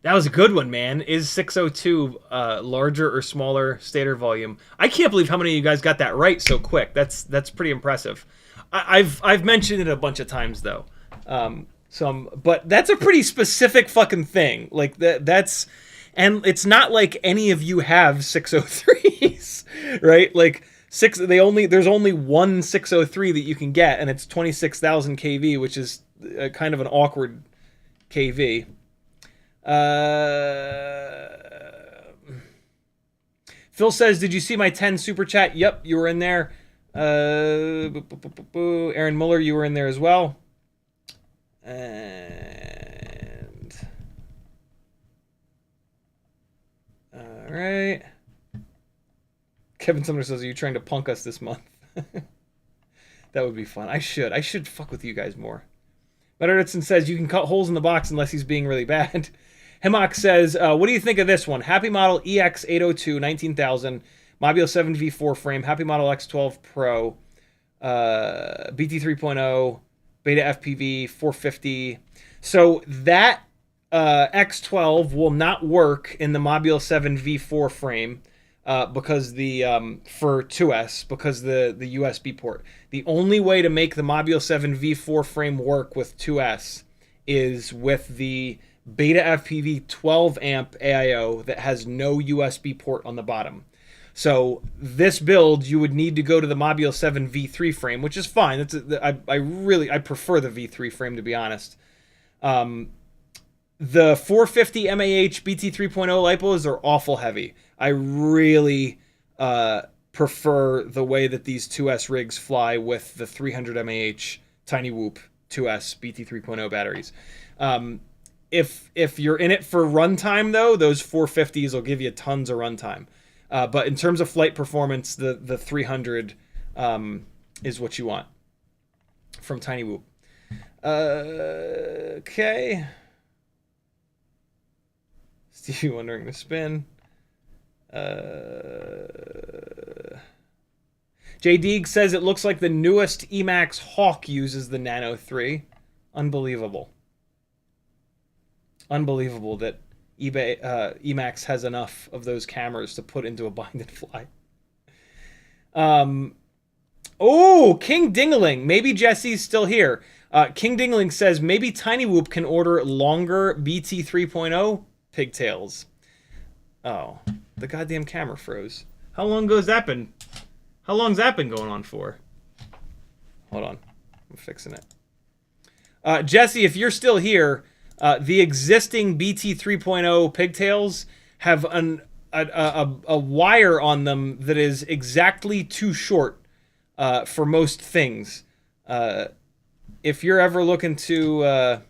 That was a good one, man. Is 602 larger or smaller stator volume? I can't believe how many of you guys got that right so quick. That's pretty impressive. I've mentioned it a bunch of times though. But that's a pretty specific fucking thing. Like that's, and it's not like any of you have 603s, right? Like there's only one 603 that you can get, and it's 26,000 kV, which is kind of an awkward kV. Phil says, did you see my 10 super chat? Yep, you were in there. Aaron Muller, you were in there as well. And all right. Kevin Sumner says, are you trying to punk us this month? That would be fun. I should fuck with you guys more. Bettertson says, you can cut holes in the box unless he's being really bad. Hemok says, what do you think of this one? Happy Model EX802 19,000, Mobile 7 V4 frame, Happy Model X12 Pro, BT 3.0, BetaFPV 450. So that X12 will not work in the Mobile 7 V4 frame because for 2S, because the USB port. The only way to make the Mobile 7 V4 frame work with 2S is with the BetaFPV 12 amp AIO that has no USB port on the bottom. So this build, you would need to go to the Mobile 7 V3 frame, which is fine. I prefer the V3 frame, to be honest. The 450 mAh BT 3.0 lipos are awful heavy. I really prefer the way that these 2S rigs fly with the 300 mAh TinyWhoop 2S BT 3.0 batteries. If you're in it for runtime, though, those 450s will give you tons of runtime. But in terms of flight performance, the 300 is what you want from TinyWhoop. Okay. Stevie wondering the spin. J. Deeg says it looks like the newest Emax Hawk uses the Nano 3. Unbelievable. Unbelievable that Emax has enough of those cameras to put into a bind and fly. Oh, King Dingling. Maybe Jesse's still here. King Dingling says maybe TinyWhoop can order longer BT 3.0 pigtails. Oh, the goddamn camera froze. How long has that been? How long's that been going on for? Hold on, I'm fixing it. Jesse, if you're still here, the existing BT 3.0 pigtails have a wire on them that is exactly too short for most things. If you're ever looking to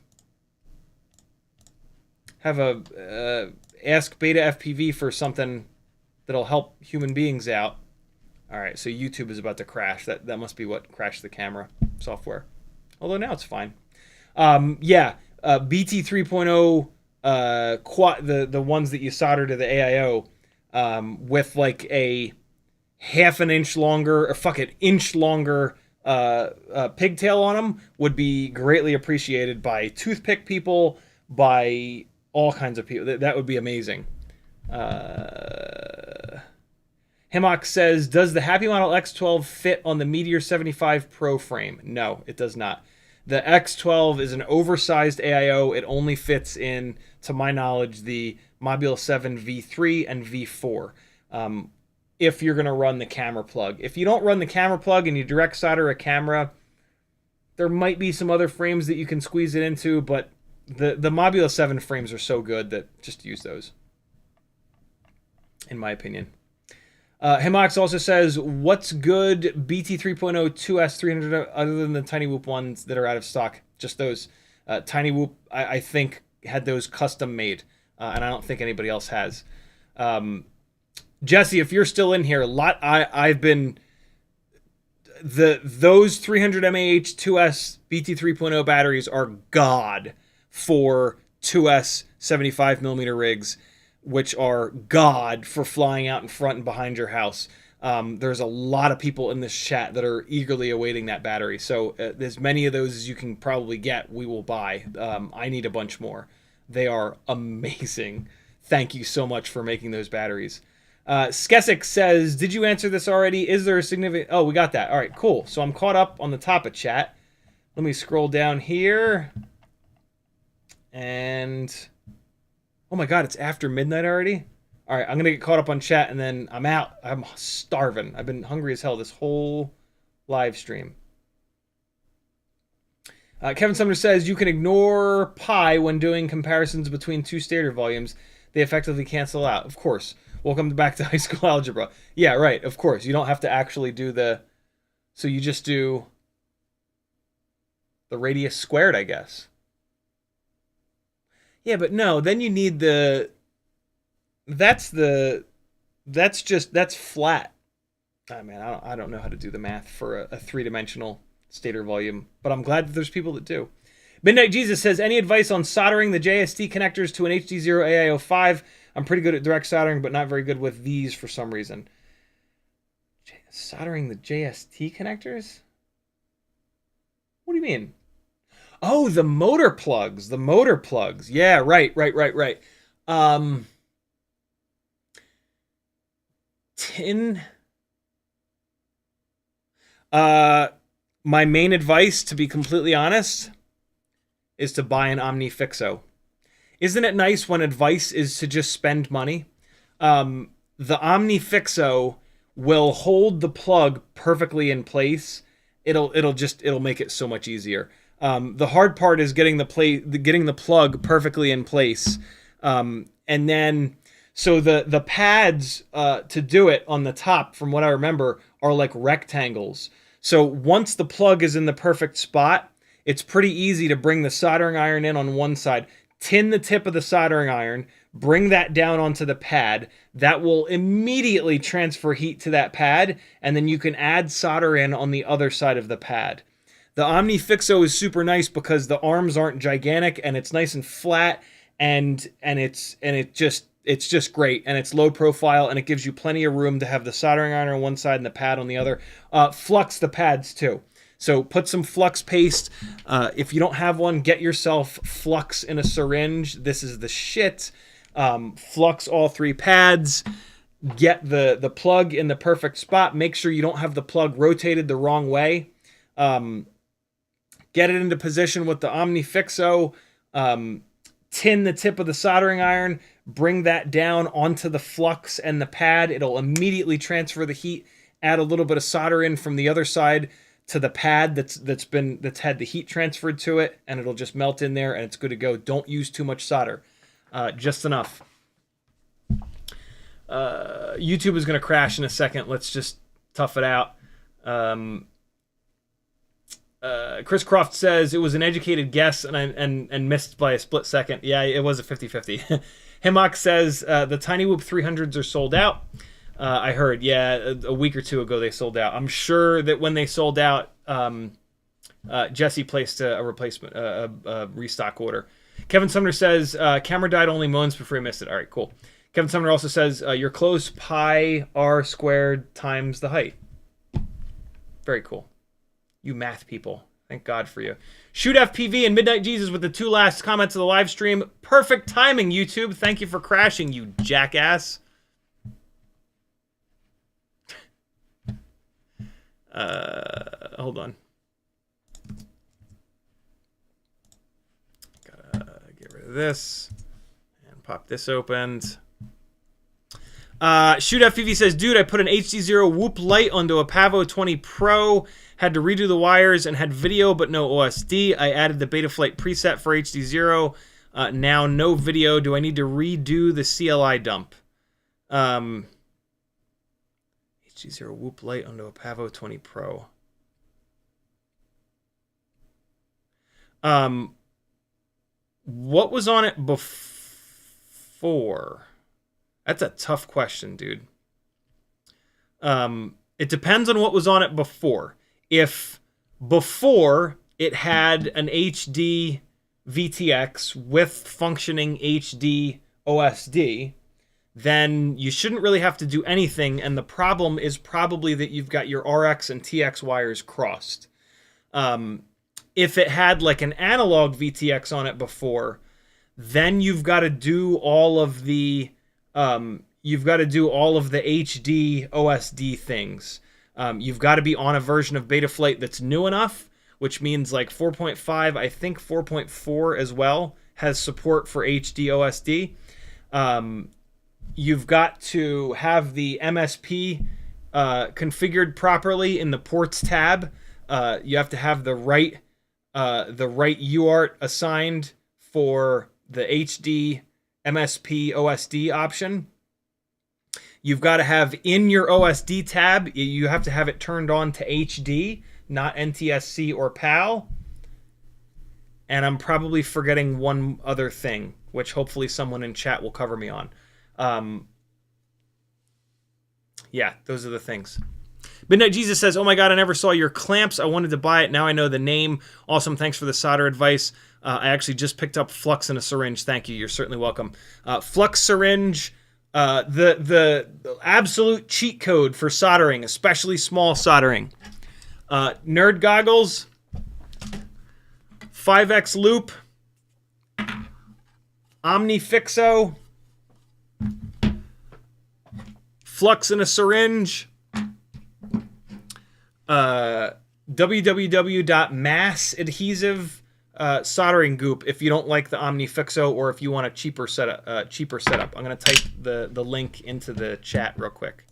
have a ask BetaFPV for something that'll help human beings out. All right, so YouTube is about to crash. That must be what crashed the camera software. Although now it's fine. Yeah, BT 3.0 the ones that you solder to the AIO with like a half an inch longer, or inch longer pigtail on them would be greatly appreciated by toothpick people, by all kinds of people. That would be amazing. Himok says, does the Happy Model X12 fit on the Meteor 75 Pro frame? No, it does not. The X12 is an oversized AIO. It only fits in, to my knowledge, the Mobile 7 V3 and V4. If you're going to run the camera plug. If you don't run the camera plug and you direct solder a camera, there might be some other frames that you can squeeze it into, but the Mobile 7 frames are so good that just use those, in my opinion. Himox also says, what's good BT 3.0 2S 300 other than the TinyWhoop ones that are out of stock? Just those. TinyWhoop, I think, had those custom made, and I don't think anybody else has. Jesse, if you're still in here, I've been... Those 300 mAh 2S BT 3.0 batteries are god for 2S 75mm rigs, which are god for flying out in front and behind your house. There's a lot of people in this chat that are eagerly awaiting that battery. So as many of those as you can probably get, we will buy. I need a bunch more. They are amazing. Thank you so much for making those batteries. Skesic says, did you answer this already? Is there a significant... Oh, we got that. All right, cool. So I'm caught up on the top of chat. Let me scroll down here. And... oh my god, it's after midnight already? All right, I'm going to get caught up on chat, and then I'm out. I'm starving. I've been hungry as hell this whole live stream. Kevin Sumner says, you can ignore pi when doing comparisons between two standard volumes. They effectively cancel out. Of course. Welcome back to high school algebra. Yeah, right. Of course. You don't have to actually do the... so you just do the radius squared, I guess. Yeah, but no, then you need the... that's flat. Oh, man, I don't know how to do the math for a three-dimensional stator volume, but I'm glad that there's people that do. Midnight Jesus says, any advice on soldering the JST connectors to an HD0 AIO5? I'm pretty good at direct soldering, but not very good with these for some reason. Soldering the JST connectors? What do you mean? Oh, the motor plugs. The motor plugs. Yeah, right. Tin. My main advice, to be completely honest, is to buy an Omnifixo. Isn't it nice when advice is to just spend money? The Omnifixo will hold the plug perfectly in place. It'll make it so much easier. The hard part is getting the plug perfectly in place. And then, so the pads to do it on the top, from what I remember, are like rectangles. So once the plug is in the perfect spot, it's pretty easy to bring the soldering iron in on one side, tin the tip of the soldering iron, bring that down onto the pad. That will immediately transfer heat to that pad, and then you can add solder in on the other side of the pad. The Omnifixo is super nice because the arms aren't gigantic, and it's nice and flat, and it's just great, and it's low profile, and it gives you plenty of room to have the soldering iron on one side and the pad on the other. Flux the pads too. So put some flux paste. If you don't have one, get yourself flux in a syringe. This is the shit. Flux all 3 pads. Get the plug in the perfect spot. Make sure you don't have the plug rotated the wrong way. Get it into position with the Omnifixo. Tin the tip of the soldering iron. Bring that down onto the flux and the pad. It'll immediately transfer the heat. Add a little bit of solder in from the other side to the pad that's had the heat transferred to it, and it'll just melt in there, and it's good to go. Don't use too much solder, just enough. YouTube is going to crash in a second. Let's just tough it out. Chris Croft says it was an educated guess and missed by a split second. Yeah, it was a 50-50. Himok says the TinyWhoop 300s are sold out. I heard, yeah, a week or two ago they sold out. I'm sure that when they sold out, Jesse placed a replacement, a restock order. Kevin Sumner says camera died only moments before he missed it. All right, cool. Kevin Sumner also says your close pi r squared times the height. Very cool. You math people. Thank God for you. CiottiFPV and Midnight Jesus with the 2 last comments of the live stream. Perfect timing, YouTube. Thank you for crashing, you jackass. Hold on. Gotta get rid of this and pop this opened. CiottiFPV says, dude, I put an HD0 Whoop light onto a Pavo 20 Pro. Had to redo the wires and had video but no OSD. I added the Betaflight preset for HD0. Now no video. Do I need to redo the CLI dump? HD0 Whoop light onto a Pavo 20 Pro. What was on it before? That's a tough question, dude. It depends on what was on it before. If before it had an HD VTX with functioning HD OSD, then you shouldn't really have to do anything, and the problem is probably that you've got your RX and TX wires crossed. If it had like an analog VTX on it before, then you've got to do all of the HD OSD things. You've got to be on a version of Betaflight that's new enough, which means like 4.5, I think 4.4 as well, has support for HD OSD. You've got to have the MSP configured properly in the ports tab. You have to have the right UART assigned for the HD MSP OSD option. You've got to have in your OSD tab, you have to have it turned on to HD, not NTSC or PAL. And I'm probably forgetting one other thing, which hopefully someone in chat will cover me on. Yeah, those are the things. Midnight Jesus says, oh my God, I never saw your clamps. I wanted to buy it. Now I know the name. Awesome. Thanks for the solder advice. I actually just picked up flux in a syringe. Thank you. You're certainly welcome. Flux syringe, the absolute cheat code for soldering, especially small soldering. Nerd goggles, 5X loop, Omnifixo, flux in a syringe, www.massadhesive soldering goop if you don't like the Omnifixo or if you want a cheaper setup. I'm going to type the link into the chat real quick.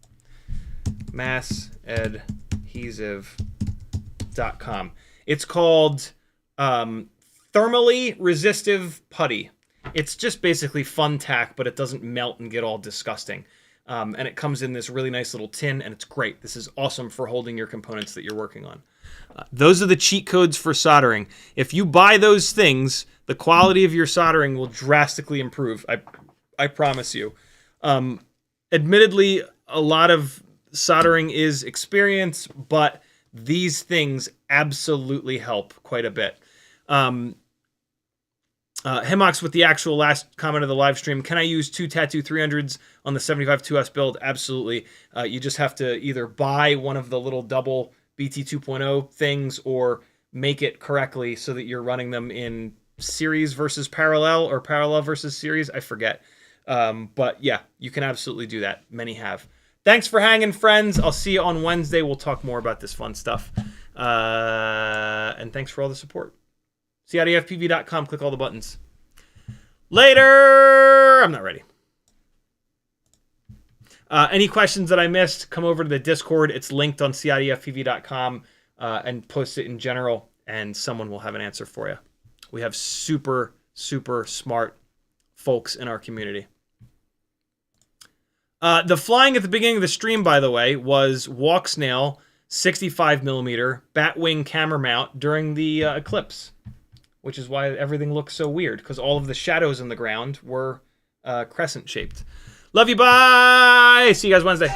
Massadhesive.com. It's called thermally resistive putty. It's just basically fun tack, but it doesn't melt and get all disgusting. And it comes in this really nice little tin, and it's great. This is awesome for holding your components that you're working on. Those are the cheat codes for soldering. If you buy those things, the quality of your soldering will drastically improve. I promise you. Admittedly, a lot of soldering is experience, but these things absolutely help quite a bit. Himox with the actual last comment of the live stream. Can I use 2 Tattoo 300s on the 75 2S build? Absolutely. You just have to either buy one of the little double BT 2.0 things or make it correctly so that you're running them in series versus parallel or parallel versus series. I forget. But yeah, you can absolutely do that. Many have. Thanks for hanging, friends. I'll see you on Wednesday. We'll talk more about this fun stuff. And thanks for all the support. CiottiFPV.com. Click all the buttons. Later. I'm not ready. Any questions that I missed, come over to the Discord. It's linked on CiottiFPV.com and post it in general, and someone will have an answer for you. We have super, super smart folks in our community. The flying at the beginning of the stream, by the way, was walk snail 65mm batwing camera mount during the eclipse, which is why everything looks so weird, because all of the shadows in the ground were crescent shaped. Love you, bye! See you guys Wednesday.